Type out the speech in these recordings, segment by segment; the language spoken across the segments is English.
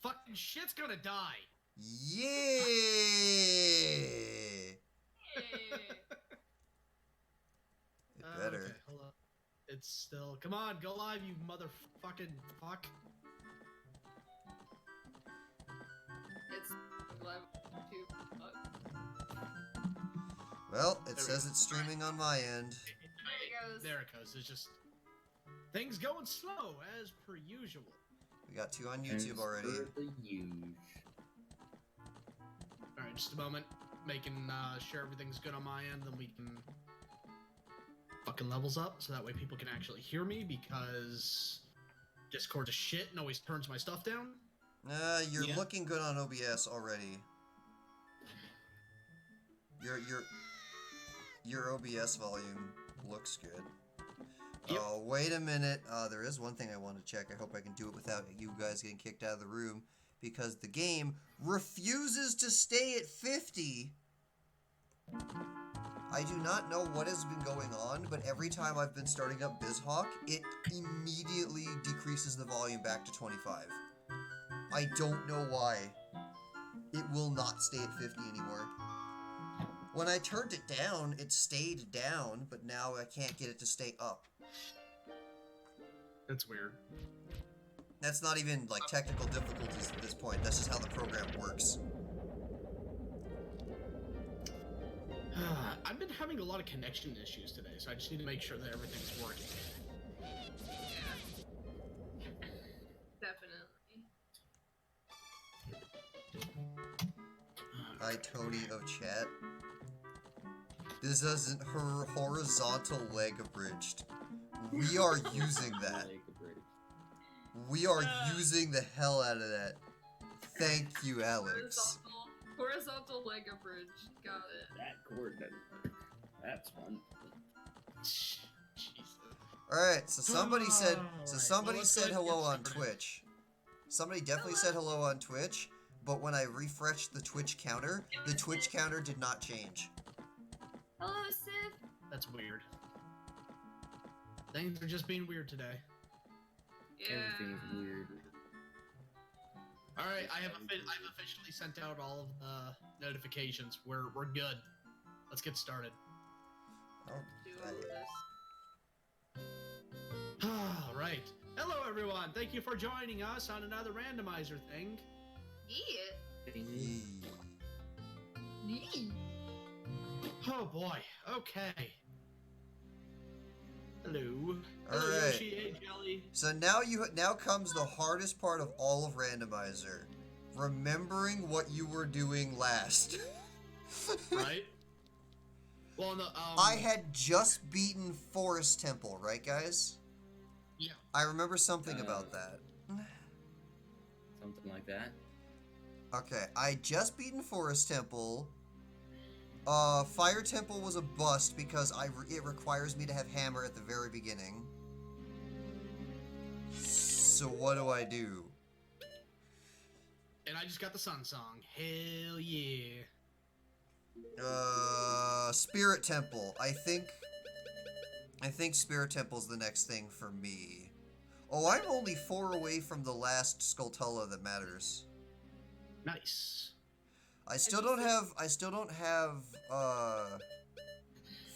Fucking shit's gonna die. Yeah! Hey. It better. Okay, hold on. It's still. Come on, go live, you motherfucking fuck. It's live on YouTube. Well, it There we says go. it's streaming on my end. There it goes. There it goes. It's just things going slow as per usual. We got 2 on YouTube already. All right, just a moment. Making sure everything's good on my end, then we can fucking levels up, so that way people can actually hear me, because Discord is shit and always turns my stuff down. You're Yeah. looking good on OBS already. Your OBS volume looks good. Yep. Oh, wait a minute. There is one thing I want to check. I hope I can do it without you guys getting kicked out of the room, because the game refuses to stay at 50. I do not know what has been going on, but every time I've been starting up BizHawk, it immediately decreases the volume back to 25. I don't know why. It will not stay at 50 anymore. When I turned it down, it stayed down, but now I can't get it to stay up. That's weird. That's not even, like, technical difficulties at this point. That's just how the program works. I've been having a lot of connection issues today, so I just need to make sure that everything's working. Definitely. Hi, Tony of chat. This isn't her horizontal leg abridged. We are using that. We are using the hell out of that. Thank you, Alex. Horizontal leg abridge. Got it. That cord doesn't work. That's fun. Jesus. Alright, so somebody said Alright, said well, hello let's on get Twitch. Somebody definitely said hello on Twitch, but when I refreshed the Twitch counter, the Twitch counter did not change. Hello, Sid. That's weird. Things are just being weird today. Yeah. Everything's weird. All right, I've officially sent out all of the notifications. We're good. Let's get started. Oh, Do all of this. All right. Hello, everyone. Thank you for joining us on another randomizer thing. Yeah. Yee. Yeah. Oh boy. Okay. Hello. All Hello, right. Yoshi. Hey, Jelly. So now comes the hardest part of all of Randomizer. Remembering what you were doing last. Right. Well, no. I had just beaten Forest Temple, right, guys? Yeah. I remember something about that. Something like that. Okay, I just beaten Forest Temple. Fire Temple was a bust because it requires me to have Hammer at the very beginning. So what do I do? And I just got the Sun Song. Hell yeah. Spirit Temple. I think Spirit Temple's the next thing for me. Oh, I'm only 4 away from the last Skulltula that matters. Nice. I still don't have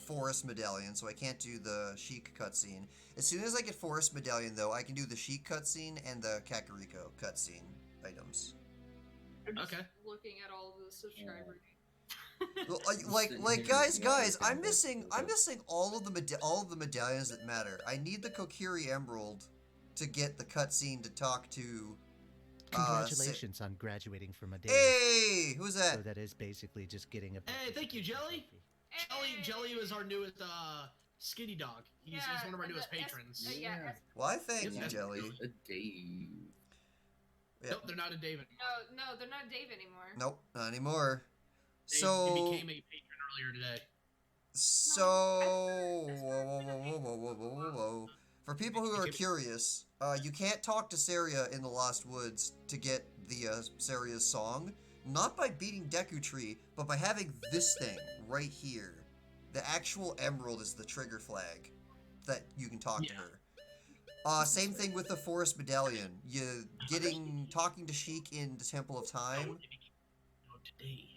Forest Medallion, so I can't do the Sheik cutscene. As soon as I get Forest Medallion, though, I can do the Sheik cutscene and the Kakariko cutscene items. I'm just Okay. looking at all the subscriber Well, like guys, I'm missing all of the medallions that matter. I need the Kokiri Emerald to get the cutscene to talk to. Congratulations on graduating from a day. Hey, who's that? So that is basically just getting a. Hey, thank you, Jelly. Jelly is our newest skinny dog. He's one of our newest patrons. Why, thank you, Yes. Jelly. A Dave. Yeah. Nope, they're not a David. No, they're not Dave anymore. Nope, not anymore. He So became a patron earlier today. whoa. For people who are curious, you can't talk to Saria in the Lost Woods to get the Saria's song, not by beating Deku Tree, but by having this thing right here. The actual emerald is the trigger flag that you can talk to her. Same thing with the Forest Medallion. You talking to Sheik in the Temple of Time. Today,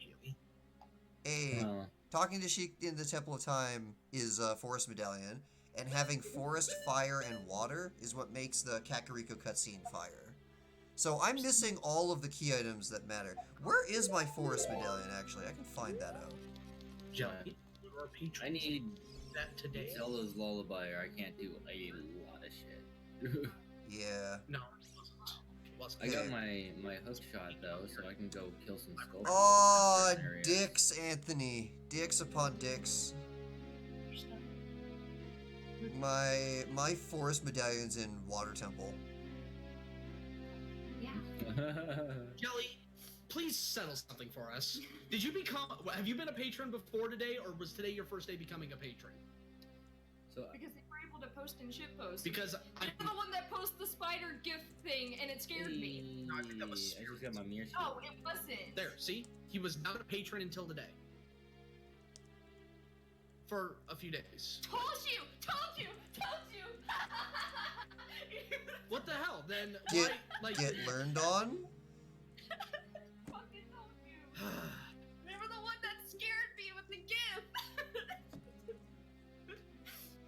Haley. Talking to Sheik in the Temple of Time is Forest Medallion, and having Forest, Fire, and Water is what makes the Kakariko cutscene fire. So I'm missing all of the key items that matter. Where is my Forest Medallion, actually? I can find that out. Jelly, you're a patron. I need that today. Zelda's Lullaby, or I can't do a lot of shit. Yeah. No, it wasn't. I got my hook shot though, so I can go kill some skulls. Oh, dicks, Anthony. Dicks upon dicks. My Forest Medallion's in Water Temple. Yeah. Jelly, please settle something for us. Did you have you been a patron before today, or was today your first day becoming a patron? So Because they were able to post in shit posts. Because You're the one that posted the spider gift thing, and it scared me. No, I think that was I just got my mirror shield. Oh, it wasn't. there, see? He was not a patron until today. For a few days. Told you! What the hell? Then Get- why, like... Get learned on? Fucking told you. They were the one that scared me with the gift.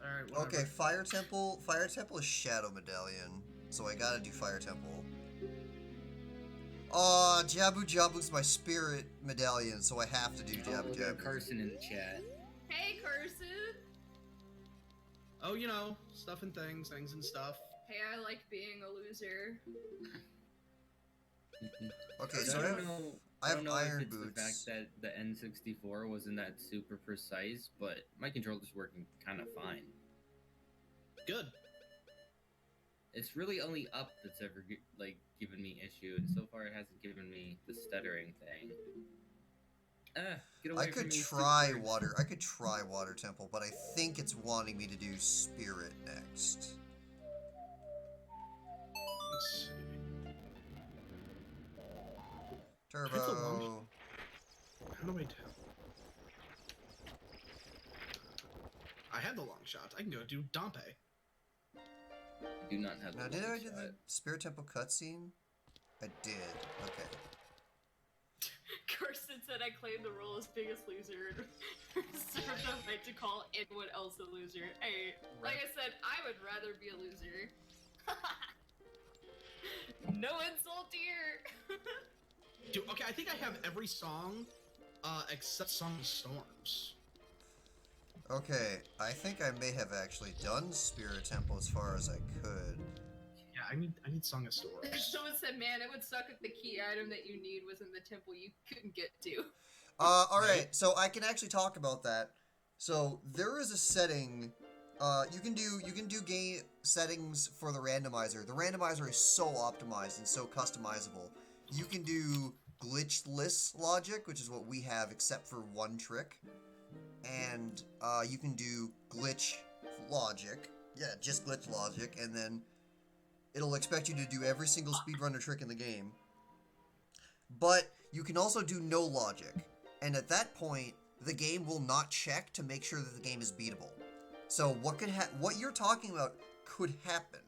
Alright, whatever. Okay, Fire Temple. Fire Temple is Shadow Medallion, so I gotta do Fire Temple. Aw, Jabu Jabu's my Spirit Medallion, so I have to do Jabu We got Jabu. Carson in the chat. Hey, Carson. Oh, you know, stuff and things and stuff. Hey, I like being a loser. Okay, So so I don't know. I have don't know iron if it's boots. the fact that the N64 wasn't that super precise, but my controller's working kind of fine. Good. It's really only up that's ever given me issue, and so far it hasn't given me the stuttering thing. Get away I from could me, try stupid birds. Water. I could try Water Temple, but I think it's wanting me to do Spirit next. Let's see. Turbo. How do I tell? I had the long shot. I can go do Dompe. Do not have. Now, the did I long do the shot. Spirit Temple cutscene? I did. Okay. Carson said I claimed the role as biggest loser and reserved the right to call anyone else a loser. Hey, like I said, I would rather be a loser. No insult here. Dude, okay, I think I have every song, except Song of Storms. Okay, I think I may have actually done Spirit Temple as far as I could. Yeah, I need Song of Storms. Someone said, man, it would suck if the key item that you need was in the temple you couldn't get to. Alright, so I can actually talk about that. So, there is a setting, you can do game settings for the randomizer. The randomizer is so optimized and so customizable. You can do glitchless logic, which is what we have except for one trick. And, you can do glitch logic. Yeah, just glitch logic, and then it'll expect you to do every single speedrunner trick in the game. But you can also do no logic. And at that point, the game will not check to make sure that the game is beatable. So what you're talking about could happen.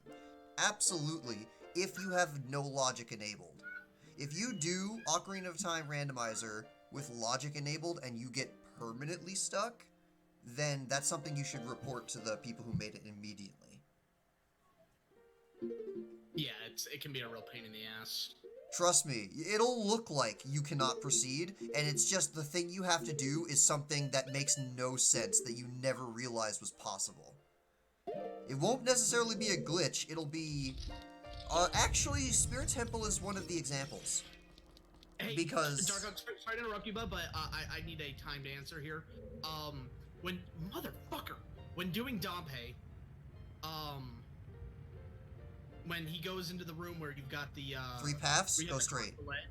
Absolutely, if you have no logic enabled. If you do Ocarina of Time Randomizer with logic enabled and you get permanently stuck, then that's something you should report to the people who made it immediately. Yeah, it can be a real pain in the ass. Trust me, it'll look like you cannot proceed, and it's just the thing you have to do is something that makes no sense that you never realized was possible. It won't necessarily be a glitch, it'll be... actually, Spirit Temple is one of the examples. Hey, Because... Darko, sorry to interrupt you, bud, but I need a timed answer here. When doing Dompe, when he goes into the room where you've got the, 3 paths, where you go have the straight. roulette,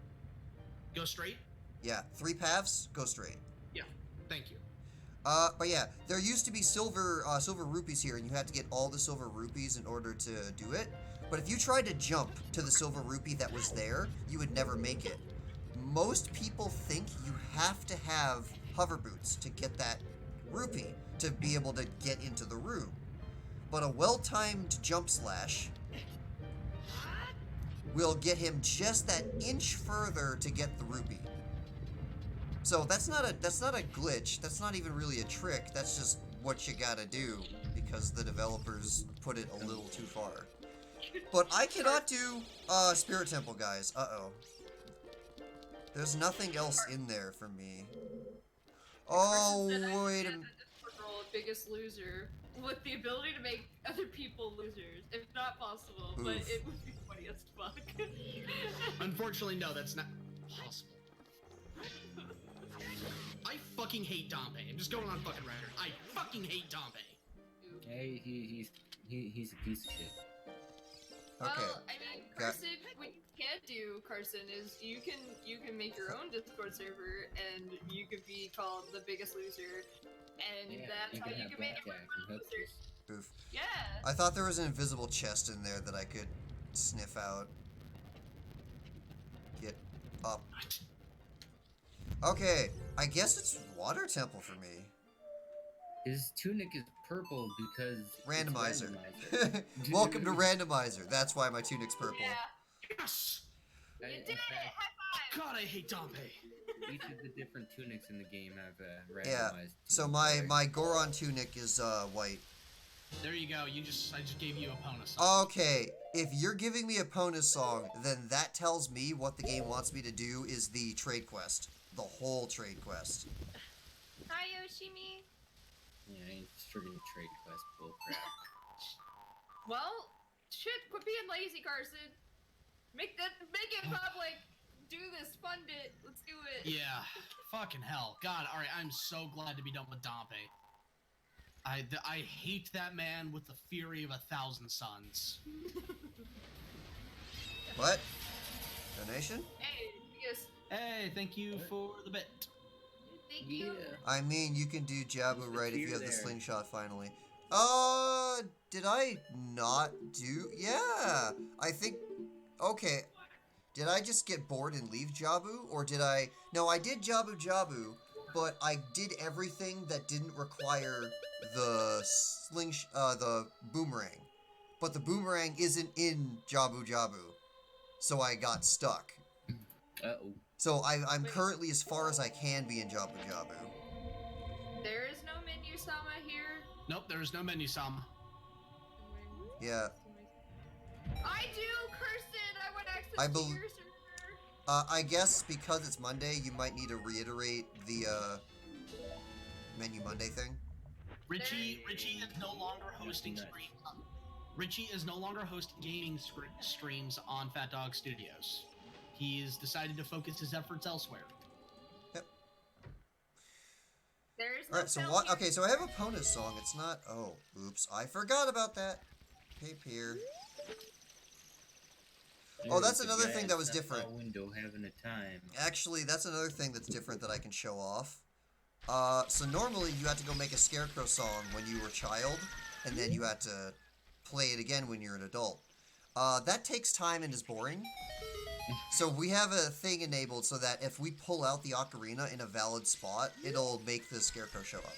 Go straight? Yeah, 3 paths, go straight. Yeah, thank you. But yeah, there used to be silver rupees here, and you had to get all the silver rupees in order to do it. But if you tried to jump to the silver rupee that was there, you would never make it. Most people think you have to have hover boots to get that rupee to be able to get into the room. but a well-timed jump slash will get him just that inch further to get the rupee. So that's not a glitch. That's not even really a trick. That's just what you gotta do because the developers put it a little too far. But I cannot do Spirit Temple, guys. Uh-oh. There's nothing else in there for me. Oh, wait a minute. Biggest loser with the ability to make other people losers, if not possible, but Oof. it would be funny as fuck. Unfortunately, no, that's not possible. I fucking hate Dompe. I'm just going on fucking record. I fucking hate Dompe. Hey, he's a piece of shit. Okay. Well, I mean, Carson, what you can do, Carson, is you can make your own Discord server, and you could be called the biggest loser, and that's how you can make everyone losers. Oof. Yeah. I thought there was an invisible chest in there that I could sniff out. Get up. Okay, I guess it's Water Temple for me. His tunic is purple because it's Randomizer. Randomizer. Welcome to Randomizer. That's why my tunic's purple. Yeah. Yes! You In did it! fact, High five! God, I hate Dompe. each of the different tunics in the game have a randomized. Yeah. So tunic my Goron tunic is white. There you go. I just gave you a bonus. Song. Okay, if you're giving me a bonus song, then that tells me what the game wants me to do is the trade quest. The whole trade quest. Hi, Yoshimi. Yeah, it's friggin' trade quest bullcrap. Well, shit, quit being lazy, Carson. Make it public. Do this, fund it. Let's do it. Yeah. Fucking hell. God, alright, I'm so glad to be done with Dompe. I hate that man with the fury of 1,000 suns. What? Donation? Hey, yes. Hey, thank you for the bit. Thank you. I mean, you can do Jabu Who's the right if you fear have the there? slingshot finally. Did I not do? Yeah, I think. Okay, did I just get bored and leave Jabu, or did I? No, I did Jabu, but I did everything that didn't require the the boomerang. But the boomerang isn't in Jabu, so I got stuck. Uh-oh. So I'm currently as far as I can be in Jabu. There is no menu sama here. Nope, there is no menu, Sam. Yeah. I do, Kirsten. I want access I to bel- your server. I guess because it's Monday, you might need to reiterate the menu Monday thing. Richie is no longer hosting streams. Richie is no longer hosting gaming streams on Fat Dog Studios. He's decided to focus his efforts elsewhere. Yep. There is no All right. So bell what? here. Okay. So I have a bonus song. It's not. Oh, oops. I forgot about that. Hey, Pier. Oh, that's There's a another guy thing that was outside different. my window having a time. Actually, that's another thing that's different that I can show off. So normally you had to go make a Scarecrow song when you were a child, and then you had to play it again when you're an adult. That takes time and is boring. So we have a thing enabled so that if we pull out the ocarina in a valid spot, it'll make the Scarecrow show up.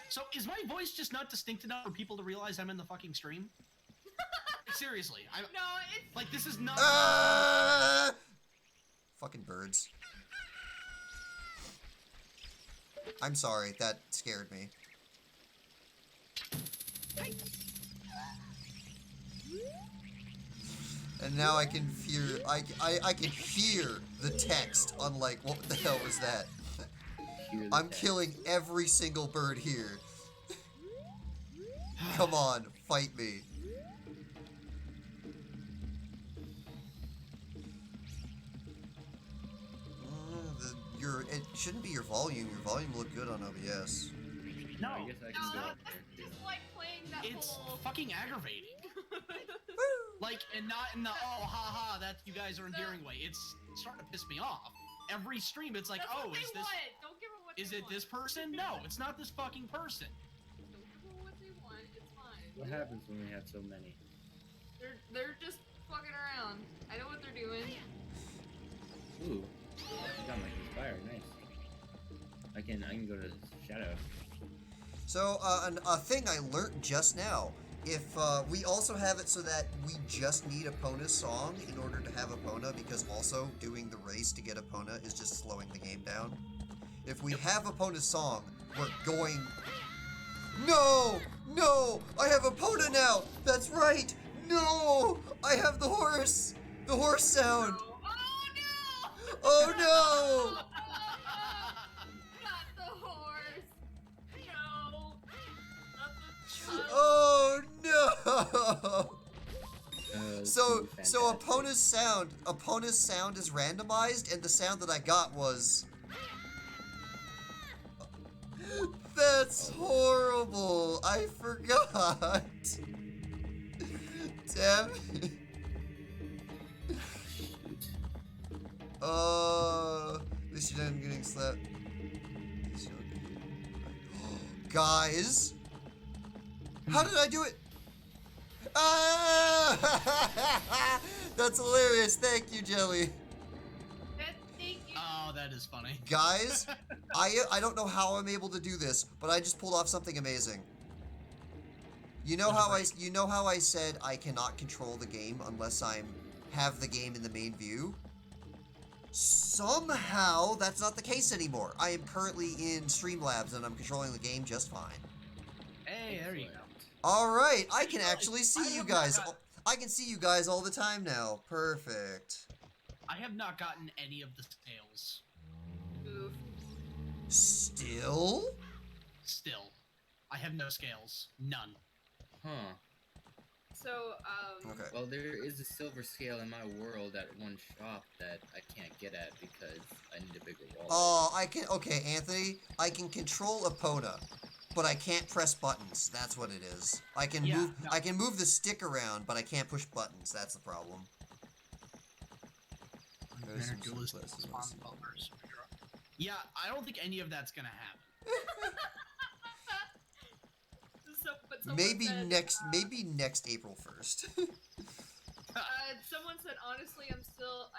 So is my voice just not distinct enough for people to realize I'm in the fucking stream? Seriously, I'm No, it's like this is not. Ah! Fucking birds. I'm sorry, that scared me. And now I can hear, I can hear the text, unlike, what the hell was that? Hear the I'm text. killing every single bird here. Come on, fight me. It shouldn't be your volume. Your volume looked good on OBS. No, I guess I can no, go that's up there too. just like playing that it's whole. fucking aggravating. Like, and not in the oh haha that you guys are endearing way. It's starting to piss me off. Every stream, it's like, That's oh, what they is this want. Don't give them what is they it want. this person? No, it's not this fucking person. Don't give them what they want. It's fine. What happens when we have so many? They're just fucking around. I know what they're doing. Ooh, you got my fire. Nice. I can go to shadow. So, a thing I learned just now if we also have it so that we just need Epona's song in order to have Epona, because also doing the race to get Epona is just slowing the game down. If we have Epona's song, we're going... No! No! I have Epona now! That's right! No! I have the horse! The horse sound! Oh no! Oh no! Not the horse! No! Not the child! Oh no! Too So fantastic. Epona's sound is randomized, and the sound that I got was... That's horrible! I forgot! Damn it. At least you're not getting slapped. At least you don't get- Guys! How did I do it? Ah! That's hilarious. Thank you, Jelly. Thank you. Oh, that is funny. Guys, I don't know how I'm able to do this, but I just pulled off something amazing. You know how I said I cannot control the game unless I have the game in the main view? Somehow that's not the case anymore. I am currently in Streamlabs and I'm controlling the game just fine. Hey, there you go. All right, I can actually see you guys. I can see you guys all the time now. Perfect. I have not gotten any of the scales. Oof. Still? Still. I have no scales. None. Huh. So, Okay. Well, there is a silver scale in my world at one shop that I can't get at because I need a bigger wallet. Oh, I can. Okay, Anthony, I can control Epona, but I can't press buttons. That's what it is. I can Yeah, move. no. I can move the stick around, but I can't push buttons. That's the problem. Yeah, I don't think any of that's gonna happen. but someone Maybe said, maybe next April 1st. Someone said, honestly, I'm still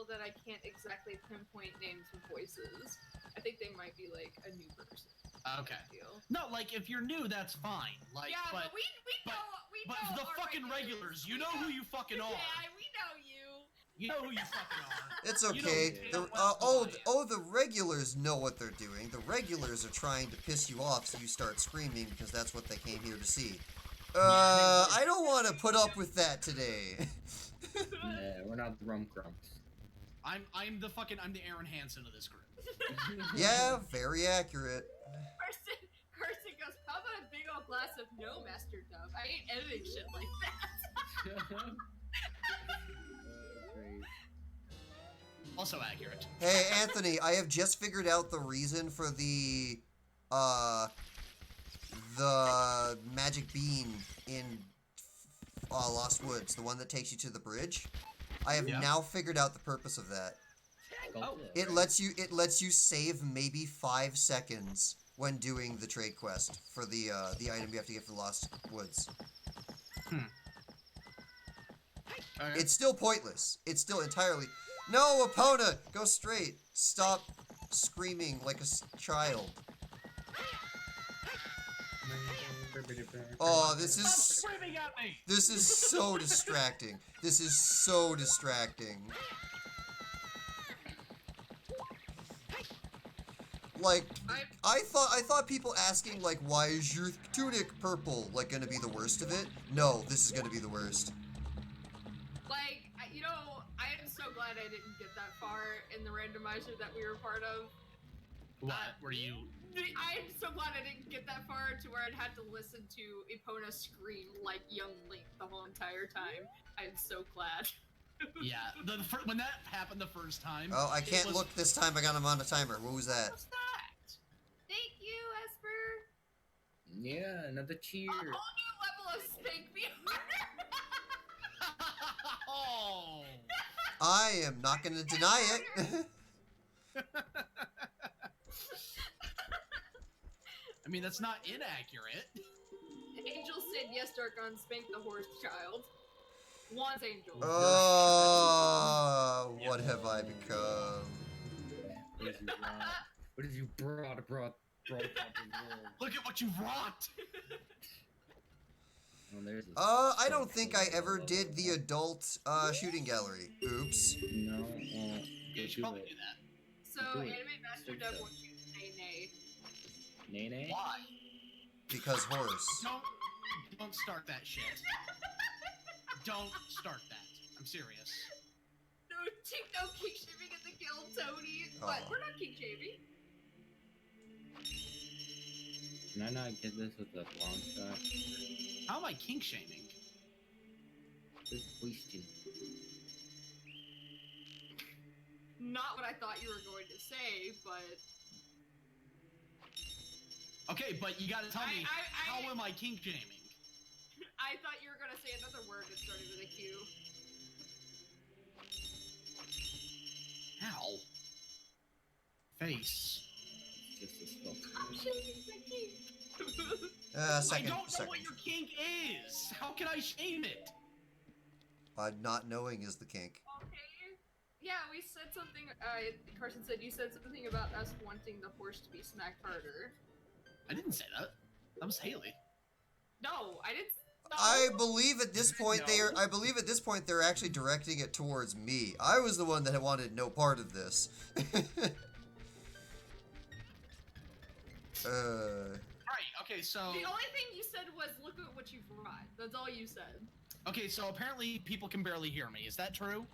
that I can't exactly pinpoint names and voices. I think they might be like a new person. Okay. Deal. No, like if you're new, that's fine. Like, Yeah, but we but- know but know the our fucking regulars, you know who you fucking are. Yeah, we know you. You know who you fucking are. It's You know okay. who The, you are. the regulars know what they're doing. The regulars are trying to piss you off so you start screaming because that's what they came here to see. I don't want to put up with that today. Yeah, we're not the rum crumps. I'm the Aaron Hansen of this group. Yeah, very accurate. Carson goes, how about a big old glass of no Master Dove? I ain't editing shit like that. Great. Also accurate. Hey, Anthony, I have just figured out the reason for the magic bean in Lost Woods, the one that takes you to the bridge. I have now figured out the purpose of that. Oh, It lets you save maybe 5 seconds when doing the trade quest for the item you have to get for the Lost Woods. Okay. It's still pointless. It's still entirely... No, Epona! Go straight. Stop screaming like a child. Oh, this is... screaming at me. This is so distracting. This is so distracting. Like, I thought people asking, like, why is your tunic purple, like, gonna be the worst of it? No, this is gonna be the worst. Like, you know, I am so glad I didn't get that far in the randomizer that we were part of. What were you? I am so glad I didn't get that far to where I'd had to listen to Epona scream like young Link the whole entire time. I'm so glad. Yeah, when that happened the first time. Oh, I can't was- look this time. I got him on a timer. What was that? What's that? Thank you, Esper. yeah, another cheer. A whole new level of Spank me harder. Oh. I am not going to deny it. I mean, that's not inaccurate. Angel said yes, Darkon, spank the horse child. Wants Angel. Oh, what have I become? What have you brought upon the world? Look at what you've wrought. Well, there's a I don't source think of I it. ever did the adult shooting gallery. Oops. No, well, Yeah, go you should do probably it. do that. So, Do it. Anime Master Think Dub so. wants you to say nay. Nene? Why? Because horse. Don't start that shit. Don't start that. I'm serious. No, no kink shaming at the guild, Tony. Oh. What? We're not kink shaming. Can I not get this with a long shot? How am I kink shaming? Good question. Not what I thought you were going to say, but Okay, but you gotta tell me, how I am I kink shaming? I thought you were gonna say another word that started with a Q. Ow. Face. Just a spell. I'm shaming my kink. Second. I don't know Second. what your kink is! How can I shame it? Not knowing is the kink. Okay. Yeah, we said something. Carson said you said something about us wanting the horse to be smacked harder. I didn't say that. That was Haley. No, I didn't. No. I believe at this point No. I believe at this point they're actually directing it towards me. I was the one that wanted no part of this. Right, okay, so... The only thing you said was, "Look at what you brought." That's all you said. Okay, so apparently people can barely hear me. Is that true?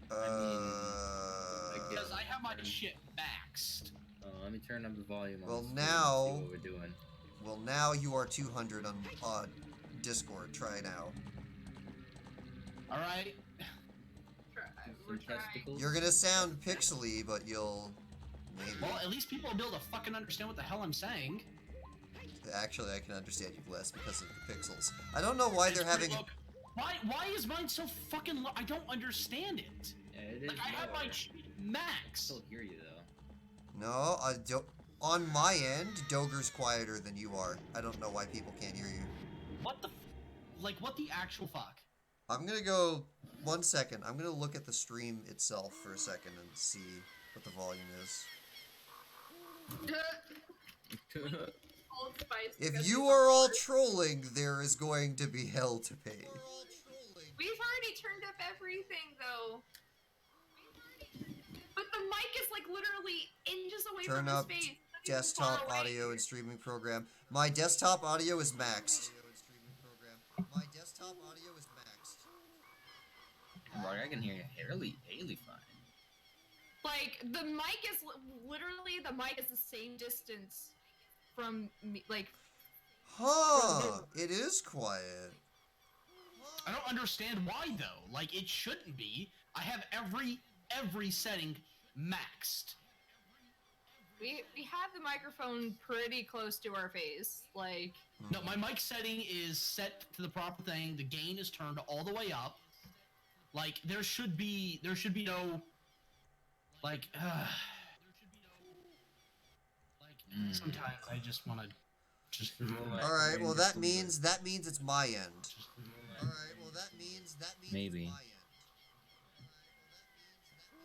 Because I have my shit maxed. Let me turn up the volume on Well, the screen now- and see what we're doing. Well, now you are 200 on Discord. Try now. Alright? We're Some trying. testicles? You're gonna sound pixely, but you'll maybe. Well, at least people will be able to fucking understand what the hell I'm saying. Actually, I can understand you less because of the pixels. I don't know why they're having. Look, why is mine so fucking low? I don't understand it. Yeah, it is Like, I have my lower. shit I max. still hear you though. No, on my end, Doger's quieter than you are. I don't know why people can't hear you. What the... Like, what the actual fuck? I'm gonna go 1 second. I'm gonna look at the stream itself for a second and see what the volume is. Old Spice If because you we are all were- trolling, there is going to be hell to pay. We've already turned up everything though. But the mic is like literally inches away Turn from his up face. It's not even Desktop far away. audio and streaming program. My desktop audio is maxed. My desktop audio is maxed. Right, I can hear you Haley fine. Like the mic is literally the mic is the same distance from me. Like Huh, it is quiet. I don't understand why, though. Like, it shouldn't be. I have every setting maxed. we have the microphone pretty close to our face. Like No, my mic setting is set to the proper thing. The gain is turned all the way up. Like, there should be no... Like, sometimes I just want to just... Alright, well that means it's my end. Alright, well that means Maybe. it's my end.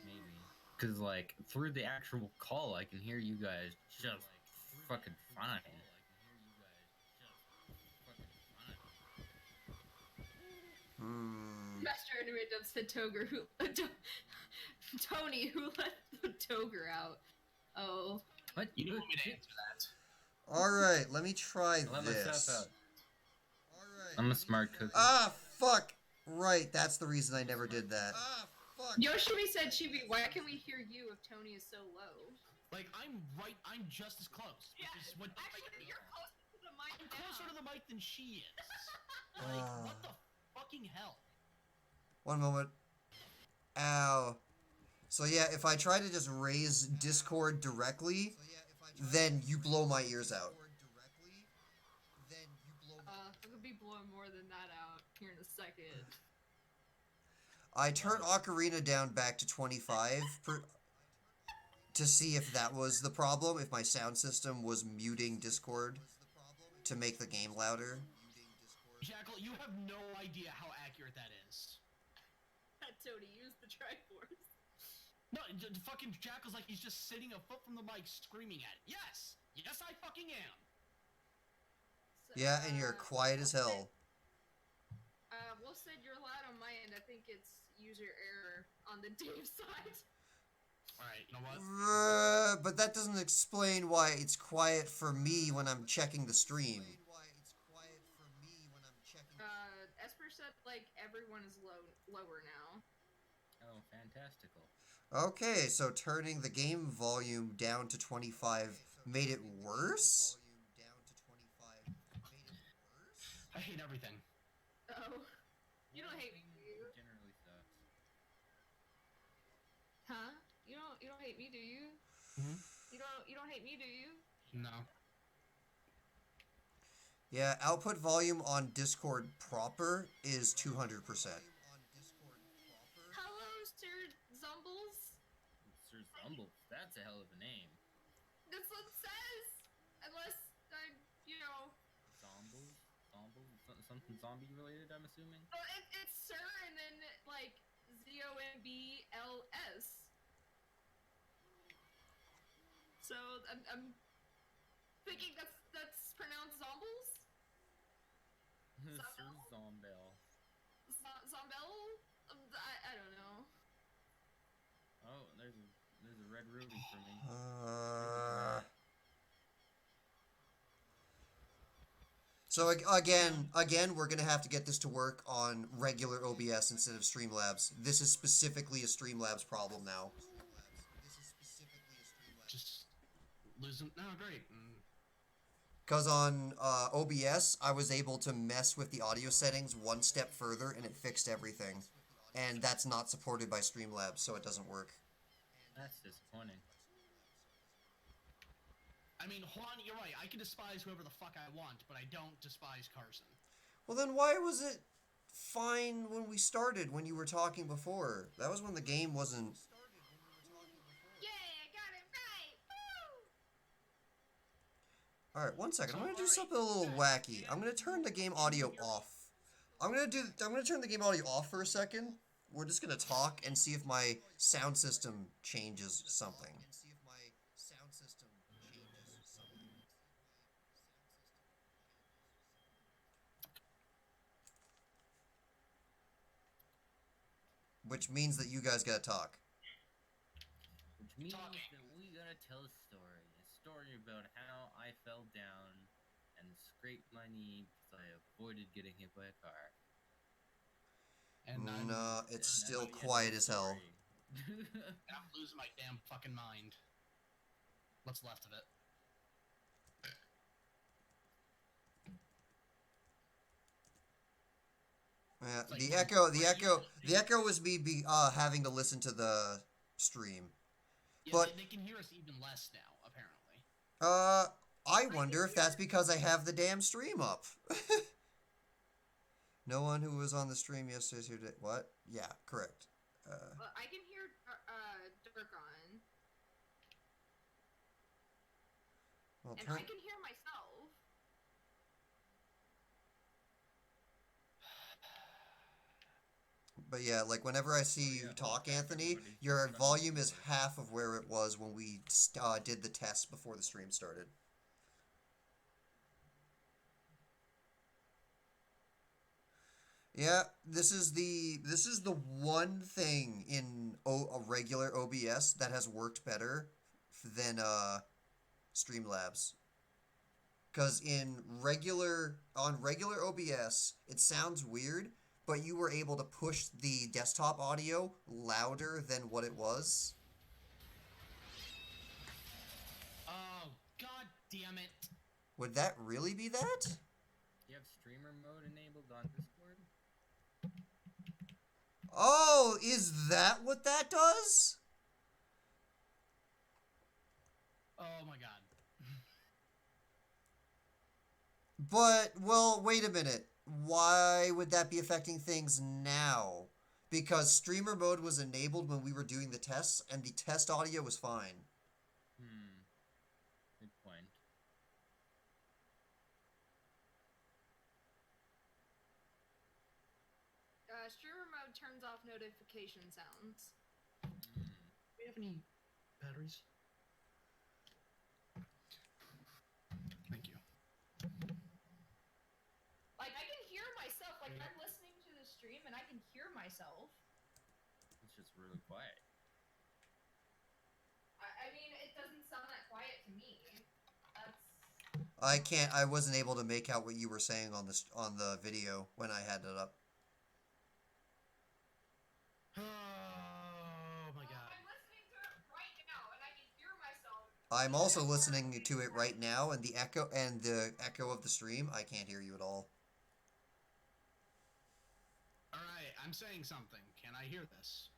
Maybe. Cause like through the actual call I can hear you guys just fucking fine. Master Anime Dub said Toger who Tony who let the Toger out. Oh. What? You don't want me to answer that. Alright, let me try Let this. myself out. Alright. I'm a smart cookie. Ah, fuck! Right, that's the reason I never did that. Ah, fuck! Yoshimi said, Chibi, why can we hear you if Tony is so low? Like, I'm just as close. Yeah, which is what, actually, you're closer to the mic I'm now. closer to the mic than she is. Like, what the fucking hell? One moment. Ow. So yeah, if I try to just raise Discord directly, then you blow my ears out. I'm gonna be blowing more than that out here in a second. I turned Ocarina down back to 25 to see if that was the problem, if my sound system was muting Discord to make the game louder. Jackal, you have no idea how accurate that is. Tony, use the Triforce. No, fucking Jackal's like he's just sitting a foot from the mic screaming at it. Yes! Yes, I fucking am! So, Yeah, and you're quiet as hell. We'll say you're loud on my end. I think it's user error on the Dave side. Alright, you know what? But that doesn't explain why it's quiet for me when I'm checking the stream. Esper said like everyone is lower now. Oh, fantastical. Okay, so turning the game volume down to 25 made it worse? I hate everything. Oh. You don't hate me, do you? Generally sucks. Huh? You don't hate me, do you? Hmm? You don't hate me, do you? No. Yeah, output volume on Discord proper is 200%. Hello, Sir Zumbles. Sir Zumble, that's a hell of a name. That's what it says. Unless you know. Zombles? Something zombie related, I'm assuming? Oh, it's Sir and then like ZOMBLS. So I'm thinking that's pronounced Zombles. Sir Zombell. Zombell? I don't know. Oh, there's a red ruby for me. So again, we're gonna have to get this to work on regular OBS instead of Streamlabs. This is specifically a Streamlabs problem now. Just losing. No, great. Because on OBS, I was able to mess with the audio settings one step further, and it fixed everything. And that's not supported by Streamlabs, so it doesn't work. That's disappointing. I mean, Juan, you're right. I can despise whoever the fuck I want, but I don't despise Carson. Well, then why was it fine when we started, when you were talking before? That was when the game wasn't... Yay, I got it right! Woo! Alright, one second. I'm gonna do something a little wacky. I'm gonna turn the game audio off. I'm gonna turn the game audio off for a second. We're just gonna talk and see if my sound system changes something. Which means that you guys gotta talk. Which means that we gotta tell a story. A story about how I fell down and scraped my knee because I avoided getting hit by a car. And No, it's still quiet as hell. I'm losing my damn fucking mind. What's left of it? Yeah, Like, the echo was me having to listen to the stream. Yeah, But they can hear us even less now, apparently. I wonder if that's because I have the damn stream up. No one who was on the stream yesterday who did what? Yeah, correct. Well, I can hear Durkon. Well, And I can hear myself. But yeah, like whenever I see you talk, Anthony, your volume is half of where it was when we did the test before the stream started. Yeah, this is the one thing in a regular OBS that has worked better than Streamlabs. Because on regular OBS, it sounds weird, but you were able to push the desktop audio louder than what it was. Oh, god damn it. Would that really be that? Do you have streamer mode enabled on Discord? Oh, is that what that does? Oh my god. But, well, wait a minute. Why would that be affecting things now? Because streamer mode was enabled when we were doing the tests, and the test audio was fine. Good point. Streamer mode turns off notification sounds. Do we have any batteries? Thank you. can hear myself. It's just really quiet. I mean, it doesn't sound that quiet to me. I wasn't able to make out what you were saying on the video when I had it up. Oh my god. I'm listening to it right now, and I can hear myself. I'm also listening to it right now, and the echo of the stream, I can't hear you at all. Alright, I'm saying something. Can I hear this?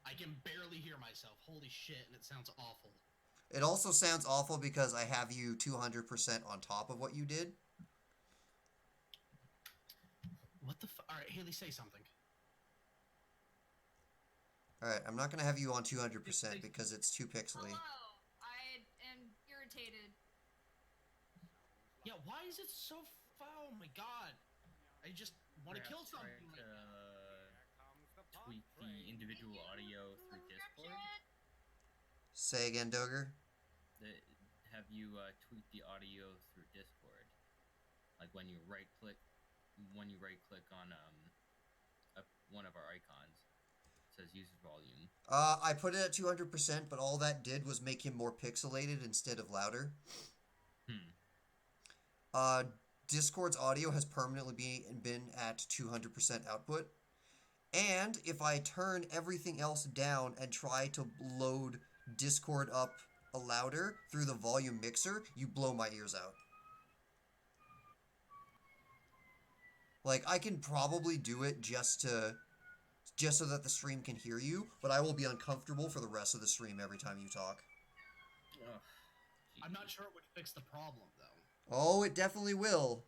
I can barely hear myself. Holy shit, and it sounds awful. It also sounds awful because I have you 200% on top of what you did. What the Alright, Haley, say something. Alright, I'm not going to have you on 200% because it's too pixely. Hello, I am irritated. Yeah, why is it so oh my god. I just want to kill something. Tweak the individual audio through Discord. Say again, Doger? Have you tweak the audio through Discord? Like when you right click on one of our icons, it says user volume. I put it at 200%, but all that did was make him more pixelated instead of louder. Discord's audio has permanently been at 200% output. And if I turn everything else down and try to load Discord up louder through the volume mixer, you blow my ears out. Like, I can probably do it just so that the stream can hear you, but I will be uncomfortable for the rest of the stream every time you talk. Oh, I'm not sure it would fix the problem, though. Oh, it definitely will.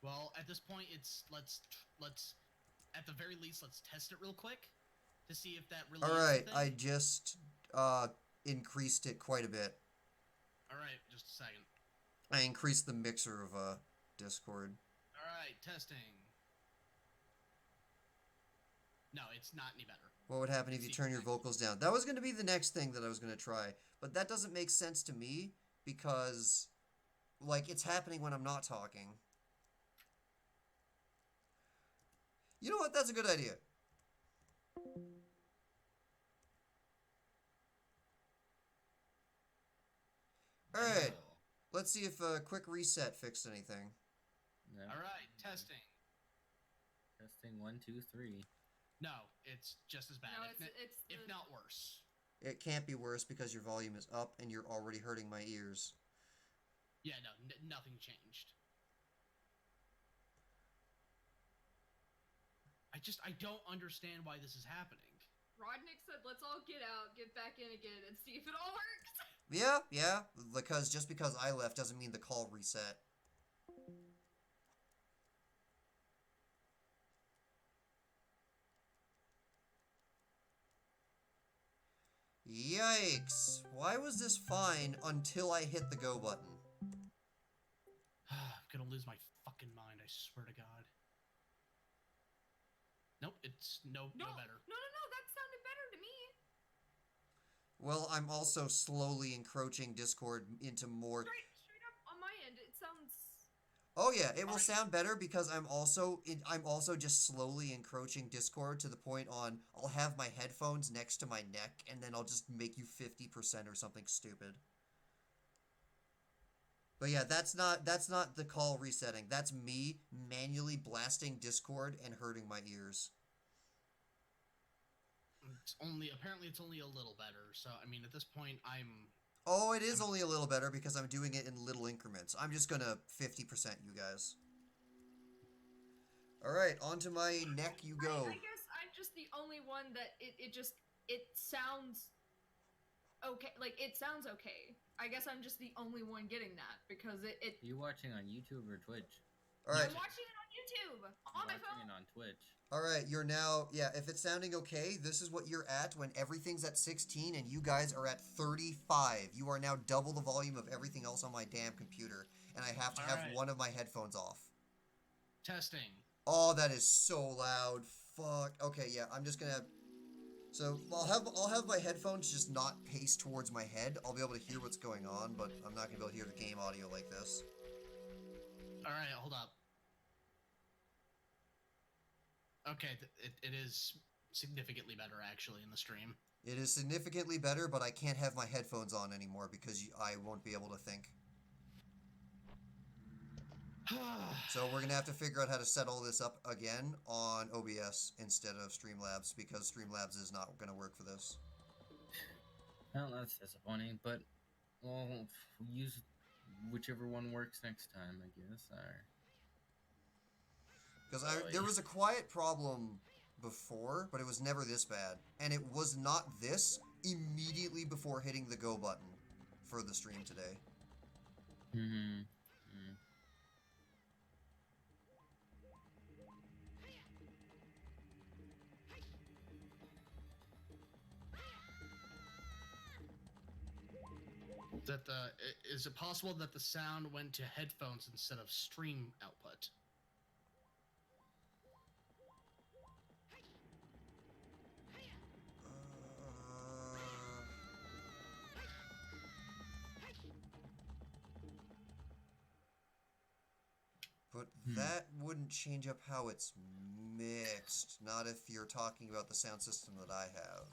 Well, at this point, let's at the very least, let's test it real quick to see if that really. Alright, I just increased it quite a bit. Alright, just a second. I increased the mixer of Discord. Alright, testing. No, it's not any better. What would happen if you turn your vocals down? That was going to be the next thing that I was going to try, but that doesn't make sense to me because, like, it's happening when I'm not talking. You know what? That's a good idea. Alright. Let's see if a quick reset fixed anything. No. Alright, testing. Testing 1, 2, 3. No, it's just as bad, No, if not worse. It can't be worse because your volume is up and you're already hurting my ears. Yeah, no, nothing changed. I don't understand why this is happening. Rodnick said, let's all get out, get back in again, and see if it all works. Yeah, because just because I left doesn't mean the call reset. Yikes! Why was this fine until I hit the go button? I'm gonna lose my fucking mind, I swear to God. Nope, it's no better. No, that sounded better to me. Well, I'm also slowly encroaching Discord into more... Straight up on my end, it sounds... Oh yeah, it will sound better because I'm also just slowly encroaching Discord to the point on I'll have my headphones next to my neck and then I'll just make you 50% or something stupid. But yeah, that's not the call resetting. That's me manually blasting Discord and hurting my ears. Apparently it's only a little better. So I mean, at this point, Oh, it is only a little better because I'm doing it in little increments. I'm just gonna 50% you guys. Alright, onto my neck you go. I guess I'm just the only one that it sounds okay. Like, it sounds okay. I guess I'm just the only one getting that because it You watching on YouTube or Twitch? Alright. I'm watching it on YouTube on my phone. Watching it on Twitch. Alright, you're now... Yeah, if it's sounding okay, this is what you're at when everything's at 16 and you guys are at 35. You are now double the volume of everything else on my damn computer. And I have to have one of my headphones off. testing. Oh, that is so loud. Fuck. Okay, yeah, I'm just gonna... So, I'll have my headphones just not paced towards my head. I'll be able to hear what's going on, but I'm not gonna be able to hear the game audio like this. Alright, hold up. Okay, it is significantly better actually in the stream. It is significantly better, but I can't have my headphones on anymore because I won't be able to think. So we're gonna have to figure out how to set all this up again on OBS instead of Streamlabs because Streamlabs is not gonna work for this. Well, that's disappointing, but we'll use whichever one works next time, I guess. Because there was a quiet problem before, but it was never this bad. And it was not this immediately before hitting the go button for the stream today. Mm-hmm. Is it possible that the sound went to headphones instead of stream output? But that wouldn't change up how it's mixed. Not if you're talking about the sound system that I have.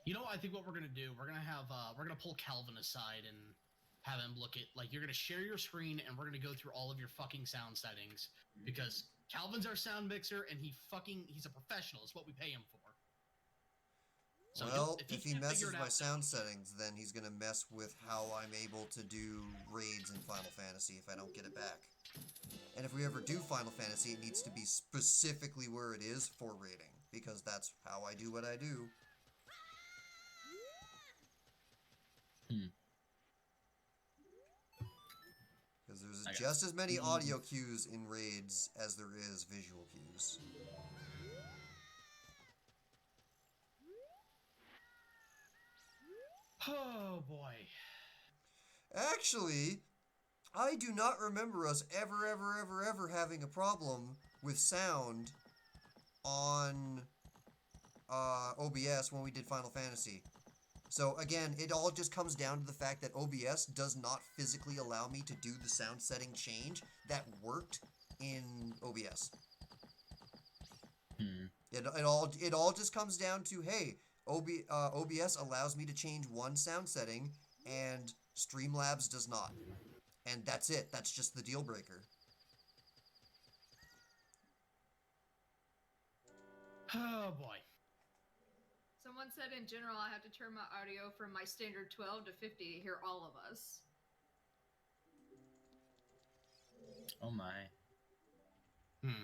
You know, I think what we're gonna do, we're gonna pull Calvin aside and have him look at, like, you're gonna share your screen and we're gonna go through all of your fucking sound settings because Calvin's our sound mixer and he's a professional. It's what we pay him for. So well, if he can't figure messes it my out sound now, settings, then he's gonna mess with how I'm able to do raids in Final Fantasy if I don't get it back. And if we ever do Final Fantasy, it needs to be specifically where it is for raiding, because that's how I do what I do. Because there's just as many audio cues in raids as there is visual cues. oh boy. Actually, I do not remember us ever having a problem with sound on OBS when we did Final Fantasy. So again, it all just comes down to the fact that OBS does not physically allow me to do the sound setting change that worked in OBS. It all just comes down to, hey, OBS allows me to change one sound setting and Streamlabs does not. And that's it. That's just the deal breaker. Oh boy. Someone said in general I have to turn my audio from my standard 12 to 50 to hear all of us. Oh my. Well,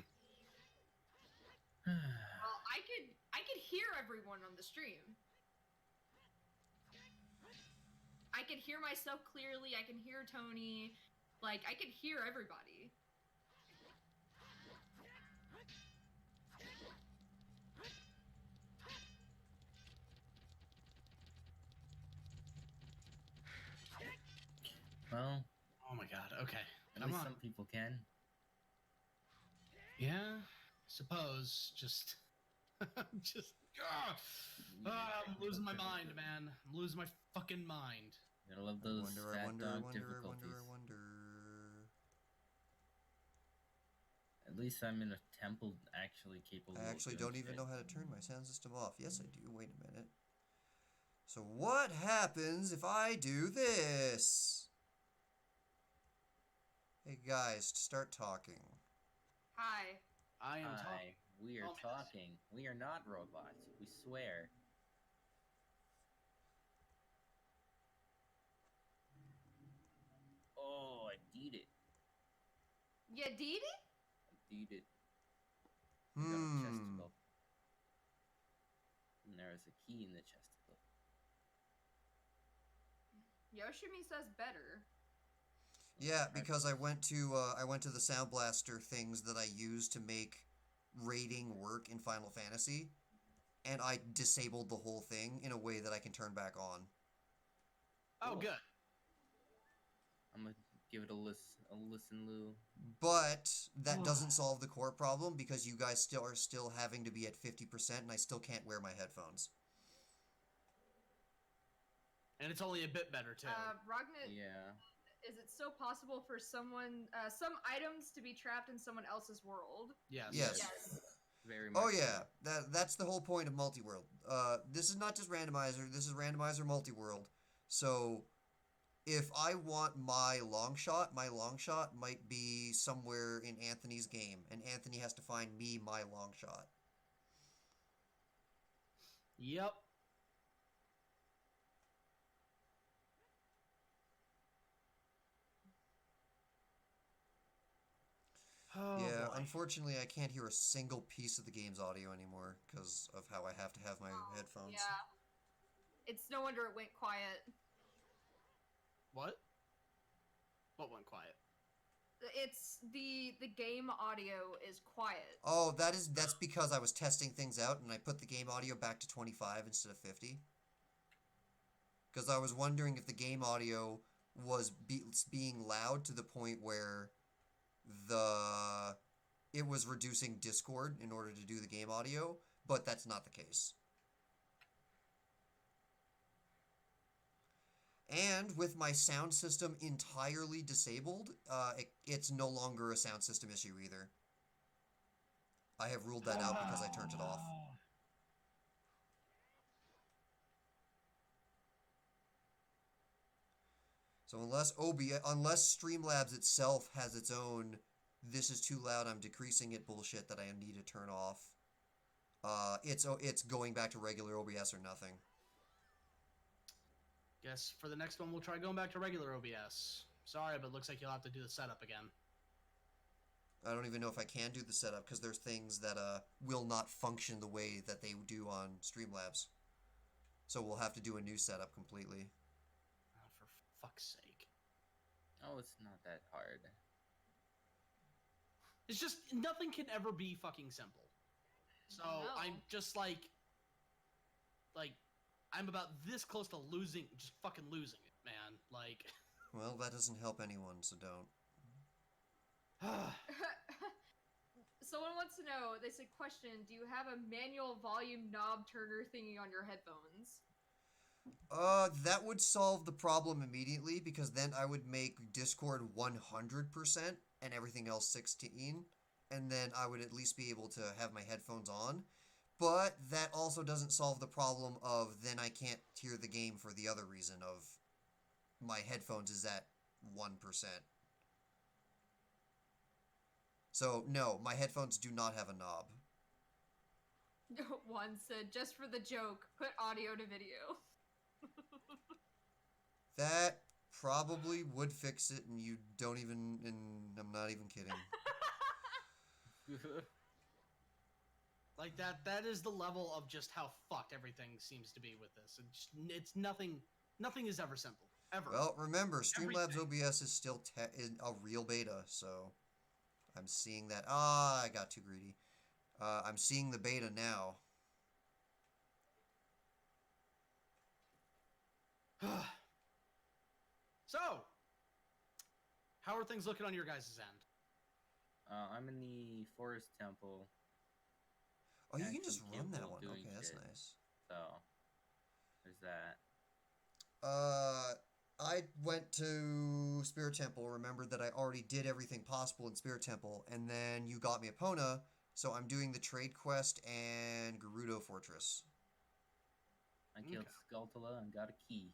I could hear everyone on the stream. I can hear myself clearly, I can hear Tony, like, I can hear everybody. Well, Oh my god, okay. at least some people can. Yeah, I suppose. Just I'm losing my mind, man. I'm losing my fucking mind. I love those fat dog difficulties. I wonder. At least I'm in a temple actually capable. I actually of doing don't even shit. know how to turn my sound system off. Yes, I do. Wait a minute. So what happens if I do this? Hey guys, start talking. Hi. I am Hi, talking. we are talking. We are not robots. We swear. Oh, I did it. You did it? I did it. I got a Hmm. chesticle. And there is a key in the chesticle. Yoshimi says better. Yeah, because I went to the Sound Blaster things that I use to make rating work in Final Fantasy, and I disabled the whole thing in a way that I can turn back on. Oh, Cool. good. Give it a listen, Lou. But that doesn't solve the core problem because you guys are still having to be at 50% and I still can't wear my headphones. And it's only a bit better too. Rognit, Yeah. is it still possible for someone, some items to be trapped in someone else's world? Yes. Yes. Very much. Oh yeah, that's the whole point of multi-world. This is not just randomizer. This is randomizer multi-world. So, if I want my long shot might be somewhere in Anthony's game, and Anthony has to find me my long shot. Yep. Oh, yeah, boy. unfortunately, I can't hear a single piece of the game's audio anymore because of how I have to have my headphones. Yeah. It's no wonder it went quiet. What? What went quiet? It's the game audio is quiet. Oh, that's because I was testing things out and I put the game audio back to 25 instead of 50. Because I was wondering if the game audio was being loud to the point where it was reducing Discord in order to do the game audio, but that's not the case. And with my sound system entirely disabled, it's no longer a sound system issue either. I have ruled that out because I turned it off. So unless Streamlabs itself has its own, this is too loud, I'm decreasing it bullshit that I need to turn off, it's going back to regular OBS or nothing. Guess for the next one we'll try going back to regular OBS. Sorry, but looks like you'll have to do the setup again. I don't even know if I can do the setup because there's things that will not function the way that they do on Streamlabs. So we'll have to do a new setup completely. Oh, for fuck's sake. Oh, it's not that hard. It's just, nothing can ever be fucking simple. So, No. I'm just like, I'm about this close to just fucking losing it, man. Like... Well, that doesn't help anyone, so don't. Someone wants to know, they said, question, do you have a manual volume knob turner thingy on your headphones? That would solve the problem immediately because then I would make Discord 100% and everything else 16, and then I would at least be able to have my headphones on. But that also doesn't solve the problem of then I can't hear the game for the other reason of my headphones is at 1%. So, no, my headphones do not have a knob. One said, just for the joke, put audio to video. That probably would fix it, and you don't even, and I'm not even kidding. Like, that is the level of just how fucked everything seems to be with this. It's nothing is ever simple. Ever. Well, remember, Streamlabs Everything. OBS is still in a real beta, so I'm seeing that. Ah, I got too greedy. I'm seeing the beta now. So, how are things looking on your guys' end? I'm in the Forest Temple. Oh, you can Actually just run that capable one. of doing Okay, that's shit. nice. So, there's that. I went to Spirit Temple, remembered that I already did everything possible in Spirit Temple, and then you got me Epona, so I'm doing the trade quest and Gerudo Fortress. I killed Skulltula and got a key.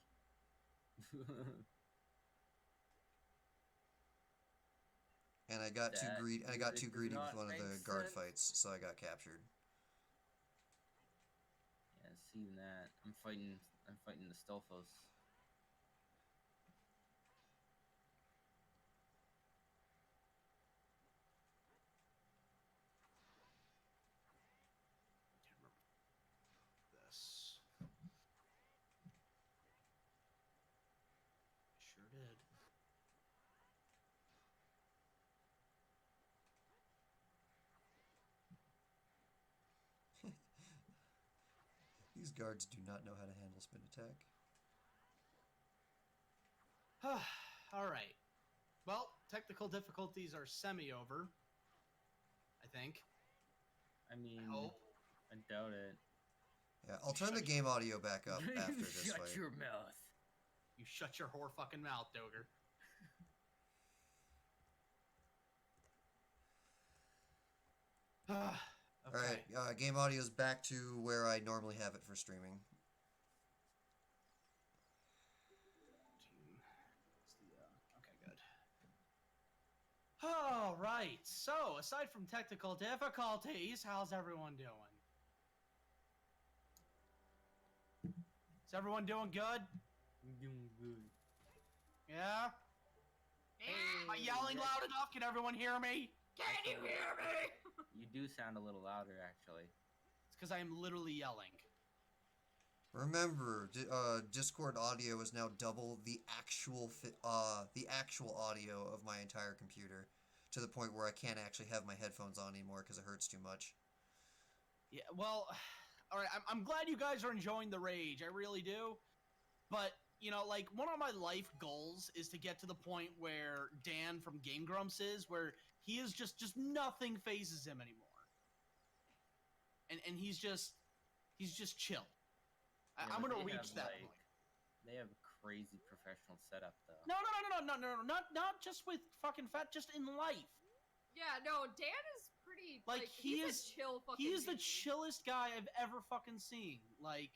And I got too That greedy does with not one of the make guard sense. fights, so I got captured. Yeah, seeing that. I'm fighting the Stolfos. This. Sure did. These guards do not know how to handle spin attack. All right. Well, technical difficulties are semi-over. I think. I mean, I hope. I doubt it. Yeah, I'll turn the game audio back up after this Shut fight. your mouth. You shut your whore fucking mouth, Doger. Okay. Alright, game audio is back to where I normally have it for streaming. Okay, good. All right. So, aside from technical difficulties, how's everyone doing? Is everyone doing good? Doing good. Yeah? Am I yelling loud enough? Can everyone hear me? Can you hear me? You do sound a little louder, actually. It's because I am literally yelling. Remember, Discord audio is now double the actual audio of my entire computer, to the point where I can't actually have my headphones on anymore because it hurts too much. Yeah, well, all right, I'm glad you guys are enjoying the rage. I really do. But, you know, like, one of my life goals is to get to the point where Dan from Game Grumps is, where he is just nothing phases him anymore. And he's just chill. Yeah, I'm but gonna they reach have, that like, point. They have a crazy professional setup, though. No, not just with fucking fat, just in life. Yeah, no, Dan is pretty, Like, he's a chill fucking He is the dude. chillest guy I've ever fucking seen. Like,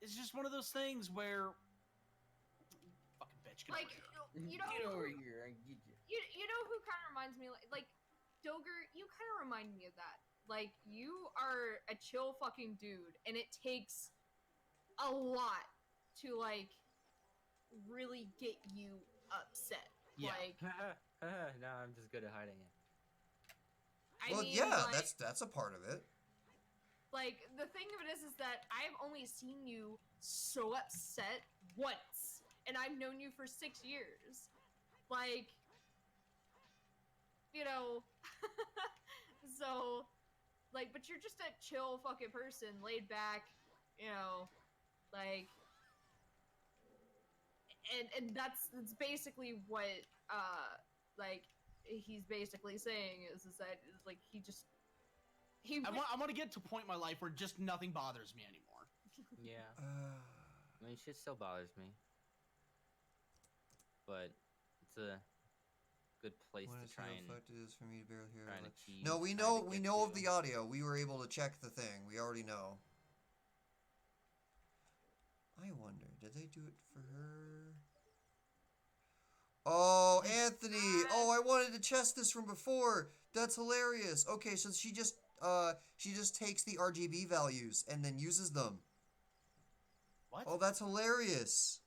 it's just one of those things where, fucking bitch, get Like, over here. you know, Get over here, I get you. you know who kind of reminds me, like, Doger, you kind of remind me of that. Like, you are a chill fucking dude, and it takes a lot to, like, really get you upset. Yeah. Like, No, I'm just good at hiding it. I Well, mean, yeah, like, that's a part of it. like, the thing of it is that I've only seen you so upset once, and I've known you for 6 years. Like, you know, so, like, but you're just a chill fucking person, laid back, you know, like, and that's basically what, like, he's basically saying is that, like, he I want to get to a point in my life where just nothing bothers me anymore. Yeah. I mean, shit still bothers me. But it's a good place What to is try how and effective it is for me to barely hear try and it. achieve. No, we try to know get of to. the audio. We were able to check the thing. We already know. I wonder, did they do it for her? Oh, Anthony! Oh, I wanted to test this from before. That's hilarious. Okay, so she just takes the RGB values and then uses them. What? Oh, that's hilarious.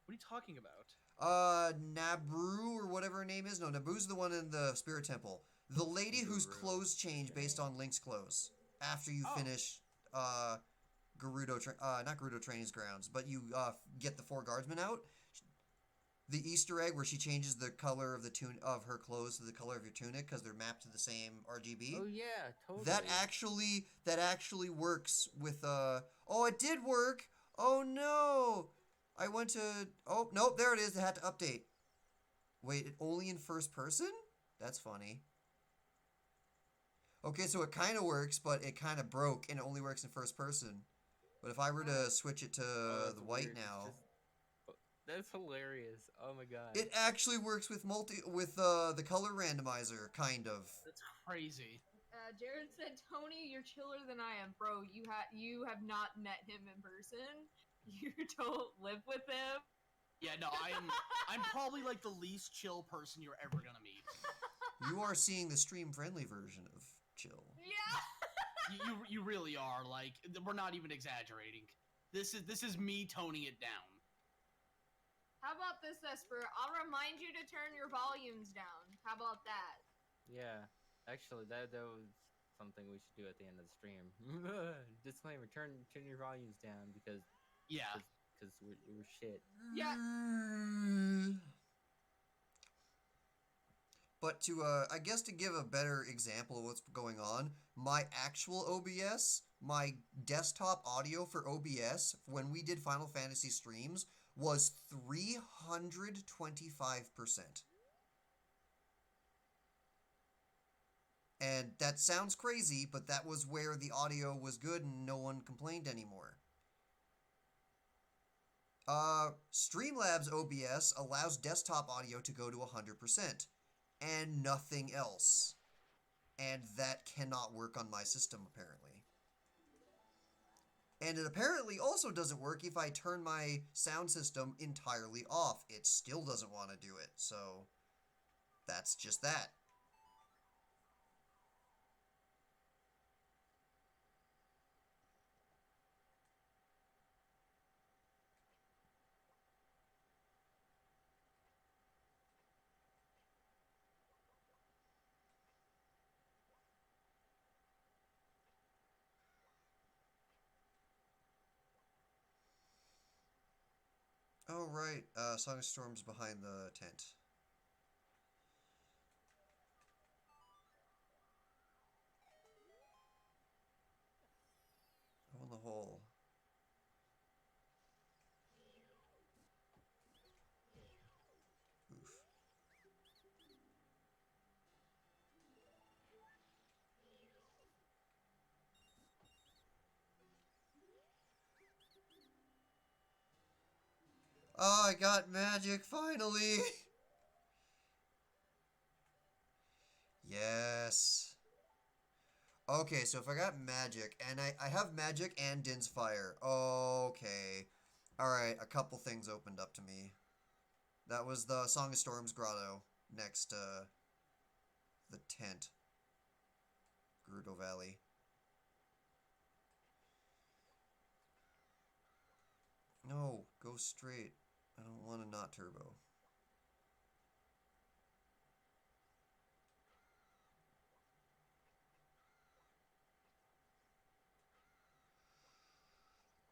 What are you talking about? Nabru or whatever her name is. No, Naboo's the one in the Spirit Temple. The lady whose Guru. clothes change based on Link's clothes after you finish not Gerudo Training's Grounds, but you get the 4 guardsmen out. The Easter egg where she changes the color of of her clothes to the color of your tunic because they're mapped to the same RGB. Oh yeah, totally. That actually works with oh, it did work. Oh no. I went to oh nope, there it is. It had to update. Wait, only in first person? That's funny. Okay, so it kind of works, but it kind of broke and it only works in first person. But if I were to switch it to the white weird. now, That's hilarious. Oh my god. it actually works with the color randomizer, kind of. That's crazy. Jared said, Tony, you're chiller than I am. Bro, you have not met him in person. You don't live with him. Yeah, no, I'm probably like the least chill person you're ever gonna meet. You are seeing the stream-friendly version of chill. Yeah. You really are. Like, we're not even exaggerating. This is me toning it down. How about this, Esper? I'll remind you to turn your volumes down. How about that? Yeah, actually, that was something we should do at the end of the stream. Disclaimer: turn your volumes down because Yeah. because we're shit. Yeah. But to I guess to give a better example of what's going on, my actual OBS, my desktop audio for OBS when we did Final Fantasy streams was 325%. And that sounds crazy, but that was where the audio was good and no one complained anymore. Streamlabs OBS allows desktop audio to go to 100%, and nothing else. And that cannot work on my system, apparently. And it apparently also doesn't work if I turn my sound system entirely off. It still doesn't want to do it, so that's just that. Oh, right. Song of Storm's behind the tent. Oh, in the hole. Oof. Oh, I got magic, finally! Yes. Okay, so if I got magic, and I have magic and Din's Fire. Okay. Alright, a couple things opened up to me. That was the Song of Storms grotto next to the tent. Gerudo Valley. No, go straight. I don't want to not turbo.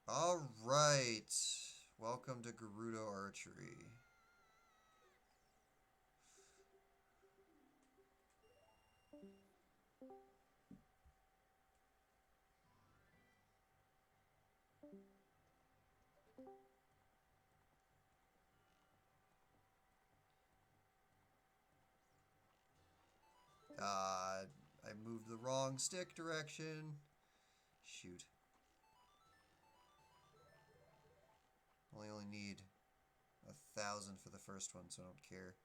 Alright. Welcome to Gerudo Archery. I moved the wrong stick direction. Shoot. Only need 1,000 for the first one, so I don't care.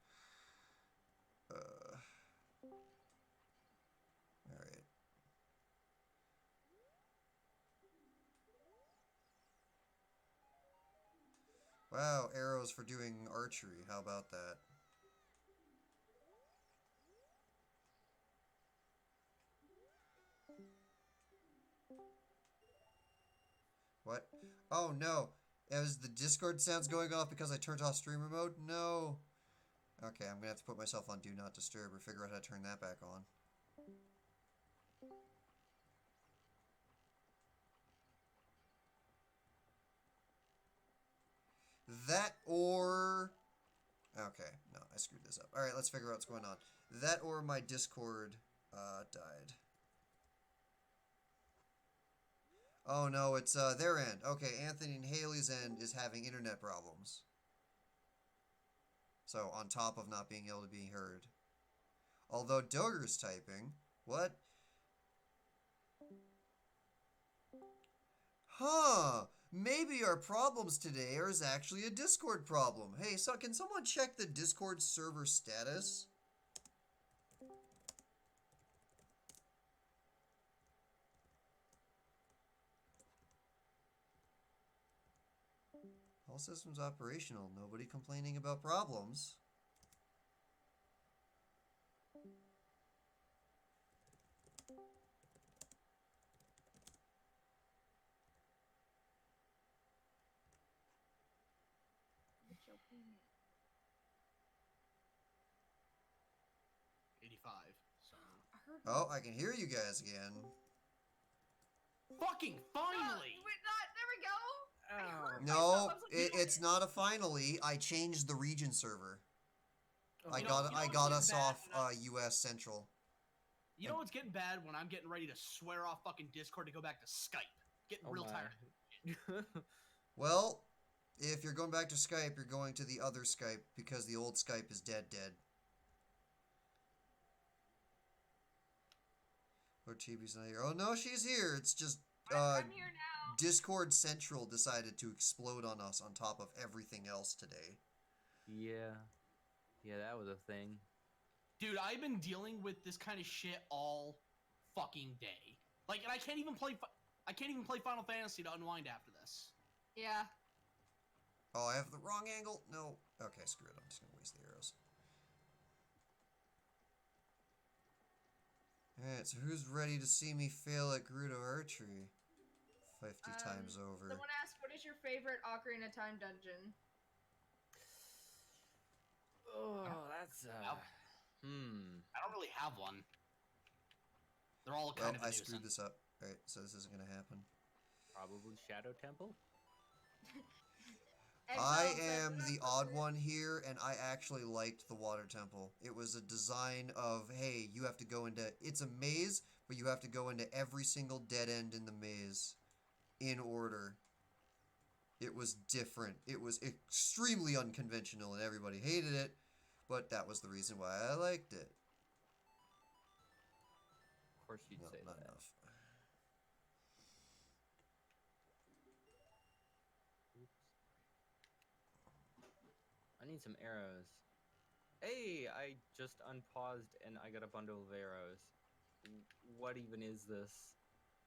Alright. Wow, arrows for doing archery. How about that? What? Oh no! It was the Discord sounds going off because I turned off streamer mode? No! Okay, I'm gonna have to put myself on Do Not Disturb or figure out how to turn that back on. That or... Okay, no, I screwed this up. Alright, let's figure out what's going on. That or my Discord died. Oh no, it's their end. Okay, Anthony and Haley's end is having internet problems. So, on top of not being able to be heard. Although Doger's typing. What? Huh. Maybe our problems today is actually a Discord problem. Hey, so can someone check the Discord server status? All systems operational. Nobody complaining about problems. What's your opinion? 85. So. I heard. Oh, I can hear you guys again. Fucking finally! Wait, there we go. I heard No, myself. I was like, it's not a finally. I changed the region server. Oh, I you know got what's us getting off bad? US Central. You know what's getting bad when I'm getting ready to swear off fucking Discord to go back to Skype. Getting real tired. Well, If you're going back to Skype, you're going to the other Skype because the old Skype is dead. Or Chibi's not here. Oh no, she's here. It's just I'm here now. Discord Central decided to explode on us on top of everything else today. Yeah. Yeah, that was a thing. Dude, I've been dealing with this kind of shit all fucking day. Like, and I can't even play Final Fantasy to unwind after this. Yeah. Oh, I have the wrong angle. No. Okay, screw it. I'm just gonna waste the arrows. Alright, so who's ready to see me fail at Gerudo Archery? 50 times over. Someone asked, what is your favorite Ocarina of Time dungeon? Oh, that's I don't really have one. They're all kind of a I nuisance. screwed this up. Alright, so this isn't gonna happen. probably Shadow Temple. I am the odd one here, and I actually liked the Water Temple. It was a design of, hey, you have to go into... It's a maze, but you have to go into every single dead end in the maze. In order. It was different. It was extremely unconventional, and everybody hated it. But that was the reason why I liked it. Of course you'd No, say not that. enough. I need some arrows. Hey, I just unpaused and I got a bundle of arrows. What even is this?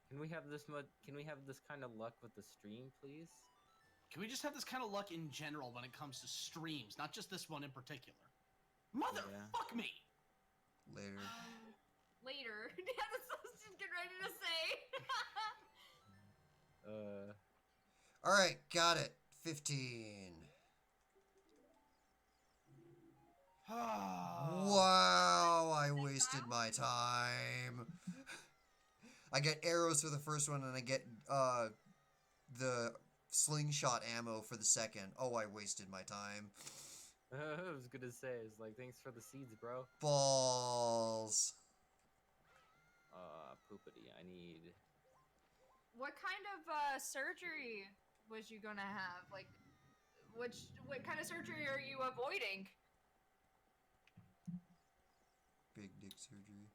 Can we have this kind of luck with the stream, please? Can we just have this kind of luck in general when it comes to streams, not just this one in particular? Motherfuck me! Later. Later. Yeah, that's what I was just getting ready to say. Alright, got it. 15. Wow, I wasted my time. I get arrows for the first one, and I get the slingshot ammo for the second. Oh, I wasted my time. I was gonna say, it's like, thanks for the seeds, bro. Balls. Poopity, I need... What kind of surgery was you gonna have? Like, what kind of surgery are you avoiding? Big dick surgery.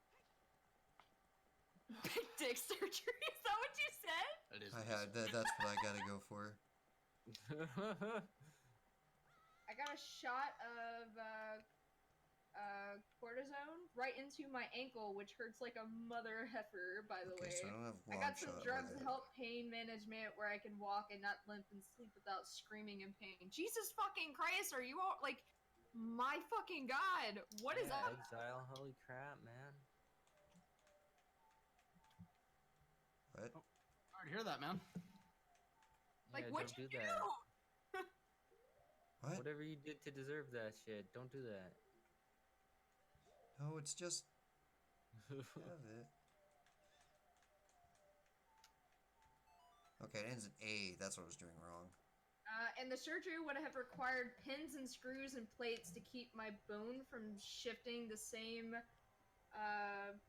Big dick surgery? Is that what you said? It is. That's what I gotta go for. I got a shot of cortisone right into my ankle, which hurts like a mother heifer, by the way. So I don't have I long got some shot drugs right. to help pain management where I can walk and not limp and sleep without screaming in pain. Jesus fucking Christ, are you all like, my fucking God, what is up? Exile, holy crap, man. What? Hard to hear that, man. Like, Yeah, what'd don't you do do? that. What? Whatever you did to deserve that shit, don't do that. No, it's just... have it. Okay, it ends in A. That's what I was doing wrong. And the surgery would have required pins and screws and plates to keep my bone from shifting the same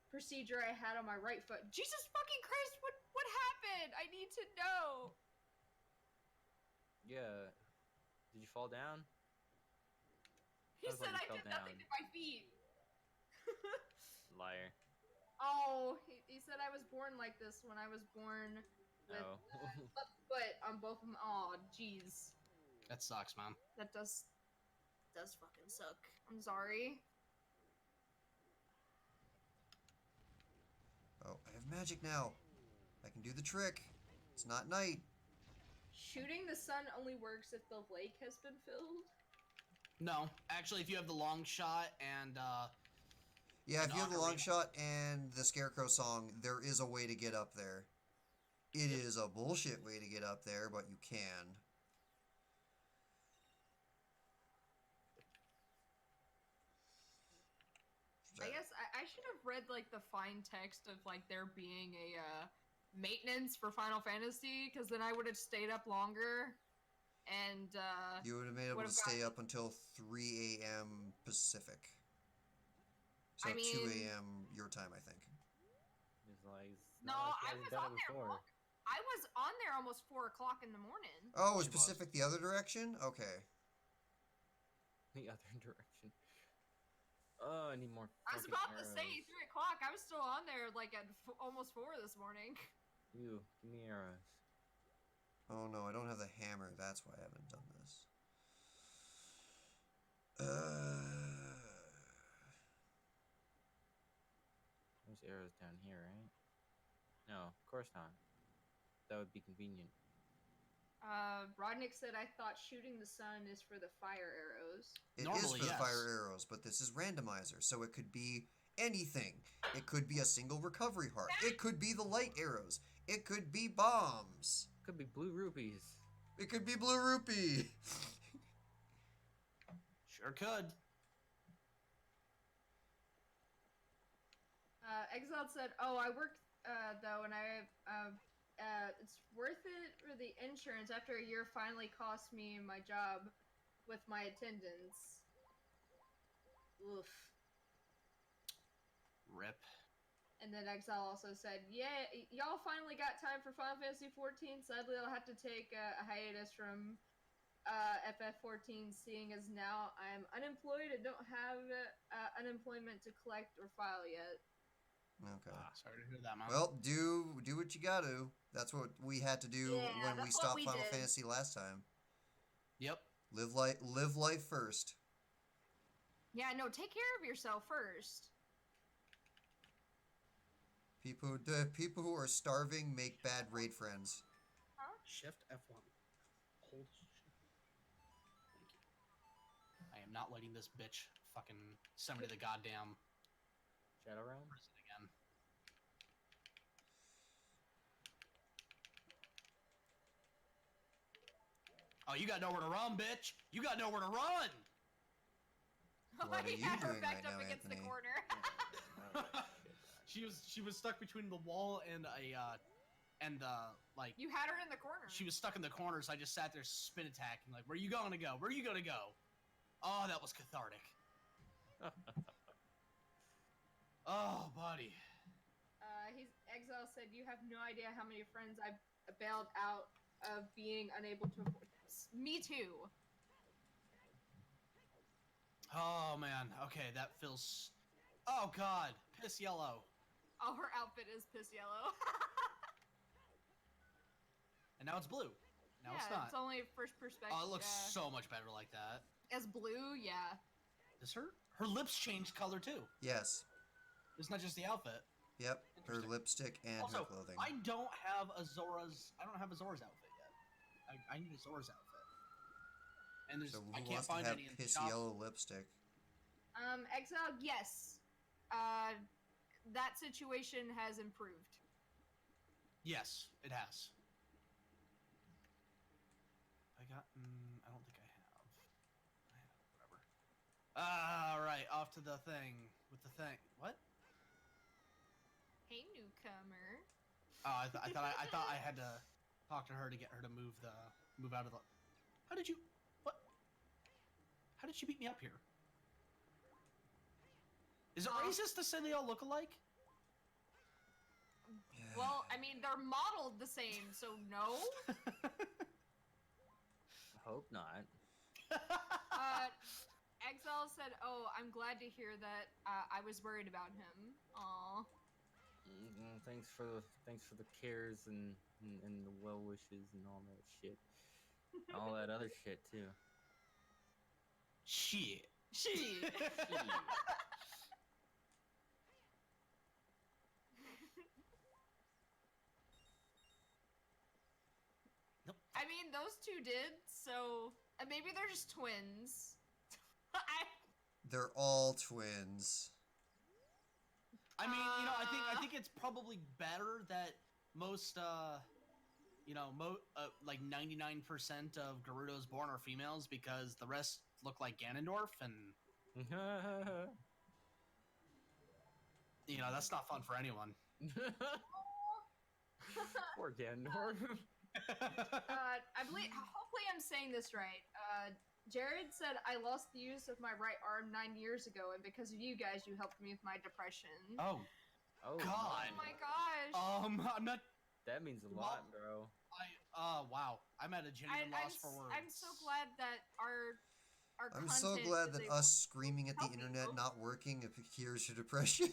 procedure I had on my right foot. Jesus fucking Christ, what happened? I need to know. Yeah. Did you fall down? He Sounds said like I you did fell nothing down. to my feet. Liar. Oh, he said I was born like this when I was born with Oh. a foot on both of them. Oh, jeez. That sucks, man. That does fucking suck. I'm sorry. Oh, I have magic now. I can do the trick. It's not night. Shooting the sun only works if the lake has been filled. No, actually, if you have the long shot and Yeah, if an you have the long ocarina. shot and the Scarecrow song, there is a way to get up there. It is a bullshit way to get up there, but you can. I guess I should have read like the fine text of like there being a maintenance for Final Fantasy, because then I would have stayed up longer, and You would have been able to would've stay gotten- up until 3 a.m. Pacific. So I 2 mean- a.m. your time, I think. It's like, it's No, not like I you was hadn't done on it there. before. I was on there almost 4 o'clock in the morning. Oh, was She was. Pacific the other direction? Okay. The other direction. Oh, I need more. I was fucking about to arrows. say 3 o'clock. I was still on there like at almost 4 this morning. You, give me arrows. Oh no, I don't have the hammer. That's why I haven't done this. There's arrows down here, right? No, of course not. That would be convenient. Rodnick said, I thought shooting the sun is for the fire arrows. It is Normally, for the yes. fire arrows, but this is randomizer, so it could be anything. It could be a single recovery heart. It could be the light arrows. It could be bombs. Could be blue rupees. It could be blue rupee. Sure could. Exiled said, oh, I work, though, and it's worth it for the insurance after a year finally cost me my job with my attendance. Oof. Rip. And then Exile also said, yeah, y'all finally got time for Final Fantasy 14. Sadly, I'll have to take a hiatus from FF14, seeing as now I'm unemployed and don't have unemployment to collect or file yet. Okay. Sorry to hear that, man. Well, do what you gotta. That's what we had to do Yeah, when we that's what stopped we Final did. Fantasy last time. Yep. Live life first. Yeah, no, take care of yourself first. The people who are starving make bad raid friends. Shift F1. Hold shift. Thank you. I am not letting this bitch fucking send me to the goddamn Shadow Realm? prison again. Oh, you got nowhere to run, bitch! You got nowhere to run! What are you Yeah, we're doing backed right up now, against Anthony? the corner. She was stuck between the wall and like You had her in the corner. she was stuck in the corner, so I just sat there spin attacking, like, where are you going to go? Where are you gonna go? Oh, that was cathartic. Oh, buddy. Exile said, you have no idea how many friends I bailed out of being unable to afford this. Me too. Oh man, okay, that feels. Oh god, piss yellow. Oh, her outfit is piss yellow. And now it's blue. Now it's not. It's only first perspective. Oh, it looks so much better like that. As blue, yeah. Does her lips changed color too? Yes. It's not just the outfit. Yep. Her Interesting. lipstick and Also, her clothing. I don't have a Zora's outfit yet. I need a Zora's outfit. And there's So I who can't wants to find have any in the piss shop. yellow lipstick? Exile, yes. That situation has improved. Yes, it has. I got. I don't think I have. Whatever. All right, off to the thing with the thing. What? Hey, newcomer. Oh, I thought I had to talk to her to get her to move out of the. How did you? What? How did she beat me up here? Is it racist to say they all look alike? Well, I mean, they're modeled the same, so no. Hope not. Exile said, "Oh, I'm glad to hear that. I was worried about him. Aw." Thanks for the cares and the well wishes and all that shit. All that other shit too. Shit. Shit. Nope. I mean, those two did, so maybe they're just twins. They're all twins. I mean, I think it's probably better that most, like 99% of Gerudo's born are females because the rest look like Ganondorf, and that's not fun for anyone. Poor Ganondorf. I believe. Hopefully, I'm saying this right. Jared said, I lost the use of my right arm 9 years ago, and because of you guys, you helped me with my depression. Oh, Oh God. Oh my gosh. I'm not. That means a lot, bro. Wow. I'm at a genuine loss for words. I'm so glad that our I'm content so glad is that able us to screaming at the help internet people. not working cures your depression.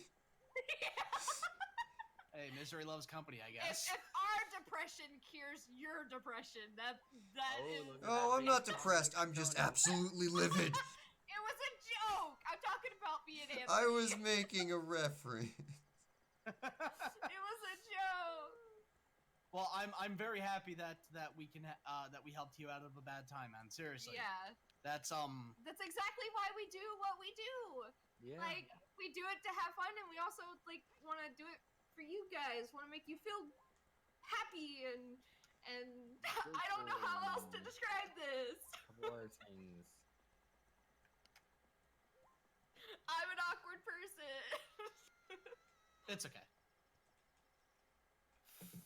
Hey, misery loves company, I If, guess. if our depression cures your depression, that is. Look at Oh, that I'm not big depressed. comic I'm just Tony. absolutely livid. It was a joke. I'm talking about me and Anthony. I was making a reference. It was a joke. Well, I'm very happy that we can that we helped you out of a bad time, man. Seriously. Yeah. That's That's exactly why we do what we do. Yeah. Like, we do it to have fun, and we also like want to do it for you guys. Want to make you feel happy and I don't know how else to describe this. Couple other things. I'm an awkward person. it's okay.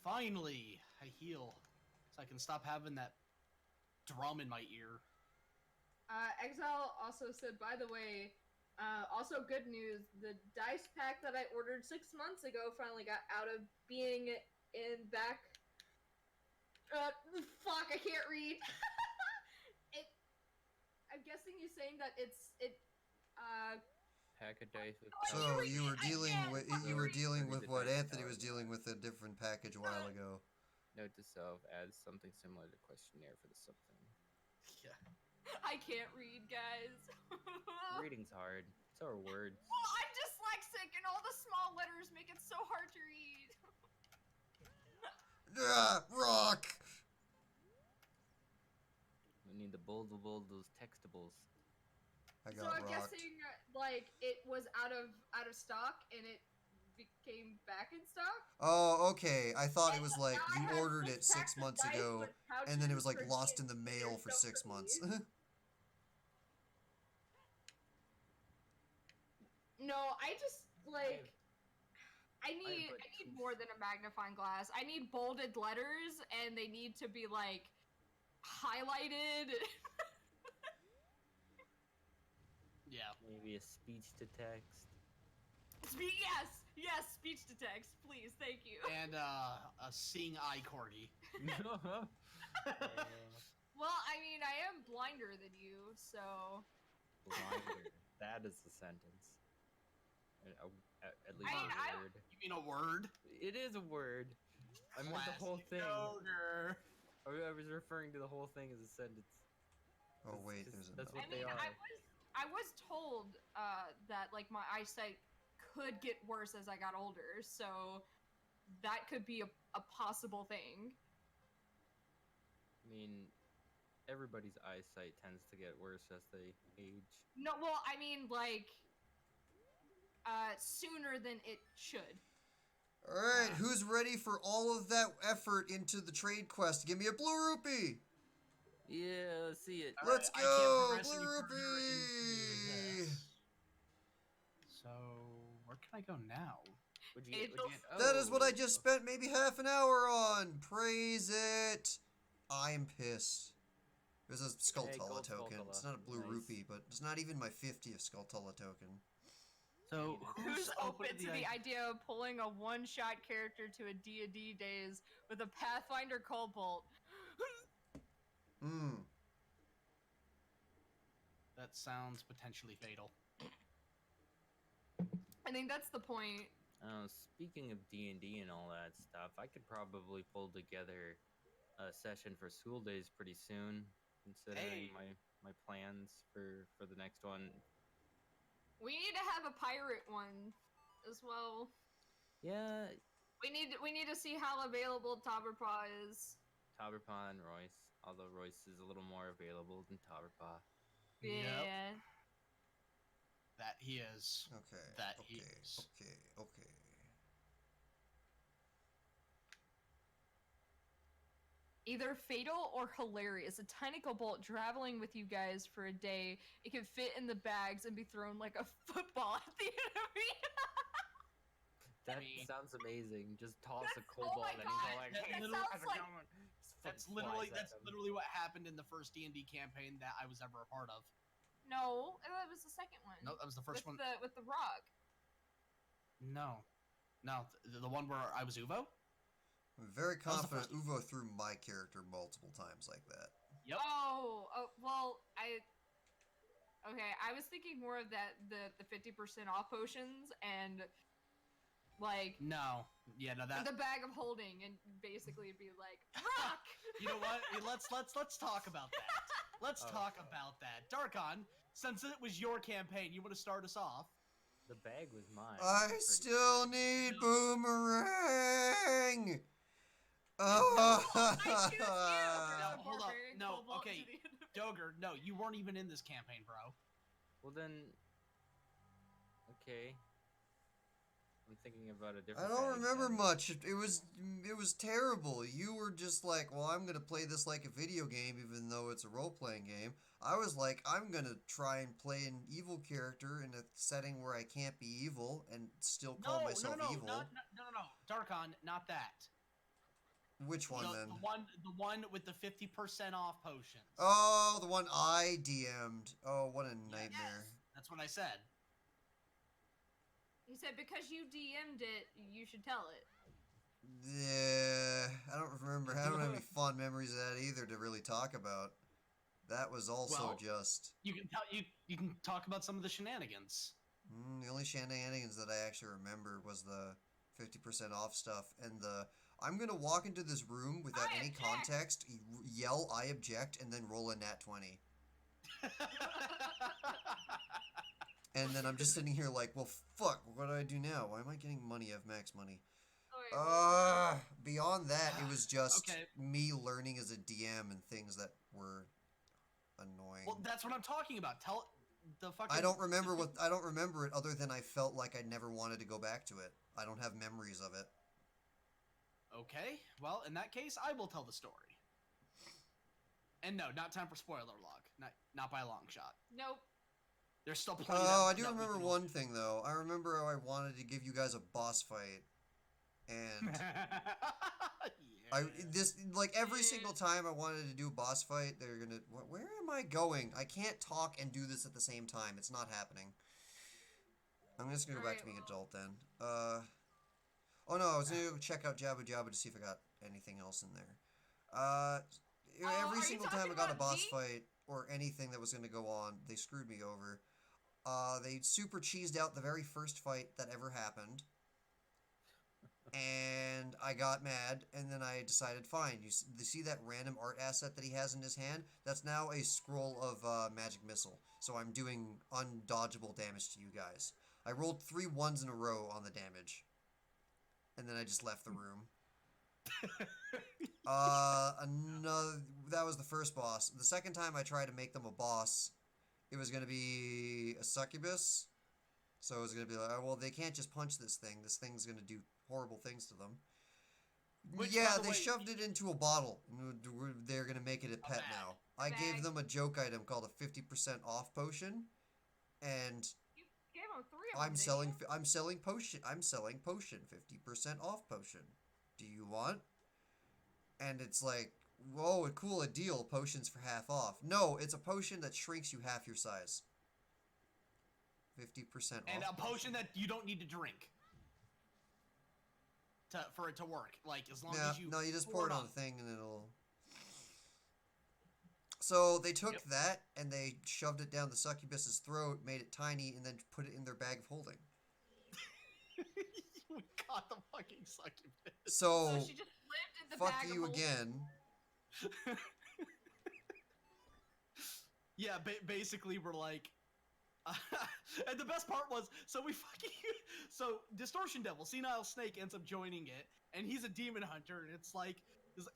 Finally, I heal, so I can stop having that drum in my ear. Exile also said, by the way, also good news, the dice pack that I ordered 6 months ago finally got out of being in back. Fuck, I can't read. I'm guessing you're saying that Pack of dice with. So you were dealing with what Dice Anthony was Tower. dealing with a different package a while ago. Note to self: add something similar to questionnaire for the something. Yeah. I can't read, guys. Reading's hard. So are words. Well, I'm dyslexic, and all the small letters make it so hard to read. Rock! We need the bold those textables. I So got I'm rocked. guessing like it was out of stock and it became back in stock. Oh, okay. I thought it And was like now I you have ordered 6 it 6 packs of months dice ago, with and then it pouches was like for lost in the D&D mail and for 6 months. cookies. No, I just like I need more than a magnifying glass. I need bolded letters and they need to be like highlighted. Yeah. Maybe a speech to text. Yes, speech to text, please, thank you. And a seeing eye corgi. Well, I mean, I am blinder than you, so. Blinder. That is the sentence. At least I mean, a word. You mean a word? It is a word. I meant the whole Classic thing. ogre. I was referring to the whole thing as a sentence. Oh wait, Just- there's that's another. what they are. I was told that like my eyesight could get worse as I got older, so that could be a possible thing. I mean, everybody's eyesight tends to get worse as they age. No, well, I mean like sooner than it should. Alright, who's ready for all of that effort into the trade quest? Give me a blue rupee! Yeah, let's see it. Let's I go! can't progress Blue any further rupee! into this. So, where can I go now? What'd you get? That is what I Oh. just spent maybe half an hour on! Praise it! I'm pissed. There's a Skulltula gold token. Skulltula. It's not a blue Nice. rupee, but it's not even my 50th Skulltula token. So, Who's open to the idea of pulling a one-shot character to a D&D days with a Pathfinder Cobalt? Hmm. That sounds potentially fatal. I think that's the point. Speaking of D&D and all that stuff, I could probably pull together a session for school days pretty soon, considering Hey. my plans for the next one. We need to have a pirate one as well. Yeah, We need to see how available Taberpaw is. Taberpaw and Royce, although Royce is a little more available than Taberpaw. Yeah. Yep. That he is. Okay. That okay. he is. Okay. Either fatal or hilarious. A tiny bolt traveling with you guys for a day. It can fit in the bags and be thrown like a football at the enemy. That mean- sounds amazing. Just toss a That's- cobalt oh my and he's all God, like, that "Hey, literally- how's it sounds like- going?" Just That's fucking literally flies at him. what happened in the first D&D campaign that I was ever a part of. No, that was the second one. No, that was the first with one. with the rock. No, the one where I was Uvo. I'm very That was the confident first- Uvo threw my character multiple times like that. Yep. Oh, well, okay, I was thinking more of that the 50% off potions and like No. Yeah, no, that. the bag of holding and basically be like rock. You know what? Let's talk about that. Let's Oh, talk God. about that. Darkon, since it was your campaign, you want to start us off? The bag was mine. I pretty still sure. need boomerang. I choose you. No, hold up. Barbarian No, cobalt okay. to the end of it. Dogger, no, you weren't even in this campaign, bro. Well then, okay. I'm thinking about a I different. don't bag remember then. much. It was terrible. You were just like, well, I'm gonna play this like a video game, even though it's a role-playing game. I was like, I'm gonna try and play an evil character in a setting where I can't be evil and still call No, myself no, no, evil. no, Darkon, not that. Which one the, then? the one with the 50% off potions. Oh, the one I DM'd. Oh, what a nightmare. That's what I said. He said because you DM'd it, you should tell it. Yeah, I don't remember. I don't have any fond memories of that either to really talk about. That was also Well, just You can tell you can talk about some of the shenanigans. the only shenanigans that I actually remember was the 50% off stuff and the I'm gonna walk into this room without I any object! context, yell "I object," and then roll a nat 20. And then I'm just sitting here like, well, fuck, what do I do now? Why am I getting money? I have max money. Beyond that, it was just Okay. me learning as a DM and things that were annoying. Well, that's what I'm talking about. Tell the fucking. I don't remember it other than I felt like I never wanted to go back to it. I don't have memories of it. Okay, well, in that case, I will tell the story. And no, not time for spoiler log. Not by a long shot. Nope. There's still plenty. Oh, I do that we remember can- one thing though. I remember how I wanted to give you guys a boss fight, and every single time I wanted to do a boss fight, they're gonna. Where am I going? I can't talk and do this at the same time. It's not happening. I'm just gonna go back to being adult then. Oh no, I was gonna go check out Jabba Jabba to see if I got anything else in there. Every are you single time I talking got a about boss G? fight or anything that was gonna go on, they screwed me over. They super cheesed out the very first fight that ever happened. And I got mad, and then I decided, fine, you see that random art asset that he has in his hand? That's now a scroll of magic missile. So I'm doing undodgeable damage to you guys. I rolled 3 ones in a row on the damage. And then I just left the room. That was the first boss. The second time I tried to make them a boss, it was going to be a succubus. So it was going to be like, oh, well, they can't just punch this thing. This thing's going to do horrible things to them. Which, yeah, by the they way, shoved it into a bottle. They're going to make it a pet bag. now. I Bag. gave them a joke item called a 50% off potion. And You gave him 3 of them. I'm selling potion. I'm selling potion. 50% off potion. Do you want? And it's like, whoa, cool, a deal. Potions for half off. No, it's a potion that shrinks you half your size. 50% off. And a potion that you don't need to drink. For it to work. Like, as long as you... No, you just pour it on a thing and it'll... So they took that and they shoved it down the succubus's throat, made it tiny, and then put it in their bag of holding. We caught the fucking succubus. So she just lived in the fuck bag of you holding. again. Yeah, basically we're like... and the best part was, so Distortion Devil, Senile Snake, ends up joining it, and he's a demon hunter, and it's like,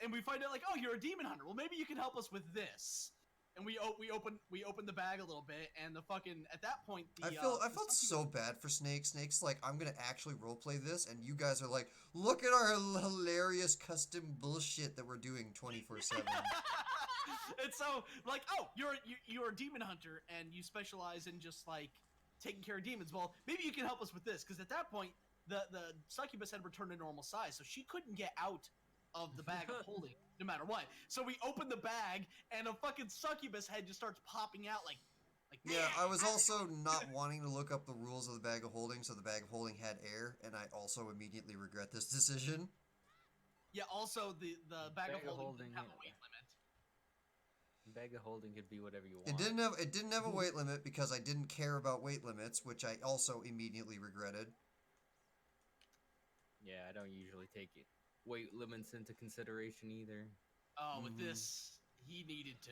and we find out like, oh, you're a demon hunter. Well, maybe you can help us with this. And we open the bag a little bit, and the fucking at that point, I felt so bad for Snake. Snake's like, I'm gonna actually roleplay this, and you guys are like, look at our hilarious custom bullshit that we're doing 24/7. And so, like, oh, you're a demon hunter, and you specialize in just like taking care of demons. Well, maybe you can help us with this, because at that point, the succubus had returned to normal size, so she couldn't get out of the bag of holding, no matter what. So we opened the bag, and a fucking succubus head just starts popping out, like. Yeah, I was also not wanting to look up the rules of the bag of holding, so the bag of holding had air, and I also immediately regret this decision. Yeah. Also, the bag of Bag of holding didn't have a holding, weight limit. Bag of holding could be whatever you want. It didn't have a weight limit because I didn't care about weight limits, which I also immediately regretted. Yeah, I don't usually take it weight limits into consideration either. Oh, with this, he needed to.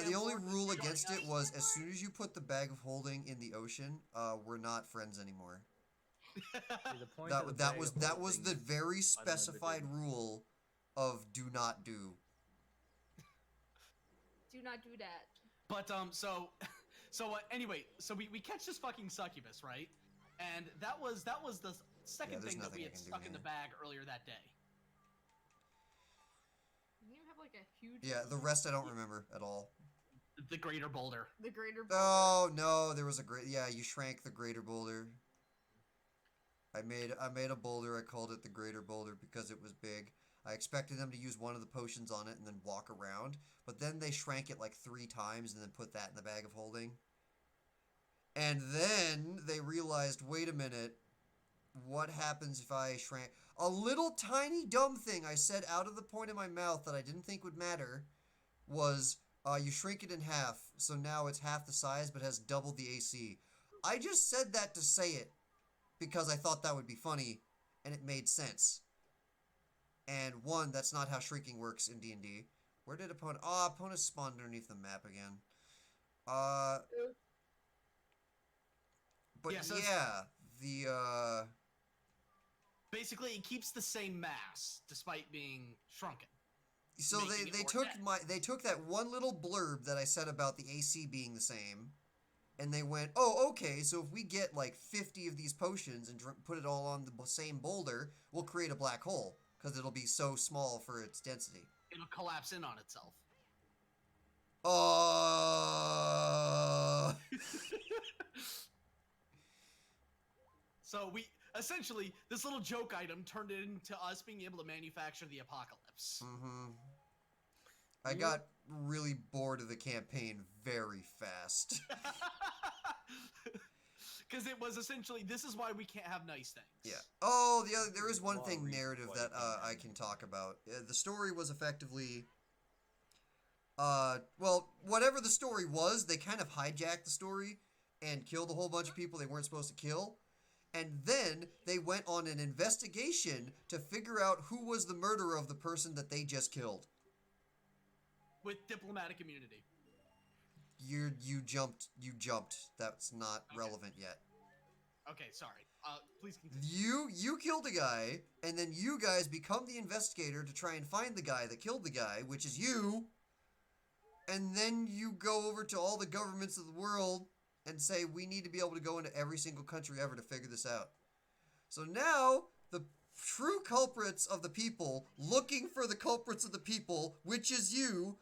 The only rule against it was as soon as you put the bag of holding in the ocean, we're not friends anymore. See, the point of the That bag was of that was holding the is very specified unlimited. rule of do not do. Do not do that. But anyway, so we catch this fucking succubus, right? And that was the second there's thing that nothing we I had can do stuck in the here. bag earlier that day. Didn't you have like a huge? Yeah, the rest I don't remember at all. The greater boulder. The greater. Oh no, there was a great. Yeah, you shrank the greater boulder. I made a boulder. I called it the greater boulder because it was big. I expected them to use one of the potions on it and then walk around, but then they shrank it like 3 times and then put that in the bag of holding. And then they realized, wait a minute, what happens if I shrank? A little tiny dumb thing I said out of the point of my mouth that I didn't think would matter was, you shrink it in half, so now it's half the size but has double the AC. I just said that to say it because I thought that would be funny, and it made sense. And one, that's not how shrinking works in D&D. Where did opponent... Oh, opponents spawned underneath the map again. But Yeah, so the, basically, it keeps the same mass despite being shrunken. So they took that one little blurb that I said about the AC being the same, and they went, oh, okay, so if we get like 50 of these potions and put it all on the same boulder, we'll create a black hole, because it'll be so small for its density. It'll collapse in on itself. So essentially, this little joke item turned into us being able to manufacture the apocalypse. Mm-hmm. I got really bored of the campaign very fast. Because it was essentially, this is why we can't have nice things. Yeah. Oh, there is one thing narrative that I can talk about. The story was effectively, well, whatever the story was, they kind of hijacked the story and killed a whole bunch of people they weren't supposed to kill. And then they went on an investigation to figure out who was the murderer of the person that they just killed. With diplomatic immunity. You jumped. That's not relevant yet. Okay, sorry. Please continue. You killed a guy, and then you guys become the investigator to try and find the guy that killed the guy, which is you. And then you go over to all the governments of the world and say, we need to be able to go into every single country ever to figure this out. So now, the true culprits of the people, looking for the culprits of the people, which is you,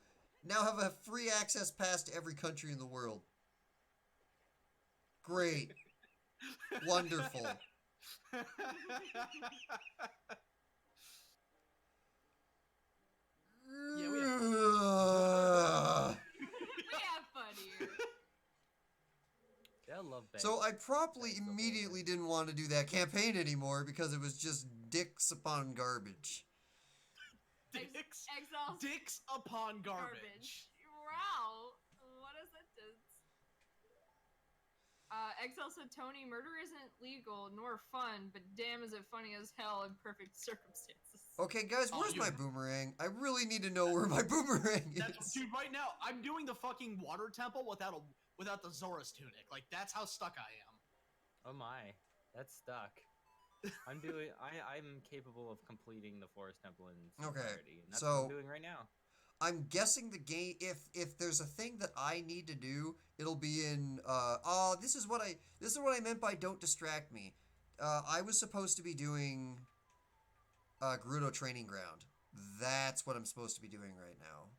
now have a free access pass to every country in the world. Great. Wonderful. Yeah, we have fun here. Yeah, I love that. So I promptly immediately didn't want to do that campaign anymore because it was just dicks upon garbage. Dicks upon garbage. Wow. What a sentence. Exile said, Tony, murder isn't legal nor fun, but damn is it funny as hell in perfect circumstances. Okay, guys, where's my boomerang? I really need to know where my boomerang is. Dude, right now, I'm doing the fucking water temple without the Zora's tunic. Like, that's how stuck I am. Oh my, that's stuck. I'm capable of completing the forest temple in entirety, and that's what I'm doing right now. I'm guessing the game, if there's a thing that I need to do, it'll be in, this is what I meant by don't distract me. I was supposed to be doing, Gerudo Training Ground. That's what I'm supposed to be doing right now.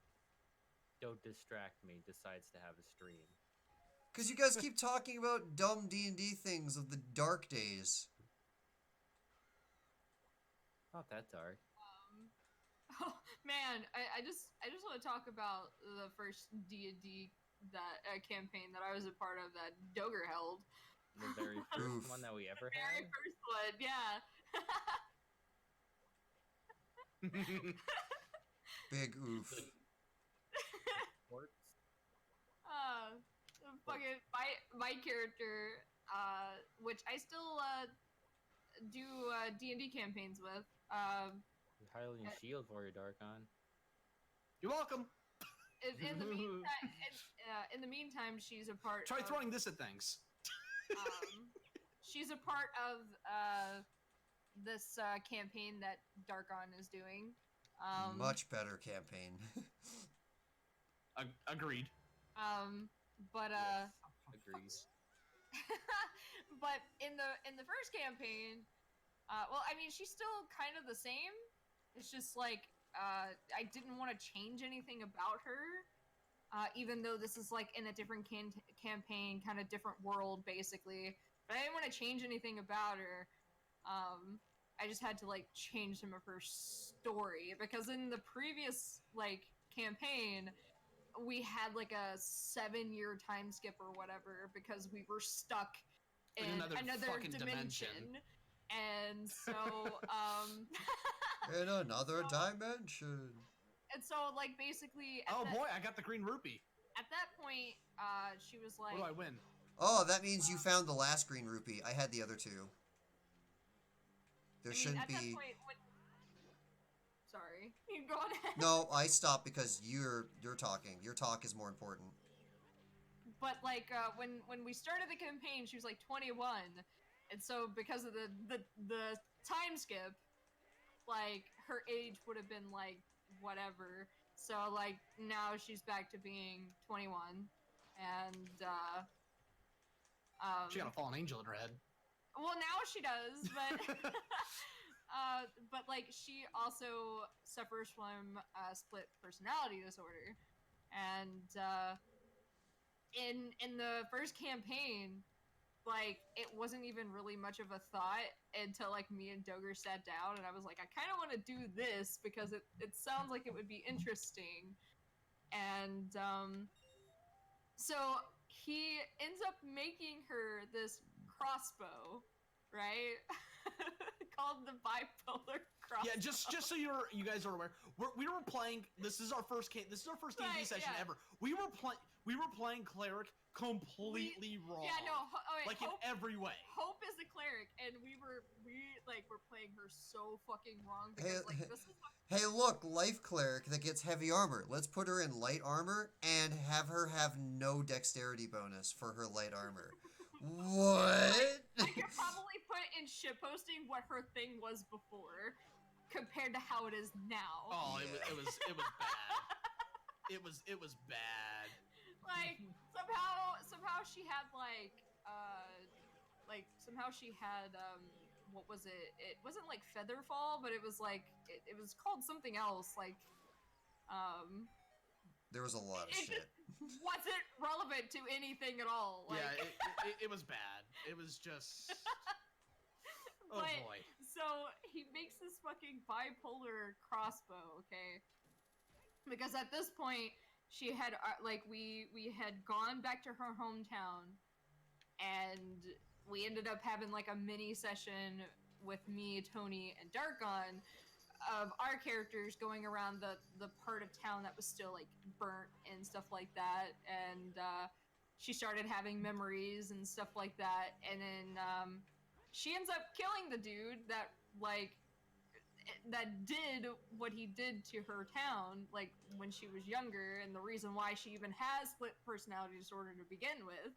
Don't distract me decides to have a stream. Because you guys keep talking about dumb D&D things of the dark days. Not that dark. Oh man, I just want to talk about the first D&D campaign that I was a part of that Doger held. The very first one that we ever had? The very first one, yeah. Big oof. Quartz? Fucking my character, which I still do D&D campaigns with. Hylian shield for you, Darkon. You're welcome. In the meantime, she's a part. Try of, throwing this at things. She's a part of this campaign that Darkon is doing. Much better campaign. Agreed. But Yes, agreed. but in the first campaign, well, I mean, she's still kind of the same. It's just like I didn't want to change anything about her, even though this is like in a different campaign, kind of different world, basically. But I didn't want to change anything about her. I just had to like change some of her story because in the previous like campaign, we had like a 7-year time skip or whatever because we were stuck in another dimension. And so In another dimension. and so like basically Boy, I got the green rupee. at that point she was like, What do I win? Oh, that means you found the last green rupee. I had the other two. There shouldn't at be. that point, sorry, you go ahead. No, I stopped because you're talking. Your talk is more important. But like when we started the campaign, she was like 21, and so because of the time skip, like her age would have been like whatever. So like now she's back to being 21, and She got a fallen angel in her head. well, now she does, but but like she also suffers from split personality disorder, and in the first campaign, like it wasn't even really much of a thought until like me and Doger sat down, and I was like, I kind of want to do this because it sounds like it would be interesting, and so he ends up making her this crossbow, right? Called the bipolar crossbow. Yeah, just so you guys are aware, we were playing. This is our first D&D Right, session yeah. ever. We were playing cleric completely wrong. Yeah, no, like Hope, in every way. Hope is the cleric, and we were playing her so fucking wrong because like this is. Hey, look, life cleric that gets heavy armor. Let's put her in light armor and have her have no dexterity bonus for her light armor. What? I could probably put in shitposting what her thing was before, compared to how it is now. Oh, it was bad. It was bad. Like somehow she had somehow she had what was it? It wasn't like Featherfall, but it was like it was called something else. Like There was a lot of shit. Just wasn't relevant to anything at all. Like, yeah, it was bad. It was just. Oh but, boy. So he makes this fucking bipolar crossbow, okay? Because at this point, she had we had gone back to her hometown, and we ended up having like a mini session with me, Tony, and Darkon of our characters going around the part of town that was still like burnt and stuff like that, and she started having memories and stuff like that, and then she ends up killing the dude that did what he did to her town, like when she was younger, and the reason why she even has split personality disorder to begin with.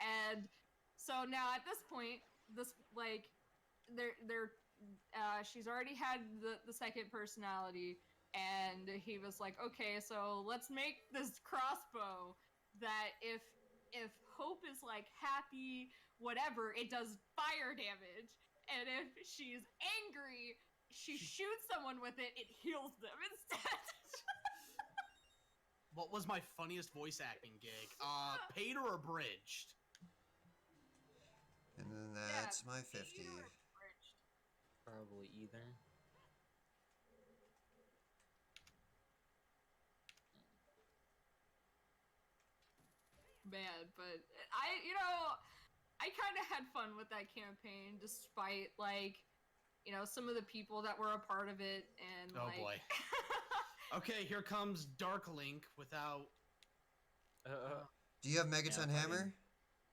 And so now at this point, this like she's already had the second personality, and he was like, okay, so let's make this crossbow that if Hope is like happy, whatever, it does fire damage, and if she's angry, she shoots someone with it, it heals them instead. What was my funniest voice acting gig? Paid or abridged? And then that's my 50. Probably either. Man, but I kind of had fun with that campaign, despite like you know, some of the people that were a part of it, and Oh like... boy. Okay, here comes Dark Link without... Do you have Megaton Yeah, Hammer?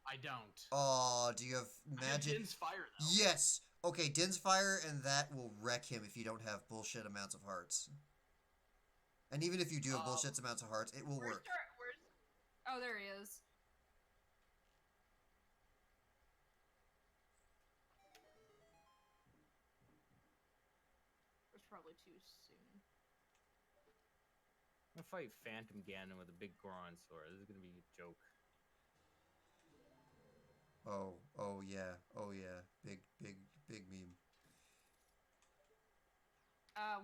I don't. Oh, do you have I have magic? Din's Fire, though. Yes! Okay, Din's Fire, and that will wreck him if you don't have bullshit amounts of hearts. And even if you do have bullshit amounts of hearts, it will work. Oh, there he is. It's probably too soon. I'm gonna fight Phantom Ganon with a big Goron sword. This is gonna be a joke. Oh yeah, oh yeah. Big meme.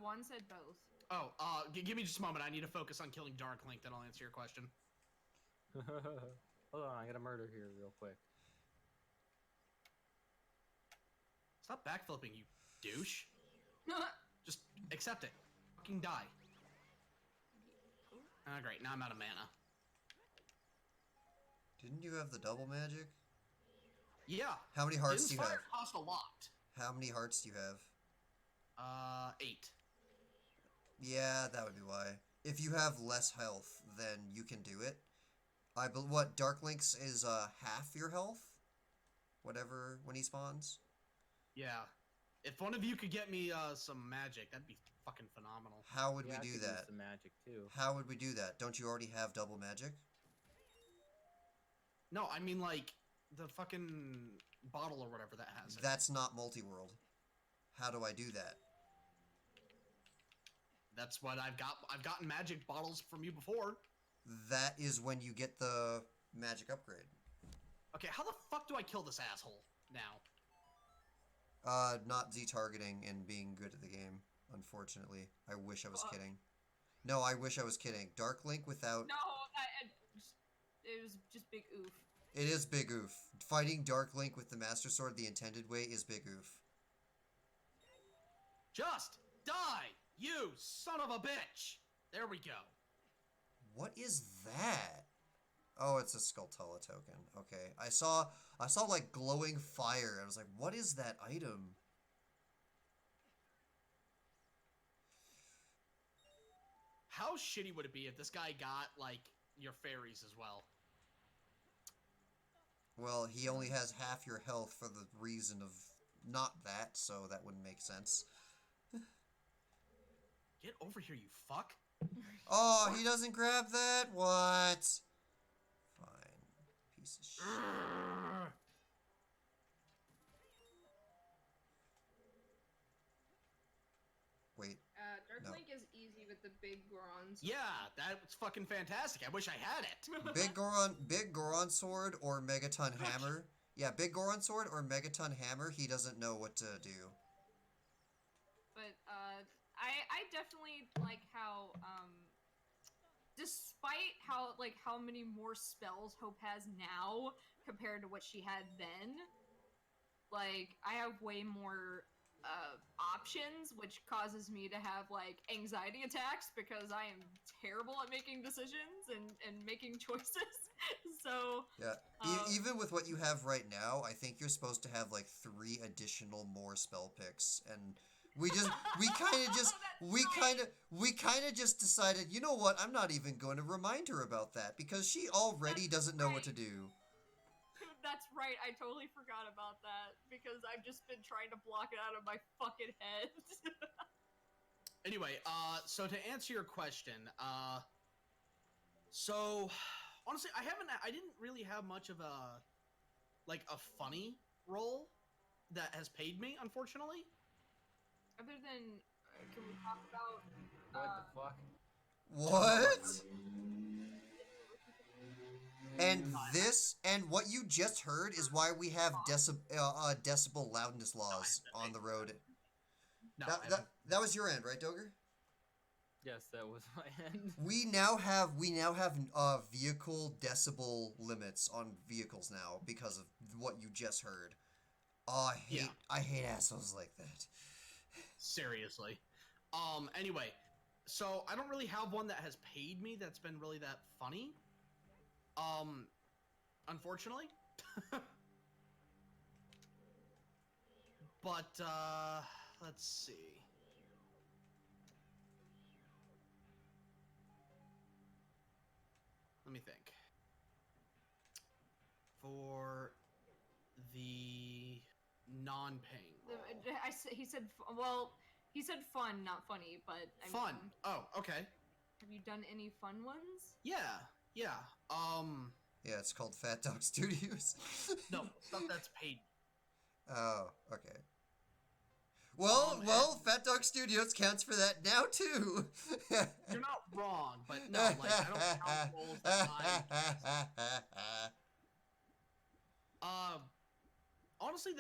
One said both. Oh, give me just a moment. I need to focus on killing Dark Link, then I'll answer your question. Hold on, I gotta murder here real quick. Stop backflipping, you douche. Just accept it. Fucking die. Ah, great. Now I'm out of mana. Didn't you have the double magic? Yeah. How many hearts Din's do you Fire have? cost a lot. How many hearts do you have? 8. Yeah, that would be why. If you have less health, then you can do it. What, Dark Link's is half your health? Whatever, when he spawns? Yeah. If one of you could get me some magic, that'd be fucking phenomenal. How would Yeah, we I do could that? use some magic too. How would we do that? Don't you already have double magic? No, I mean like the fucking bottle or whatever that has it. That's not multi-world. How do I do that? That's what I've got. I've gotten magic bottles from you before. That is when you get the magic upgrade. Okay, how the fuck do I kill this asshole now? Not Z-targeting and being good at the game, unfortunately. I wish I was kidding. No, I wish I was kidding. Dark Link without... No, it was just big oof. It is big oof. Fighting Dark Link with the Master Sword the intended way is big oof. Just die, you son of a bitch! There we go. What is that? Oh, it's a Skulltula token. Okay. I saw like glowing fire. I was like, what is that item? How shitty would it be if this guy got, like, your fairies as well? Well, he only has half your health for the reason of not that, so that wouldn't make sense. Get over here, you fuck. Oh, he doesn't grab that? What? Fine. Piece of shit. Wait. Dark No. Link is easy with the big Gorons. Yeah, that's fucking fantastic. I wish I had it. Big Goron sword or Megaton hammer. Yeah, Big Goron sword or Megaton hammer, he doesn't know what to do. But, I definitely like how, despite how many more spells Hope has now compared to what she had then, like, I have way more, options, which causes me to have, like, anxiety attacks because I am terrible at making decisions and making choices. So, Yeah, even with what you have right now, I think you're supposed to have, like, 3 additional more spell picks, and... we kind of just decided, you know what, I'm not even going to remind her about that, because she already doesn't know what to do. That's right, I totally forgot about that, because I've just been trying to block it out of my fucking head. Anyway, so to answer your question, so, honestly, I didn't really have much of a funny role that has paid me, unfortunately. Other than, can we talk about, What the fuck? What? And what you just heard is why we have decibel loudness laws on the road. No, That was your end, right, Doger? Yes, that was my end. We now have vehicle decibel limits on vehicles now because of what you just heard. Oh, I hate assholes like that. Seriously. Anyway, so I don't really have one that has paid me that's been really that funny. Unfortunately. But, let's see. Let me think. For the non-paying role. He said fun, not funny, but I Fun. mean, Oh, okay. have you done any fun ones? Yeah. Yeah, it's called Fat Dog Studios. No, stuff that's paid. Oh, okay. Well, Fat Dog Studios counts for that now too. You're not wrong, but no, like I don't count roles that I. Honestly,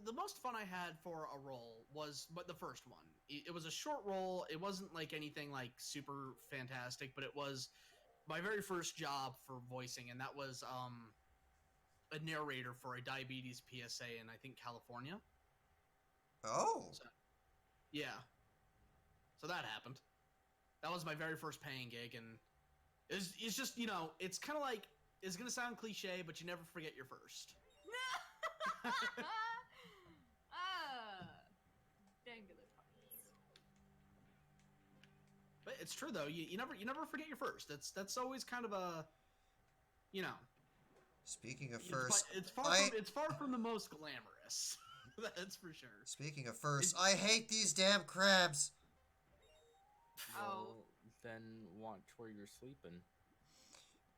the most fun I had for a role was the first one. It was a short role. It wasn't like anything like super fantastic, but it was my very first job for voicing, and that was a narrator for a diabetes PSA in, I think, California. Oh. So, yeah. So that happened. That was my very first paying gig, and it's just, you know, it's kind of like, it's gonna sound cliche, but you never forget your first. Dangular puppets. But it's true though. You never forget your first. That's always kind of a, you know. Speaking of first, it's far from the most glamorous. That's for sure. Speaking of first, I hate these damn crabs. Oh. Well, then watch where you're sleeping.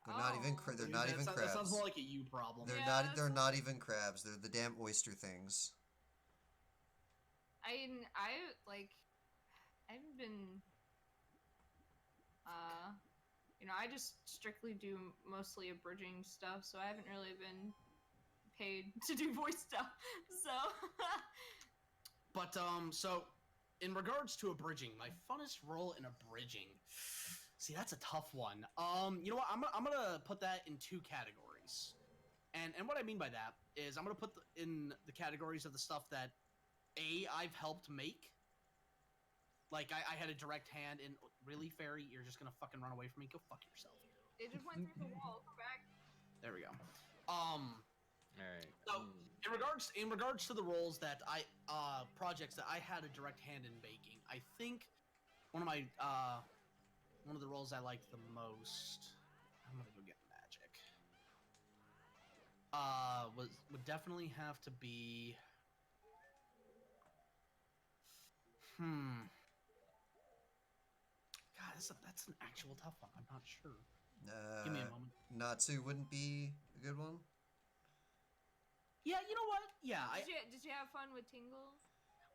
They're not even they're not even crabs. That sounds more like a you problem. They're not even crabs. They're the damn oyster things. I haven't been, you know, I just strictly do mostly abridging stuff, so I haven't really been paid to do voice stuff, so. But, so, in regards to abridging, my funnest role in abridging, see, that's a tough one. You know what, I'm gonna put that in two categories. And what I mean by that is I'm gonna put in the categories of the stuff that I've helped make. Like, I had a direct hand in... Really, Fairy? You're just gonna fucking run away from me? Go fuck yourself. It just went through the wall. Come back. There we go. Alright. So, in regards to the roles that projects that I had a direct hand in making, I think one of the roles I liked the most... I'm gonna go get magic. Would definitely have to be... God, that's an actual tough one. I'm not sure. Give me a moment. Natsu wouldn't be a good one? Yeah, you know what? Yeah, Did you have fun with Tingle?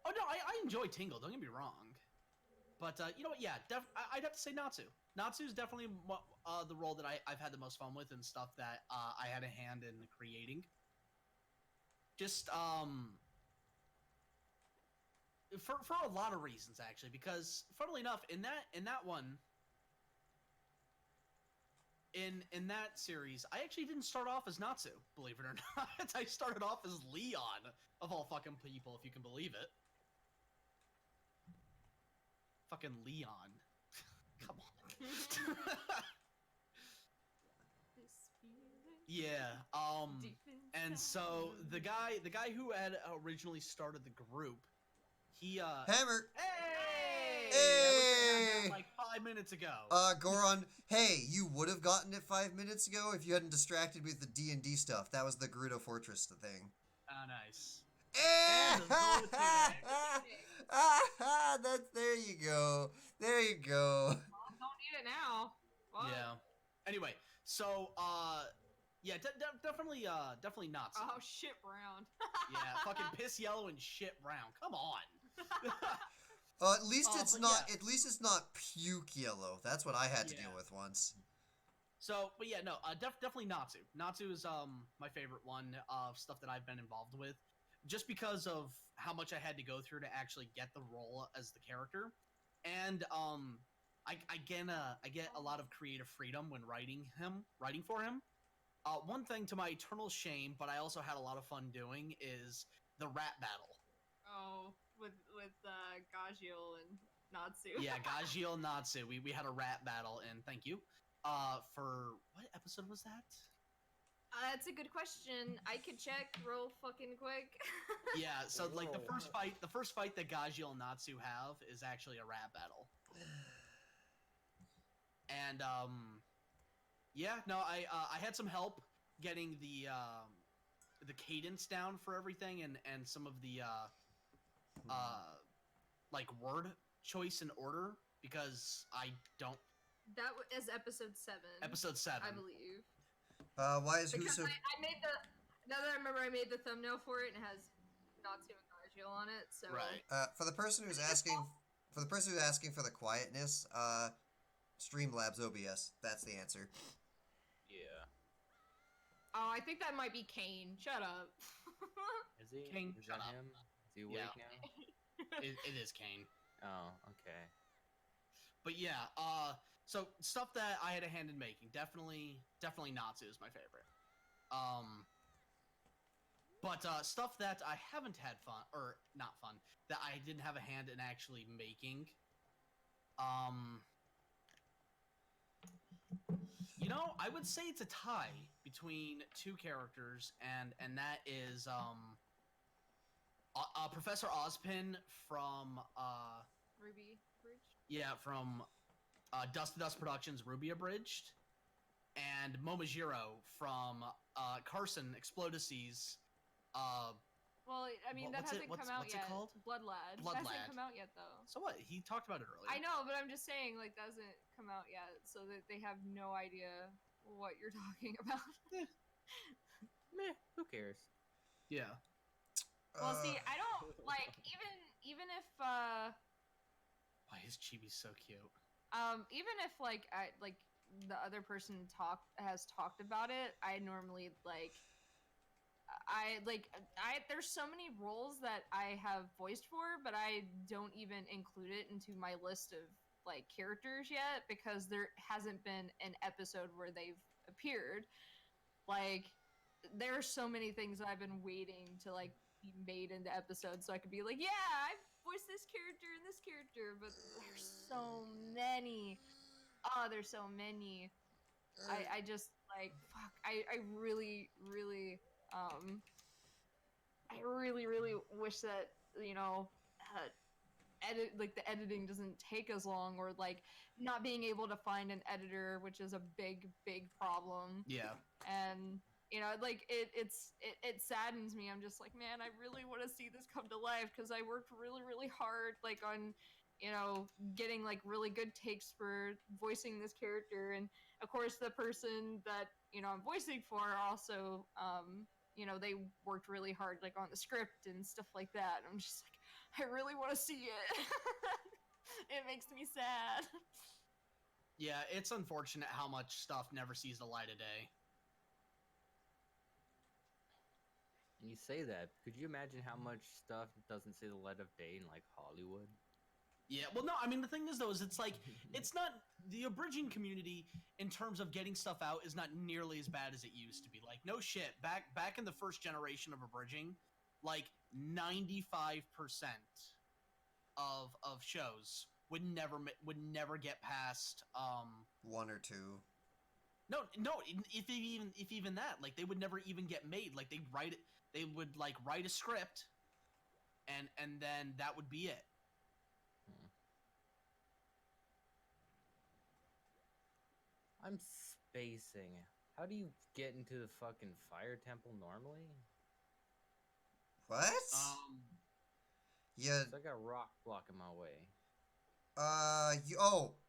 Oh no, I enjoy Tingle. Don't get me wrong. But you know what? Yeah, I'd have to say Natsu. Natsu's definitely the role that I've had the most fun with and stuff that I had a hand in creating. Just for a lot of reasons actually, because funnily enough, in that one. In that series, I actually didn't start off as Natsu, believe it or not. I started off as Leon, of all fucking people, if you can believe it. Fucking Leon. Come on. Yeah, and so the guy who had originally started the group, he Hammer! Hey! Hey! Like 5 minutes ago. Goron, hey, you would have gotten it 5 minutes ago if you hadn't distracted me with the D&D stuff. That was the Gerudo Fortress thing. Ah, nice. That's, there you go. There you go. Don't need it now. What? Yeah. Anyway, so, yeah, definitely Natsu. Oh, shit brown. Yeah, fucking piss yellow and shit brown. Come on. At least it's not. Yeah. At least it's not puke yellow. That's what I had to deal Yeah. with once. So, but yeah, no, definitely Natsu. Natsu is my favorite one of stuff that I've been involved with, just because of how much I had to go through to actually get the role as the character, and I get a lot of creative freedom when writing for him. One thing to my eternal shame, but I also had a lot of fun doing, is the rap battle. Oh, with Gajiel and Natsu. Yeah, Gajiel and Natsu. We had a rap battle, and thank you. For what episode was that? That's a good question. I could check real fucking quick. Yeah, so like the Whoa. first fight that Gajil and Natsu have is actually a rap battle. And yeah, no, I had some help getting the cadence down for everything and some of the like word choice and order because I don't. That is episode 7. Episode 7. I believe. Why is Because Huso? I made the. Now that I remember, I made the thumbnail for it and it has Natsu and Gajil on it. So. Right. For the person who's asking, for the quietness, Streamlabs OBS. That's the answer. Yeah. Oh, I think that might be Kane. Shut up. Is he? Kane, Is shut that up. him? Is he awake Yeah. now? It is Kane. Oh, okay. But yeah, so stuff that I had a hand in making, definitely Natsu is my favorite. But stuff that I haven't had fun, or not fun, that I didn't have a hand in actually making, you know, I would say it's a tie between two characters, and that is Professor Ozpin from Ruby Bridge. yeah, from Dust to Dust Productions Ruby Abridged, and Momojiro from Carson Explodices. Well, I mean, that hasn't come out what's yet. it called? Blood Lad. Blood That hasn't Lad. come out yet, though. So what? He talked about it earlier. I know, but I'm just saying, like, that hasn't come out yet, so that they have no idea what you're talking about. Meh. Who cares? Yeah. Well, see, I don't like even if Why is Chibi so cute? even if like the other person has talked about it, I normally there's so many roles that I have voiced for, but I don't even include it into my list of like characters yet because there hasn't been an episode where they've appeared. Like there are so many things that I've been waiting to like be made into episodes so I could be like, yeah, I've voiced this character and this character, but there's so many. Oh, there's so many. I just like fuck. I really wish that the editing doesn't take as long, or like not being able to find an editor, which is a big problem. Yeah. And it saddens me. I'm just like, man, I really want to see this come to life because I worked really hard like on getting like really good takes for voicing this character, and of course the person that I'm voicing for also they worked really hard like on the script and stuff like that. I'm just like, I really want to see it. It makes me sad. Yeah, it's unfortunate how much stuff never sees the light of day. And you say that. Could you imagine how much stuff doesn't see the light of day in like Hollywood? Yeah, well, no, I mean, the thing is, though, is it's like, it's not, the abridging community, in terms of getting stuff out, is not nearly as bad as it used to be. Like, no shit, back in the first generation of abridging, like, 95% of shows would never get past, one or two. No, if even that, like, they would never even get made. Like, they would, like, write a script, and then that would be it. I'm spacing. How do you get into the fucking fire temple normally? What? Yeah. It's like a rock blocking my way.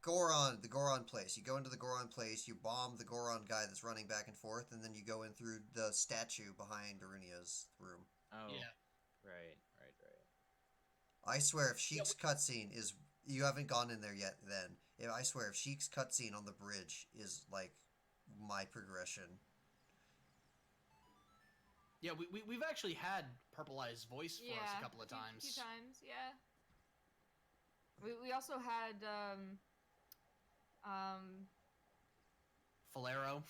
Goron, the Goron place. You go into the Goron place, you bomb the Goron guy that's running back and forth, and then you go in through the statue behind Arunia's room. Oh, Yeah. Right. I swear, if Sheik's cutscene is... You haven't gone in there yet, then. I swear, if Sheik's cutscene on the bridge is, like, my progression. Yeah, we've actually had Purple Eye's voice for us a couple of times. Two times, yeah. We also had Falero.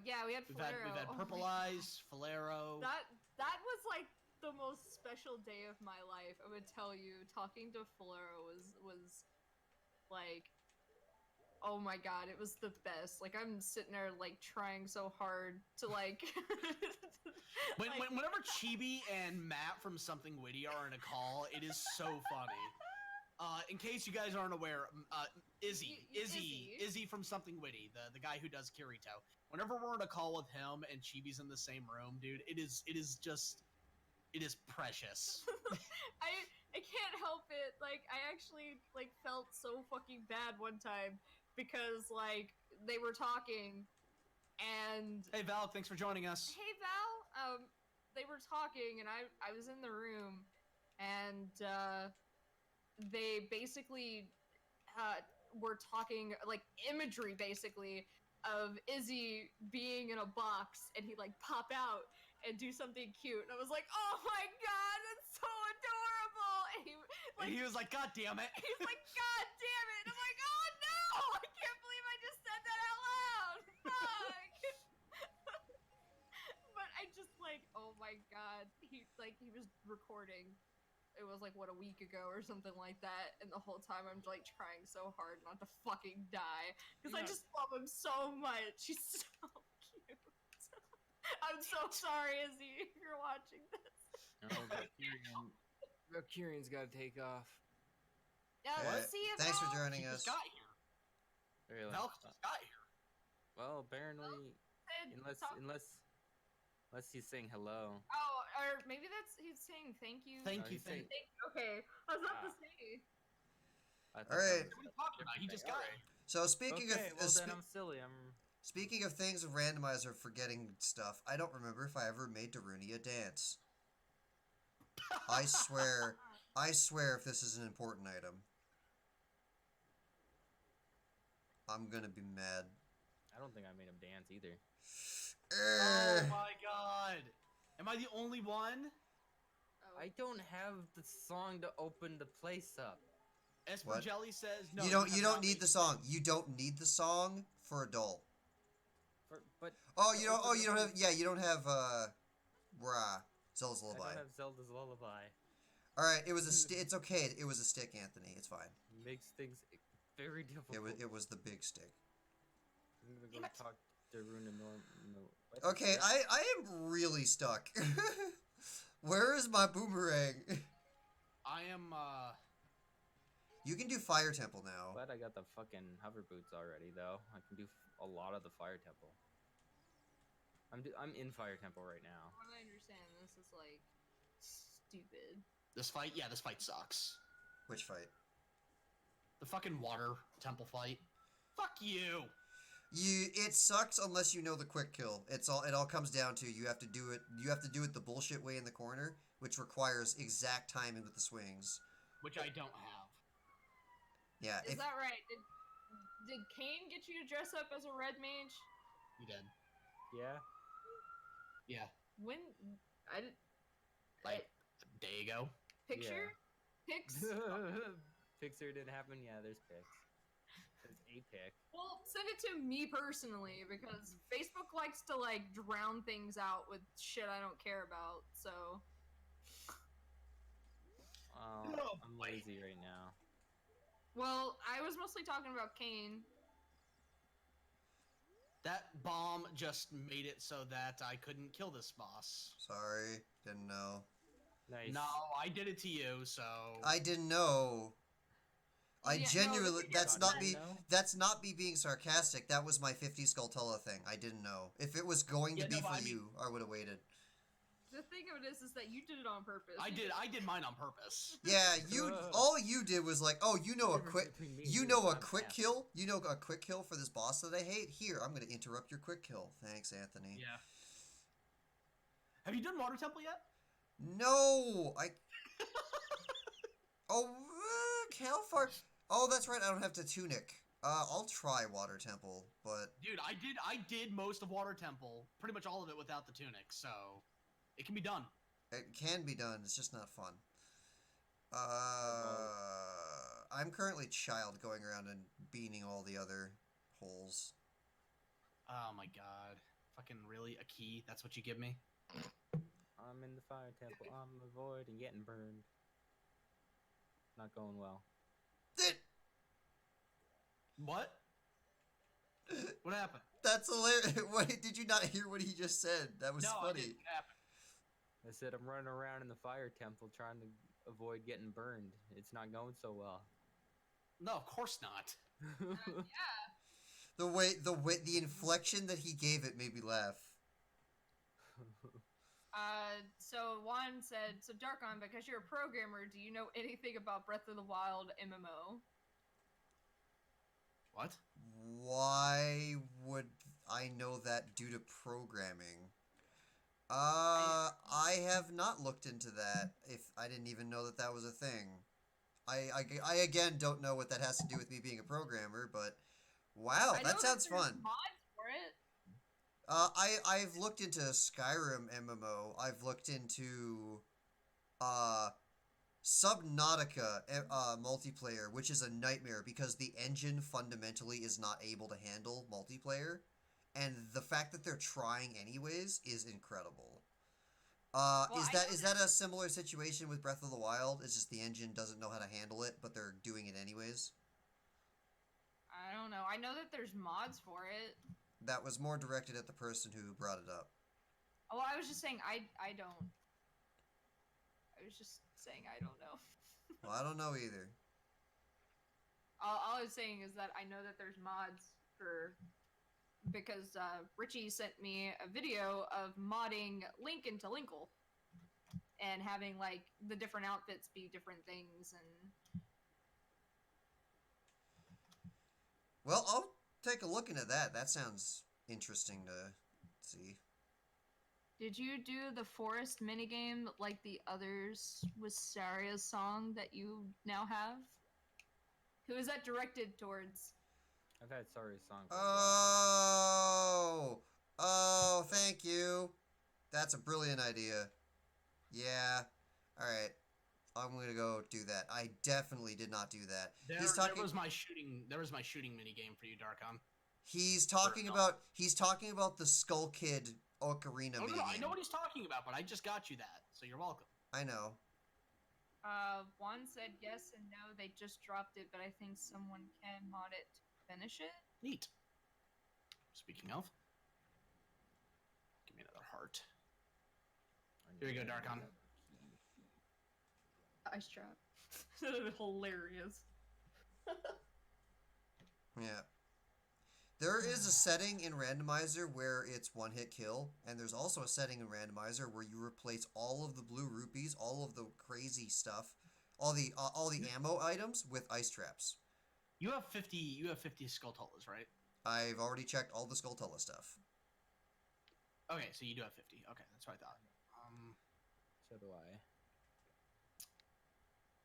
Yeah, we had Falero. We've had Purple Eyes, Falero. That was like the most special day of my life. I would tell you, talking to Falero was like Oh my god, it was the best. Like, I'm sitting there, like, trying so hard to, like... Whenever Chibi and Matt from Something Witty are in a call, it is so funny. In case you guys aren't aware, Izzy from Something Witty, the guy who does Kirito. Whenever we're in a call with him and Chibi's in the same room, dude, it is precious. I can't help it. Like, I actually, like, felt so fucking bad one time because, like, they were talking and... Hey, Val, thanks for joining us. Hey, Val! They were talking and I was in the room and, they basically, were talking, like, imagery, basically, of Izzy being in a box and he'd, like, pop out and do something cute. And I was like, oh my god, that's so adorable! And he was like, God damn it! He's like, God damn it! And I'm like, oh no! I can't believe I just said that out loud! Fuck! But I just, like, oh my god. He was recording. It was like, what, a week ago or something like that, and the whole time I'm like trying so hard not to fucking die because I just love him so much. He's so cute. I'm so sorry, Izzy, if you're watching this. Valkyrion's gotta take off. Yeah, let's see if Thanks for joining us. Got here. Really? Val just got here. Well, apparently, unless he's saying hello. Oh, or maybe he's saying thank you. Thank No, you. he's saying- Okay, I was about to say. I thought All right. that What are you talking about? He just got here. So speaking Okay, well of then I'm silly. speaking of things of randomizer forgetting stuff, I don't remember if I ever made Darunia dance. I swear if this is an important item, I'm gonna be mad. I don't think I made him dance either. Oh my god! Am I the only one? Oh. I don't have the song to open the place up. What? Espergelli says no. You don't have not need made the song. You don't need the song for adult. But Oh, to you don't. open Oh, the you don't have. place- Yeah, you don't have. Zelda's I Lullaby. don't have Zelda's Lullaby. All right, it was a. It's okay. It was a stick, Anthony. It's fine. Makes things very difficult. It was the big stick. I'm gonna go talk to Runa No. Okay, I am really stuck. Where is my boomerang? I am. You can do Fire Temple now. Glad I got the fucking hover boots already, though. I can do a lot of the Fire Temple. I'm in Fire Temple right now. What I understand, this is like stupid. This fight, yeah, this fight sucks. Which fight? The fucking water temple fight. Fuck you. It sucks unless you know the quick kill. It all comes down to you have to do it the bullshit way in the corner, which requires exact timing with the swings. Which I don't have. Yeah. Is that right? Did Kane get you to dress up as a red mage? You did. Yeah. Yeah. When I did. Like a day ago. Picture? Pics? Pixar didn't happen. Yeah, there's pics. There's a pic. Well, send it to me personally because Facebook likes to like drown things out with shit I don't care about. So. I'm lazy right now. Well, I was mostly talking about Kane. That bomb just made it so that I couldn't kill this boss. Sorry, didn't know. Nice. No, I did it to you, so... I didn't know. I Yeah, no, genuinely, the- that's not me. No? That's not me being sarcastic. That was my 50 Skulltula thing. I didn't know. If it was going to Yeah, be no, for I mean- you, I would have waited. The thing of it is that you did it on purpose. I did mine on purpose. Yeah, all you did was like, oh, you know a Difference quick, between me you and know you a is quick I'm kill. You know a quick kill for this boss that I hate. Here, I'm gonna interrupt your quick kill. Thanks, Anthony. Yeah. Have you done Water Temple yet? No, Oh, how far? Oh, that's right. I don't have to tunic. I'll try Water Temple, but Dude, I did most of Water Temple, pretty much all of it without the tunic, so it can be done. it can be done. It's just not fun. I'm currently child going around and beaning all the other holes. Oh my god. Fucking really? A key? That's what you give me? I'm in the Fire Temple. I'm avoiding getting burned. Not going well. It, What? What happened? That's hilarious. Wait, did you not hear what he just said? That was No, I funny. didn't. What happened? I said I'm running around in the fire temple trying to avoid getting burned. It's not going so well. No, of course not. The the inflection that he gave it made me laugh. So Juan said, so Darkon, because you're a programmer, do you know anything about Breath of the Wild MMO? What? Why would I know that due to programming? I have not looked into that. If I didn't even know that that was a thing. I again don't know what that has to do with me being a programmer, but wow, I know that sounds there's fun. mods for it. I've looked into Skyrim MMO. I've looked into Subnautica multiplayer, which is a nightmare because the engine fundamentally is not able to handle multiplayer, and the fact that they're trying anyways is incredible. Is that a similar situation with Breath of the Wild? It's just the engine doesn't know how to handle it, but they're doing it anyways? I don't know. I know that there's mods for it. That was more directed at the person who brought it up. Oh, I was just saying I don't. I was just saying I don't know. Well, I don't know either. All I was saying is that I know that there's mods for, because Richie sent me a video of modding Link into Linkle and having like the different outfits be different things and. Well, I'll take a look into that. That sounds interesting to see. Did you do the forest minigame like the others with Saria's song that you now have? Who is that directed towards? I've had Sorry's song for a while. Oh, thank you. That's a brilliant idea. Yeah. Alright. I'm gonna go do that. I definitely did not do that. There was my shooting mini game for you, Darkon. He's talking about the Skull Kid Ocarina No, minigame. I know what he's talking about, but I just got you that, so you're welcome. I know. One said yes and no, they just dropped it, but I think someone can mod it to finish it. Neat. Speaking of, give me another heart. Here you go, Darkon. Ice trap. Hilarious. Yeah. There is a setting in Randomizer where it's one-hit kill, and there's also a setting in Randomizer where you replace all of the blue rupees, all of the crazy stuff, all the ammo items with ice traps. You have 50 Skulltulas, right? I've already checked all the Skulltula stuff. Okay, so you do have 50. Okay, that's what I thought. So do I.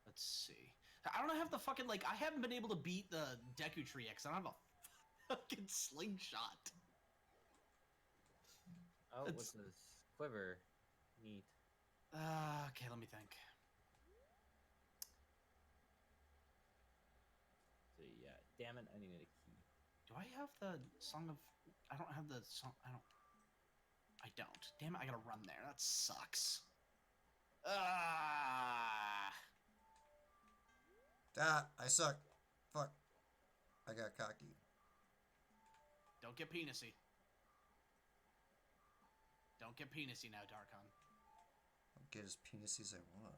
Let's see. I don't have the fucking, I haven't been able to beat the Deku Tree yet, because I don't have a fucking slingshot. Oh, what's this? Quiver. Neat. Okay, let me think. So yeah, damn it, I needed a key. Do I have the Song of... I don't have the song... I don't. Damn it, I gotta run there. That sucks. I suck. Fuck. I got cocky. Don't get penisy. Don't get penisy now, Darkon. I'll get as penisy as I want.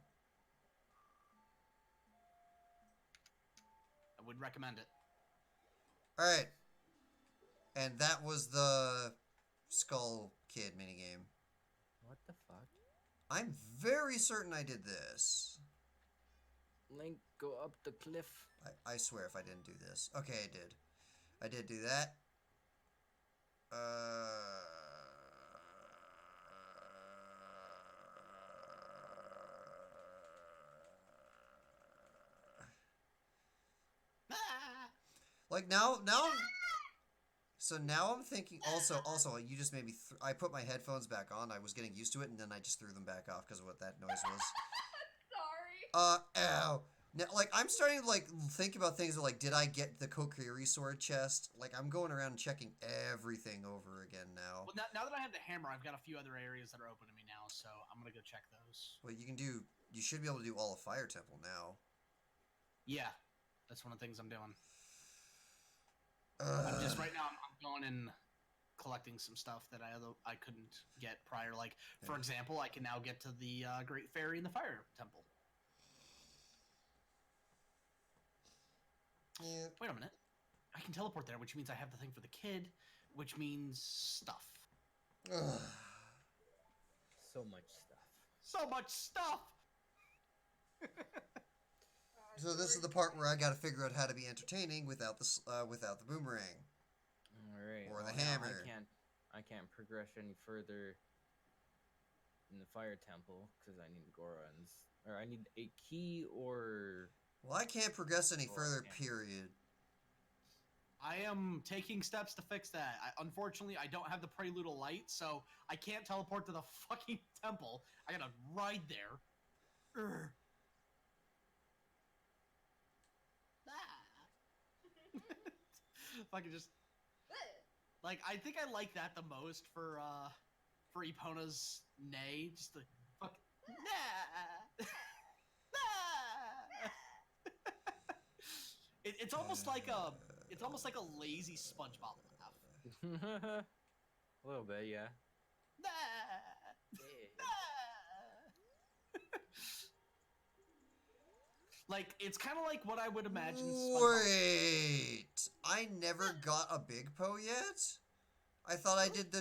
I would recommend it. Alright. And that was the Skull Kid minigame. What the fuck? I'm very certain I did this. Link, go up the cliff. I swear if I didn't do this. Okay, I did. I did do that. Like now so now I'm thinking also you just made me I put my headphones back on. I was getting used to it and then I just threw them back off because of what that noise was. Sorry. Ow. Now, I'm starting to think about things like, did I get the Kokiri sword chest? I'm going around and checking everything over again now. Well, now that I have the hammer, I've got a few other areas that are open to me now, so I'm gonna go check those. Well, you should be able to do all of Fire Temple now. Yeah, that's one of the things I'm doing. I'm just right now. I'm going and collecting some stuff that I couldn't get prior. Like for example, I can now get to the Great Fairy in the Fire Temple. Yeah. Wait a minute. I can teleport there, which means I have the thing for the kid, which means stuff. Ugh. So much stuff. So much stuff. So this is the part where I got to figure out how to be entertaining without the boomerang. All right. Or the now hammer. I can't progress any further in the fire temple because I need Goron's, or I need a key or. Well, I can't progress any Or I further, can't. period. I am taking steps to fix that. Unfortunately, I don't have the preludal light, so I can't teleport to the fucking temple. I gotta ride there. Urgh. If I could just like, I think I like that the most for Epona's neigh. Just the fuck. Nah. It's almost like a lazy SpongeBob laugh. A little bit, yeah. Yeah. Like, it's kind of like what I would imagine Wait, I never got a Big Po yet. I thought I did the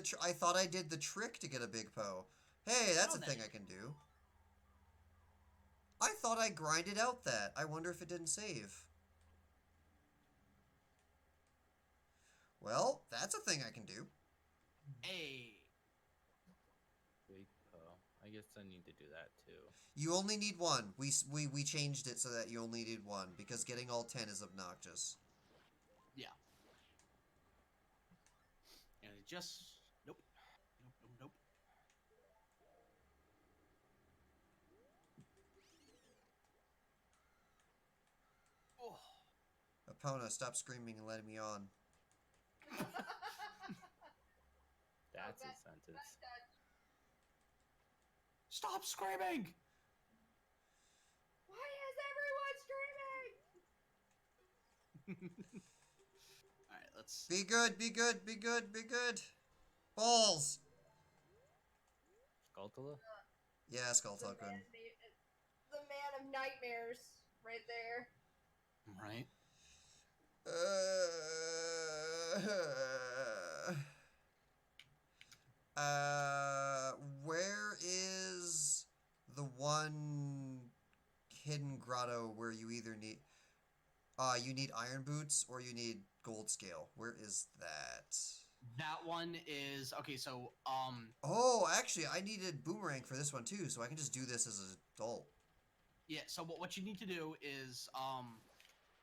trick to get a Big Po. Hey, that's a thing I can do. I thought I grinded out that. I wonder if it didn't save. Well, that's a thing I can do. Hey. Big Po. I guess I need to do that too. You only need one. We changed it so that you only need one because getting all 10 is obnoxious. Yeah. And it just nope. Nope. Oh. Epona, stop screaming and letting me on. That's a sentence. Stop screaming! Why is everyone screaming? Alright, let's... Be good, be good, be good, be good. Balls! Skulltula? Yeah, Skull The Token. man of nightmares, right there. Right. Where is the one hidden grotto where you either need, you need iron boots or you need gold scale? Where is that? That one is... Okay, so, Oh, actually, I needed boomerang for this one too, so I can just do this as an adult. yeah, so what you need to do is,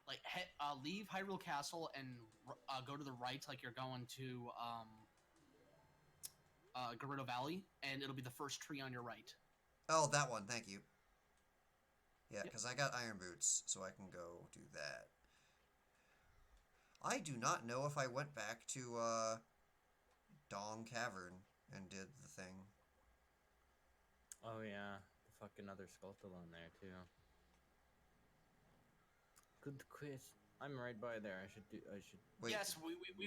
like, leave Hyrule Castle and go to the right, like you're going to, Gerudo Valley, and it'll be the first tree on your right. Oh, that one, thank you. Yeah, Yep. because I got iron boots, so I can go do that. I do not know if I went back to, Dong Cavern and did the thing. Oh yeah, the fucking other Skulltula in there too. Good quiz. I'm right by there. I should. Wait. Yes,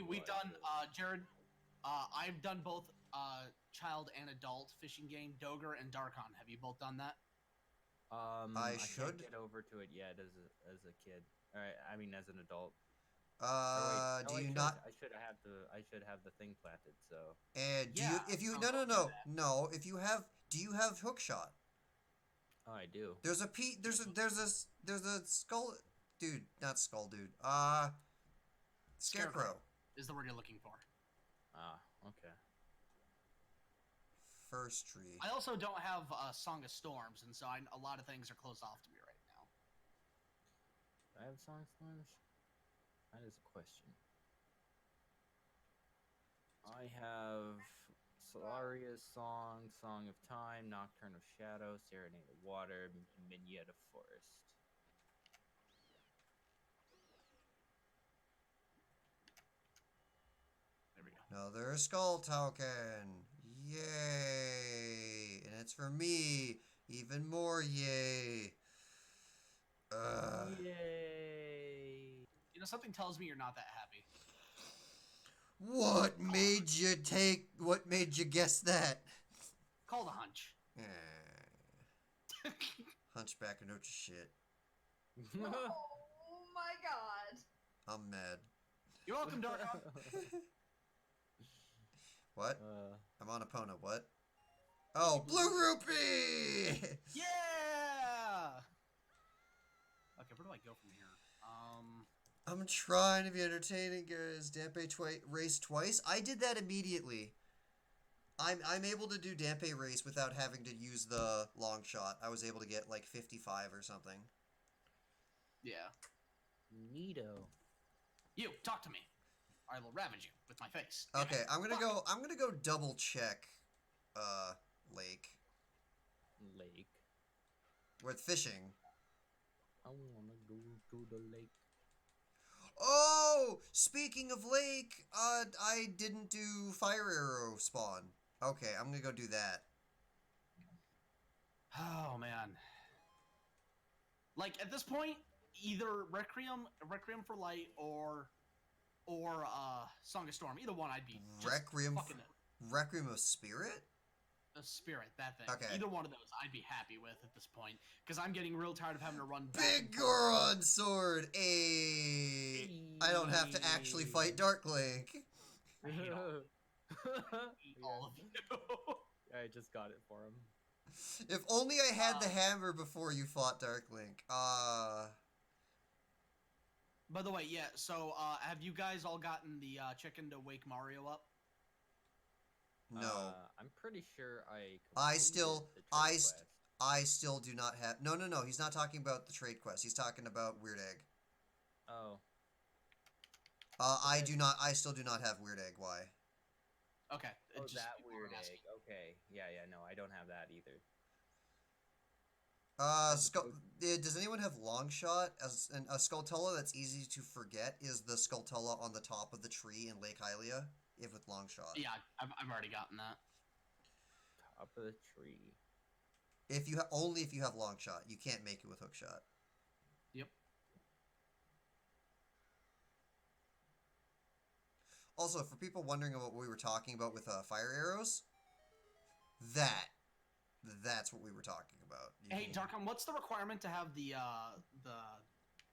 we've done, Jared, I've done both, child and adult fishing game, Dogger and Darkon. Have you both done that? I can't should. get over to it yet as a kid. All right, I mean as an adult. Do you not? I should have the thing planted. So. And do Yeah, you? If you I'll no go no do no that. no. If you have, do you have hook shot? Oh, I do. There's a there's a skull, dude. Not skull, dude. Scarecrow. Is the word you're looking for. Ah, okay. First tree. I also don't have a Song of Storms, and so a lot of things are closed off to me right now. Do I have Song of Storms? That is a question. I have Solaria's Song, Song of Time, Nocturne of Shadow, Serenade of Water, Mignette of Forest. There we go. Another skull token. Yay! And it's for me. Even more yay. Yay! You know, something tells me you're not that happy. What made you guess that? Call the hunch. Hunchback or no shit. Oh my god. I'm mad. You're welcome, Dark. What? I'm on Epona. What? Oh, Blue Rupee! Yeah! Okay, where do I go from here? I'm trying to be entertaining, guys. Dampe race twice. I did that immediately. I'm able to do Dampe race without having to use the long shot. I was able to get like 55 or something. Yeah. Neato. You, talk to me. I will ravage you with my face. Okay, I'm gonna go double check lake. Lake. With fishing. I wanna go to the lake. Oh! Speaking of lake, I didn't do fire arrow spawn. Okay, I'm gonna go do that. Oh man. Like at this point, either Requiem for Light or Song of Storm. Either one, I'd be just Requiem of Spirit? A Spirit, that thing. Okay. Either one of those, I'd be happy with at this point, because I'm getting real tired of having to run back. Big Goron sword. I don't have to actually fight Dark Link. I hate all of you. I just got it for him. If only I had the hammer before you fought Dark Link. By the way, yeah. So, have you guys all gotten the chicken to wake Mario up? No. I'm pretty sure I still do not have. No. He's not talking about the trade quest. He's talking about Weird Egg. Oh. I still do not have Weird Egg. Why? Okay. That Weird Egg. Okay. Yeah. No, I don't have that either. Does anyone have long shot? A Skulltula that's easy to forget is the Skulltula on the top of the tree in Lake Hylia, if with long shot. Yeah, I've already gotten that. Top of the tree. Only if you have long shot, you can't make it with hook shot. Yep. Also, for people wondering about what we were talking about with fire arrows, that's what we were talking about. Hey, Darkham, what's the requirement to have the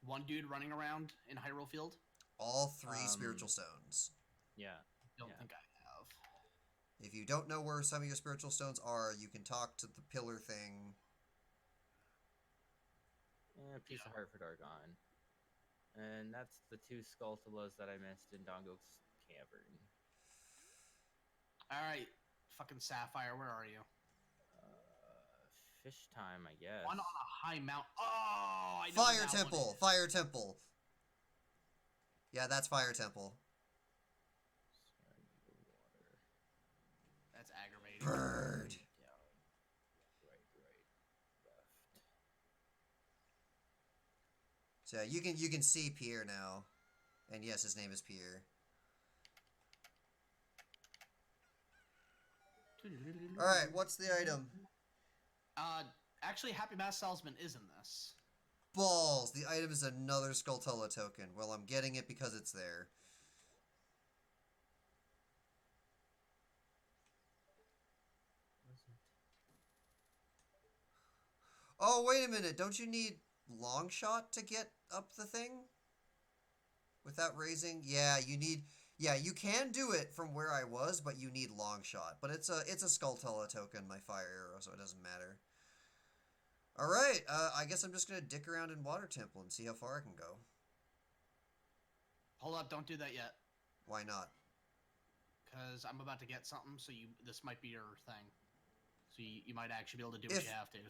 one dude running around in Hyrule Field? All 3 spiritual stones. Yeah. Don't think I have. If you don't know where some of your spiritual stones are, you can talk to the pillar thing. Piece of heart for Dargon. And that's the 2 Skulltulas that I missed in Dongo's Cavern. Alright, fucking Sapphire, where are you? Fish time, I guess. One on a high mount. Oh, I know Fire that Temple! one is. Fire Temple! Yeah, that's Fire Temple. That's aggravating. Bird! Right, left. So you can see Pierre now. And yes, his name is Pierre. Alright, what's the item? Actually, Happy Mass Salesman is in this. Balls! The item is another Skulltula token. Well, I'm getting it because it's there. Oh, wait a minute. Don't you need long shot to get up the thing? Without raising? Yeah, you need... Yeah, you can do it from where I was, but you need long shot. But it's a Skulltula token, my fire arrow, so it doesn't matter. Alright, I guess I'm just gonna dick around in Water Temple and see how far I can go. Hold up, don't do that yet. Why not? Because I'm about to get something, so this might be your thing. So you might actually be able to do what you have to.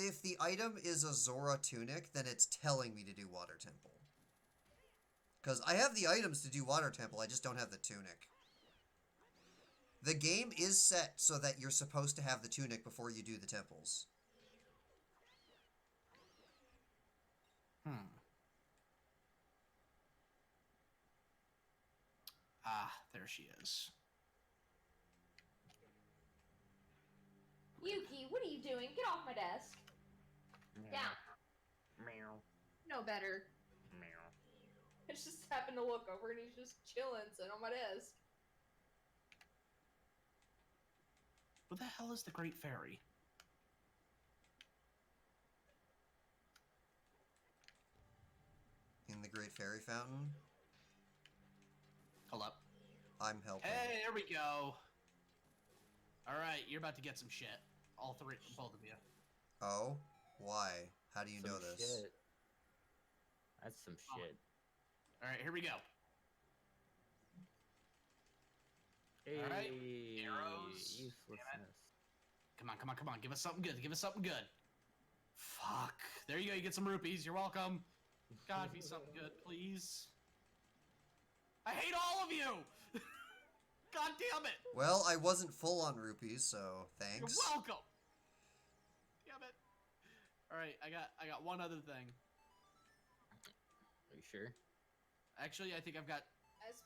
If the item is a Zora tunic, then it's telling me to do Water Temple. Because I have the items to do Water Temple, I just don't have the tunic. The game is set so that you're supposed to have the tunic before you do the temples. Ah, there she is. Yuki, what are you doing? Get off my desk. Down. Meow. No better. Meow. just happened to look over and he's just chilling, sitting on my desk. What the hell is the Great Fairy? In the Great Fairy Fountain? Hold up. I'm helping. Hey, there we go. Alright, you're about to get some shit. All three, both of you. Oh? Why? How do you Some know this? Shit. That's some shit. Alright, here we go. Hey, Alright, arrows. uselessness. Come on, come on, come on. Give us something good. Give us something good. Fuck. There you go. You get some rupees. You're welcome. God, be something good, please. I hate all of you! God damn it! Well, I wasn't full on rupees, so thanks. You're welcome! Damn it. Alright, I got one other thing. Are you sure? Actually, I think I've got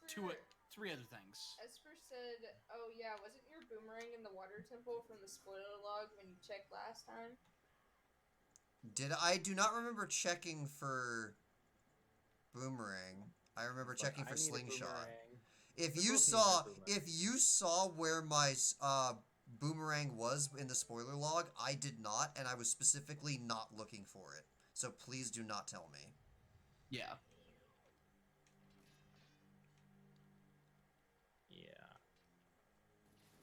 three other things. Esper said, oh yeah, wasn't your boomerang in the water temple from the spoiler log when you checked last time? I do not remember checking for boomerang. I remember checking for slingshot. If you saw where my boomerang was in the spoiler log, I did not, and I was specifically not looking for it. So please do not tell me. Yeah. Yeah.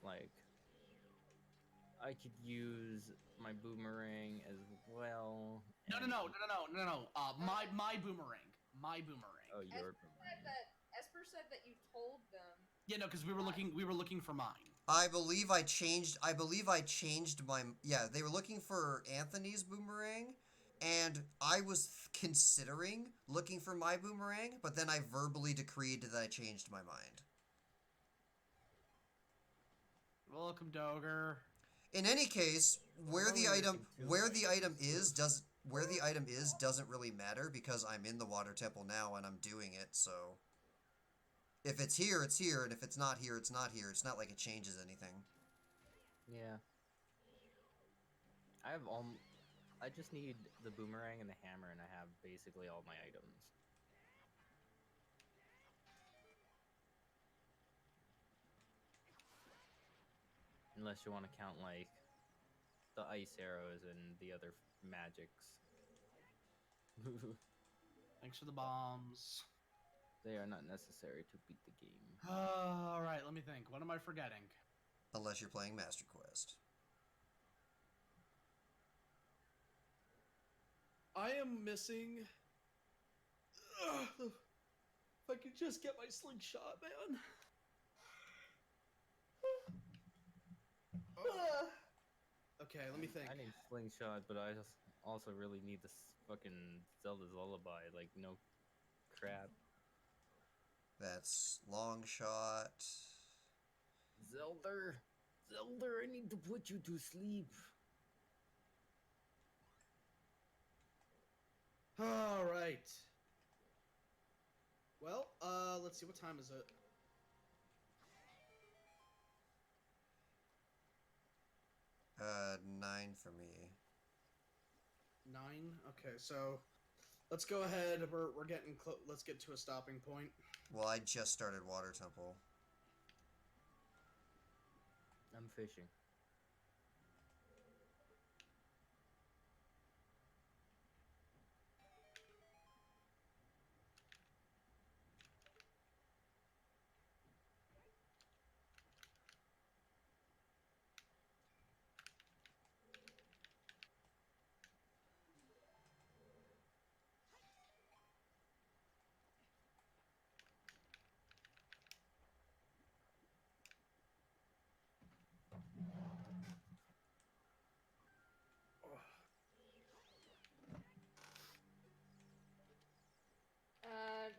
Like, I could use my boomerang as well. No. My boomerang. My boomerang. Oh, your boomerang. Esper said that you told them. Yeah, no, because we were looking for mine. I believe I changed my, yeah, they were looking for Anthony's boomerang, and I was considering looking for my boomerang, but then I verbally decreed that I changed my mind. Welcome, Dogger. In any case, where the item is doesn't really matter because I'm in the water temple now and I'm doing it, so if it's here, it's here, and if it's not here, it's not here. It's not like it changes anything. Yeah. I just need the boomerang and the hammer, and I have basically all my items. Unless you want to count, like, the ice arrows and the other magics. Thanks for the bombs. They are not necessary to beat the game. Alright, let me think. What am I forgetting? Unless you're playing Master Quest. I am missing... if I could just get my slingshot, man. Okay, let me think. I need slingshot, but I just also really need this fucking Zelda's lullaby. Like, no crap. That's long shot. Zelda, I need to put you to sleep. Alright. Well, let's see, what time is it? 9 for me. 9? Okay, so let's go ahead. We're getting close. Let's get to a stopping point. Well, I just started Water Temple. I'm fishing.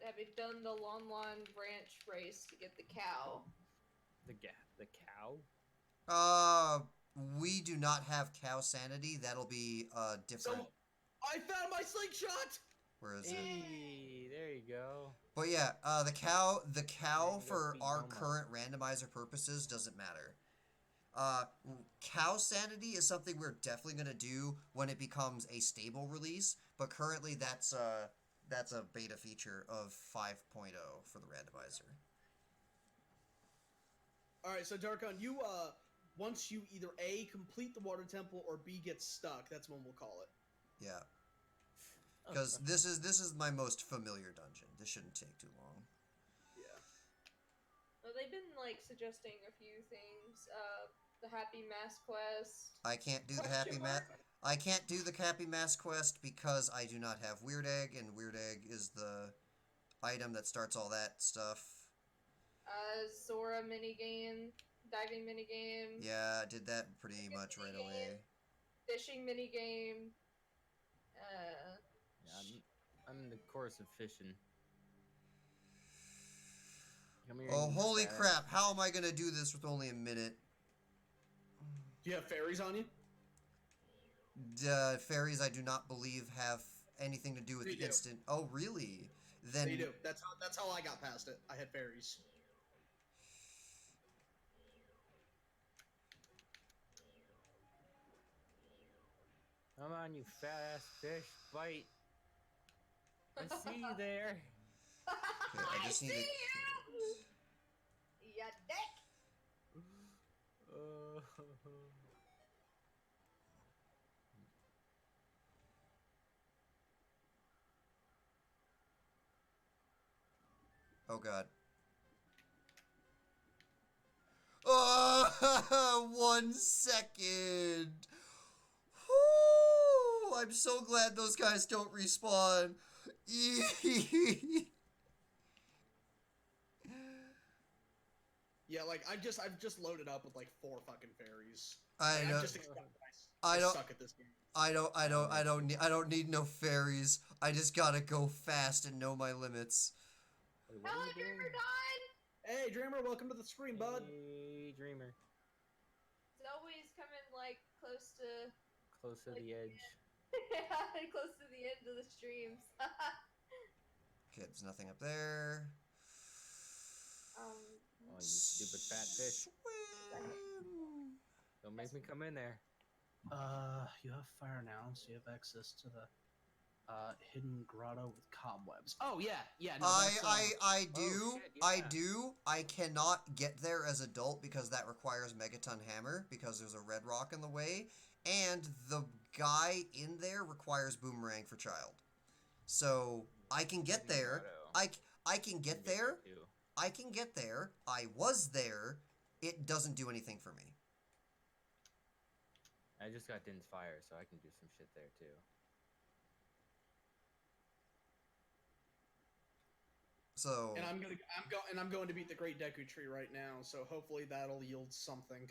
Have you done the Lon Lon branch race to get the cow? The cow? We do not have cow sanity. That'll be, different. So, I found my slingshot! Where is it? Hey, there you go. But yeah, the cow Yeah, for beat our Momo. current randomizer purposes doesn't matter. Cow sanity is something we're definitely gonna do when it becomes a stable release, but currently that's that's a beta feature of 5.0 for the randomizer. Alright, so Darkon, you, once you either A, complete the water temple, or B, get stuck, that's when we'll call it. Yeah. Because this is my most familiar dungeon. This shouldn't take too long. Yeah. Well, they've been like suggesting a few things. The Happy Mass quest. I can't do the Question Happy mark? I can't do the Happy Mass quest because I do not have Weird Egg, and Weird Egg is the item that starts all that stuff. Zora minigame, diving minigame, Yeah, I did that pretty much right away. fishing minigame. Yeah, I'm in the course of fishing. Come here, Oh, you holy fat crap! How am I gonna do this with only a minute? Do you have fairies on you? Fairies, I do not believe have anything to do with They the do. instant. Oh, really? Then They do. That's how I got past it. I had fairies. Come on, you fat ass fish, bite. I see you there. okay, I just need see to. you, ya dick. Oh god. Oh, 1 second. Whew, I'm so glad those guys don't respawn. Yeah, like I've just loaded up with like 4 fucking fairies. I Like, know. I'm just accepting I don't. suck at this game. I don't need no fairies. I just gotta go fast and know my limits. Wait, what are Hello, you doing? Dreamer Dawn. Hey, Dreamer, welcome to the stream, bud. Hey, Dreamer. It's always coming like close to Close to Like, the edge. close to the end of the streams. Okay, there's nothing up there. Oh, you stupid fat fish. Swim. Don't make me come in there. You have fire now, so you have access to the hidden grotto with cobwebs. Oh yeah, yeah. No, that's, I do. shit, I yeah. do. I cannot get there as adult because that requires Megaton Hammer because there's a red rock in the way, and the guy in there requires Boomerang for child. So I can get there. I can get there. I can get there. I was there. It doesn't do anything for me. I just got Din's fire, so I can do some shit there too. So and I'm going to beat the Great Deku Tree right now. So hopefully that'll yield something.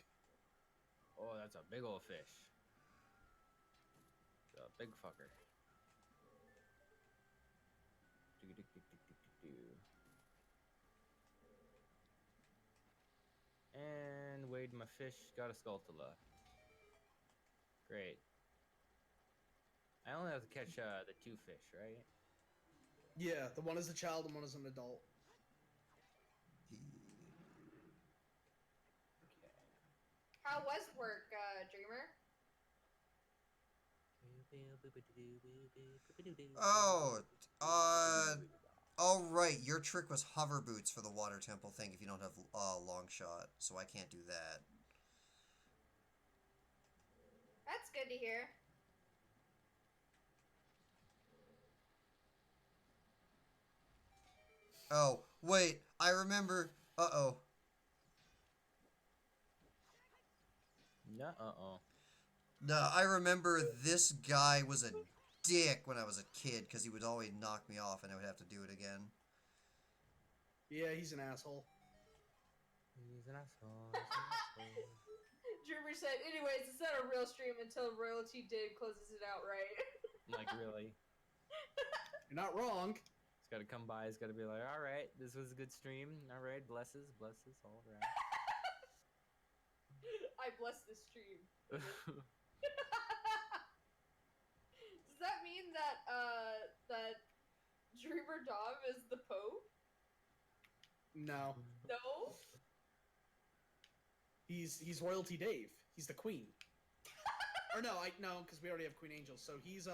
Oh, that's a big old fish. It's a big fucker. And Wade, my fish got a Skulltula. Great. I only have to catch the 2 fish, right? Yeah, the one is a child and one is an adult. Okay. How was work, Dreamer? Oh right, your trick was hover boots for the water temple thing if you don't have long shot, so I can't do that. That's good to hear. Oh, wait, I remember. Uh-oh. Uh-oh. No, I remember this guy was a dick when I was a kid because he would always knock me off and I would have to do it again. Yeah, he's an asshole. He's an asshole. Dreamer said, anyways, it's not a real stream until Royalty Dave closes it out, right? Like, really? You're not wrong. It's gotta come by, it's gotta be like, alright, this was a good stream. Alright, blesses, all around. I bless this stream. Does that mean that that Dreamer Dom is the Pope? No, No? he's Royalty Dave. He's the queen. Or no, because we already have Queen Angel. So he's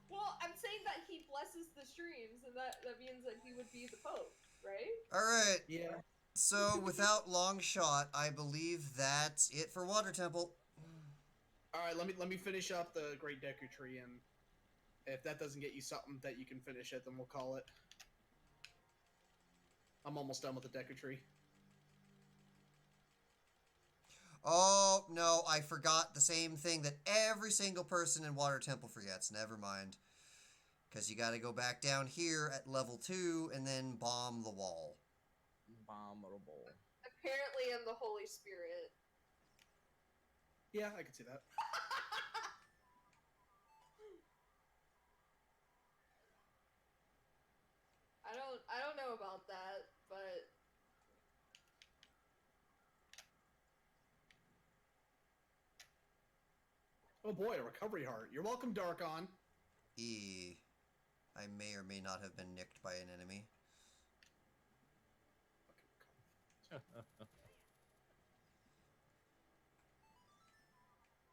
Well, I'm saying that he blesses the streams, and that means that he would be the Pope, right? All right. Yeah. So, without long shot, I believe that's it for Water Temple. All right, let me finish up the Great Deku Tree, and if that doesn't get you something that you can finish it, then we'll call it. I'm almost done with the Deku Tree. Oh, no, I forgot the same thing that every single person in Water Temple forgets. Never mind. Because you gotta go back down here at level 2 and then bomb the wall. Abominable. Apparently, I'm the Holy Spirit. Yeah, I can see that. I don't know about that, but Oh boy, a recovery heart. You're welcome, Darkon. I may or may not have been nicked by an enemy.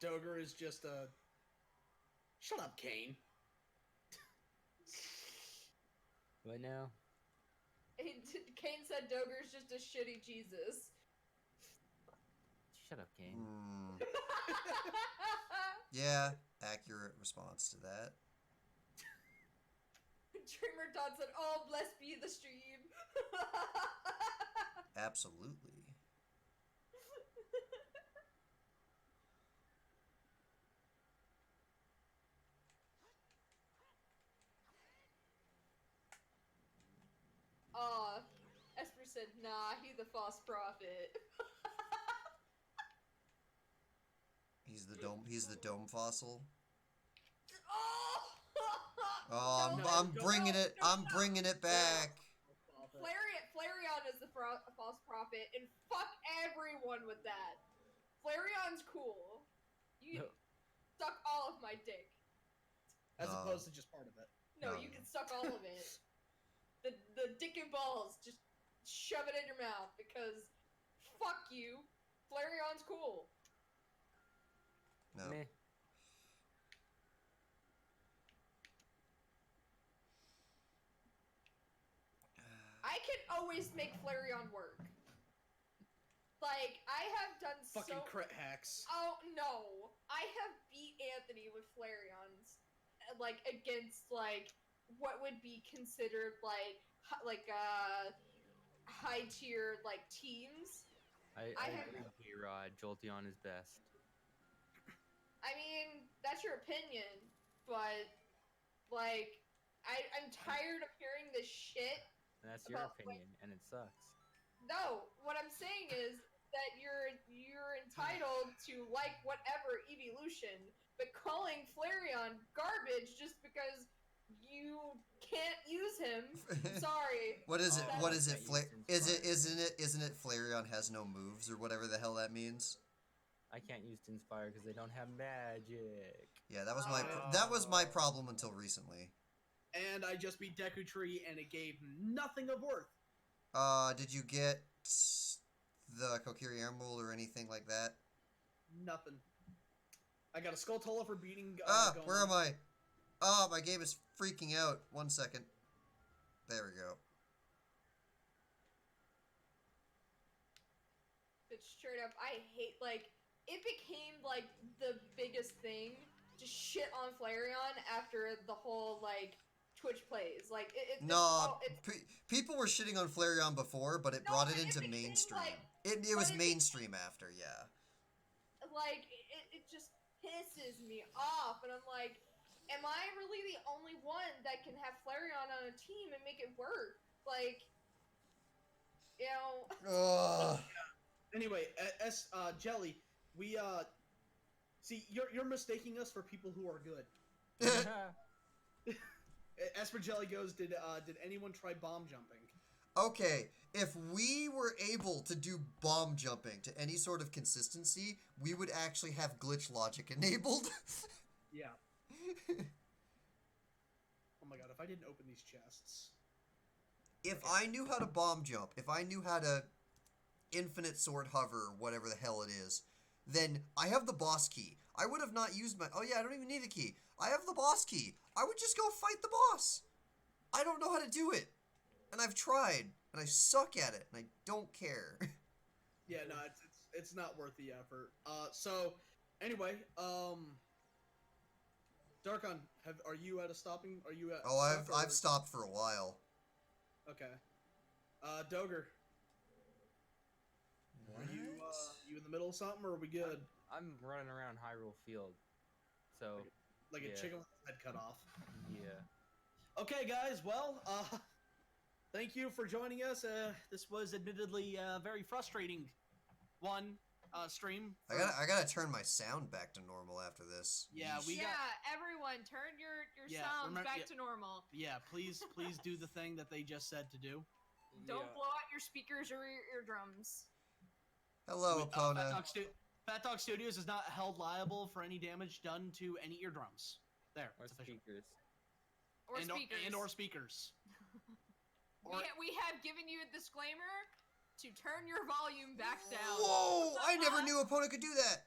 Doger is just a... Shut up, Kane. What now? Kane said Doger's just a shitty Jesus. Shut up, Kane. Yeah, accurate response to that. Dreamer Todd said, "Oh, blessed be the stream." Absolutely. Esper said, "Nah, he the false prophet." He's the dome fossil. Oh! Oh, No, I'm no, bringing no, it. no, I'm no. bringing it back. Flareon is the false prophet, and fuck everyone with that. Flareon's cool. You can suck all of my dick. As opposed to just part of it. No, No, you no. can suck all of it. The dick and balls, just shove it in your mouth, because fuck you. Flareon's cool. No. Meh. I can always make Flareon work. Like, I have done Fucking so... crit hacks. Oh, no. I have beat Anthony with Flareons, like, against, like, what would be considered, like high-tier, like, teams. I have- agree with G-Rod. Jolteon is best. I mean, that's your opinion, but, like, I'm tired of hearing this shit. And that's your About opinion, and it sucks. No, what I'm saying is that you're entitled to like whatever evolution, but calling Flareon garbage just because you can't use him. Sorry. What is it? Oh, What is it? I can't use Isn't it Flareon has no moves or whatever the hell that means? I can't use Inspire because they don't have magic. Yeah, that was my problem until recently. And I just beat Deku Tree, and it gave nothing of worth. Did you get the Kokiri Emerald or anything like that? Nothing. I got a Skulltula for beating. Where am I? Oh, my game is freaking out. 1 second. There we go. But straight up, I hate, like, it became, like, the biggest thing to shit on Flareon after the whole, like, Twitch plays. Like, people were shitting on Flareon before, but it brought it into mainstream. Like, it was mainstream after, yeah. Like, it just pisses me off, and I'm like, am I really the only one that can have Flareon on a team and make it work? Like, you know... Anyway, Jelly, we, see, you're mistaking us for people who are good. Esper Jelly goes, did anyone try bomb jumping? Okay, if we were able to do bomb jumping to any sort of consistency, we would actually have glitch logic enabled. Yeah. Oh my god, if I didn't open these chests. If I knew how to bomb jump, if I knew how to infinite sword hover, whatever the hell it is, then I have the boss key. I would have not used my... Oh yeah, I don't even need a key. I have the boss key. I would just go fight the boss. I don't know how to do it. And I've tried. And I suck at it. And I don't care. Yeah, no, it's not worth the effort. So, anyway, Darkon, are you at a stopping? Are you at? Oh, stuck, I've stopped for a while. Okay. Doger, What? are you in the middle of something, or are we good? I'm running around Hyrule Field. So, Like a yeah. chicken with its head cut off. yeah. Okay, guys. Well, thank you for joining us. This was admittedly a very frustrating stream. I gotta turn my sound back to normal after this. Yeah, Yeesh. we got. Everyone, turn your Yeah, sounds remember- back yeah. to normal. Yeah, please do the thing that they just said to do. Don't blow out your speakers or your eardrums. Hello, Epona. Fat Dog Studios is not held liable for any damage done to any eardrums. There, Or it's official. speakers. Or speakers. And/or speakers. We have given you a disclaimer to turn your volume back down. Whoa! I never knew Epona could do that.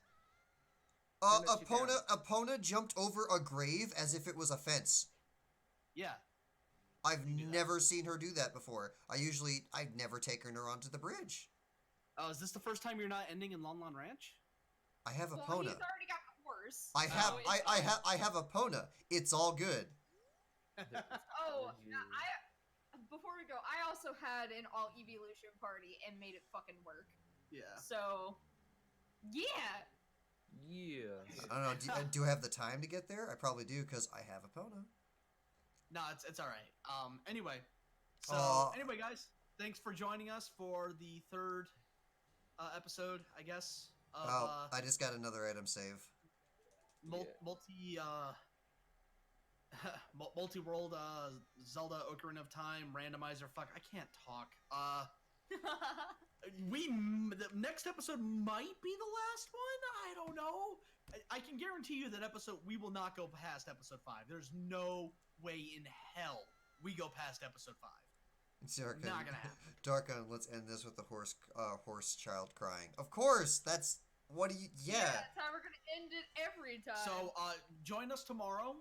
Turn it down. Epona jumped over a grave as if it was a fence. Yeah. I've do that. never seen her do that before. I've never taken her onto the bridge. Oh, is this the first time you're not ending in Lon Lon Ranch? I have Well, Epona. he's already got the horse. I have so it's I have Epona. It's all good. Oh, before we go, I also had an all evolution party and made it fucking work. Yeah. So, yeah. Yeah. I don't know. Do I have the time to get there? I probably do because I have Epona. No, it's all right. Anyway, so Aw. anyway, guys, thanks for joining us for the third episode, I guess. Of, Oh, I just got another item save. multi-world Zelda Ocarina of Time randomizer. Fuck, I can't talk. The next episode might be the last one. I don't know. I can guarantee you that we will not go past episode 5. There's no way in hell we go past episode 5. Darkon, Not gonna happen. Darkon, let's end this with the horse child crying. Of course, that's what do you? Yeah. That's how we're gonna end it every time. So, join us tomorrow,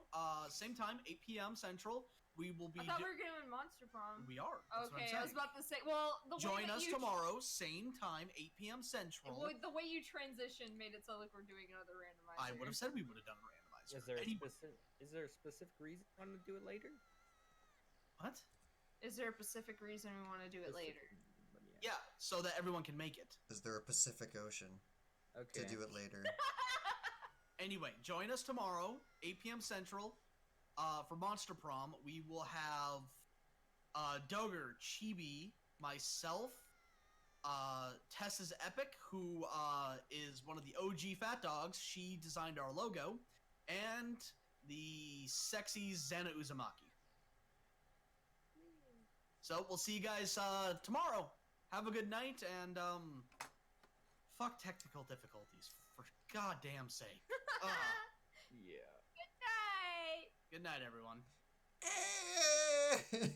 same time, 8 p.m. Central. We will be. I thought we were doing Monster Prom. We are. That's what I'm Okay, saying. I was about to say. Well, the way Join that us you tomorrow, same time, 8 p.m. Central. Well, the way you transitioned made it sound like we're doing another randomizer. I would have said we would have done a randomizer. Is there a Anyway- specific reason you want to do it later? What? Is there a specific reason we want to do it later? But Yeah, so that everyone can make it. Is there a Pacific Ocean Okay. to do it later? Anyway, join us tomorrow, 8 p.m. Central, for Monster Prom. We will have Doger, Chibi, myself, Tessa's Epic, who is one of the OG Fat Dogs. She designed our logo, and the sexy Xana Uzumaki. So we'll see you guys tomorrow. Have a good night, and fuck technical difficulties, for goddamn sake. Yeah. Night. Good night, everyone. Eh.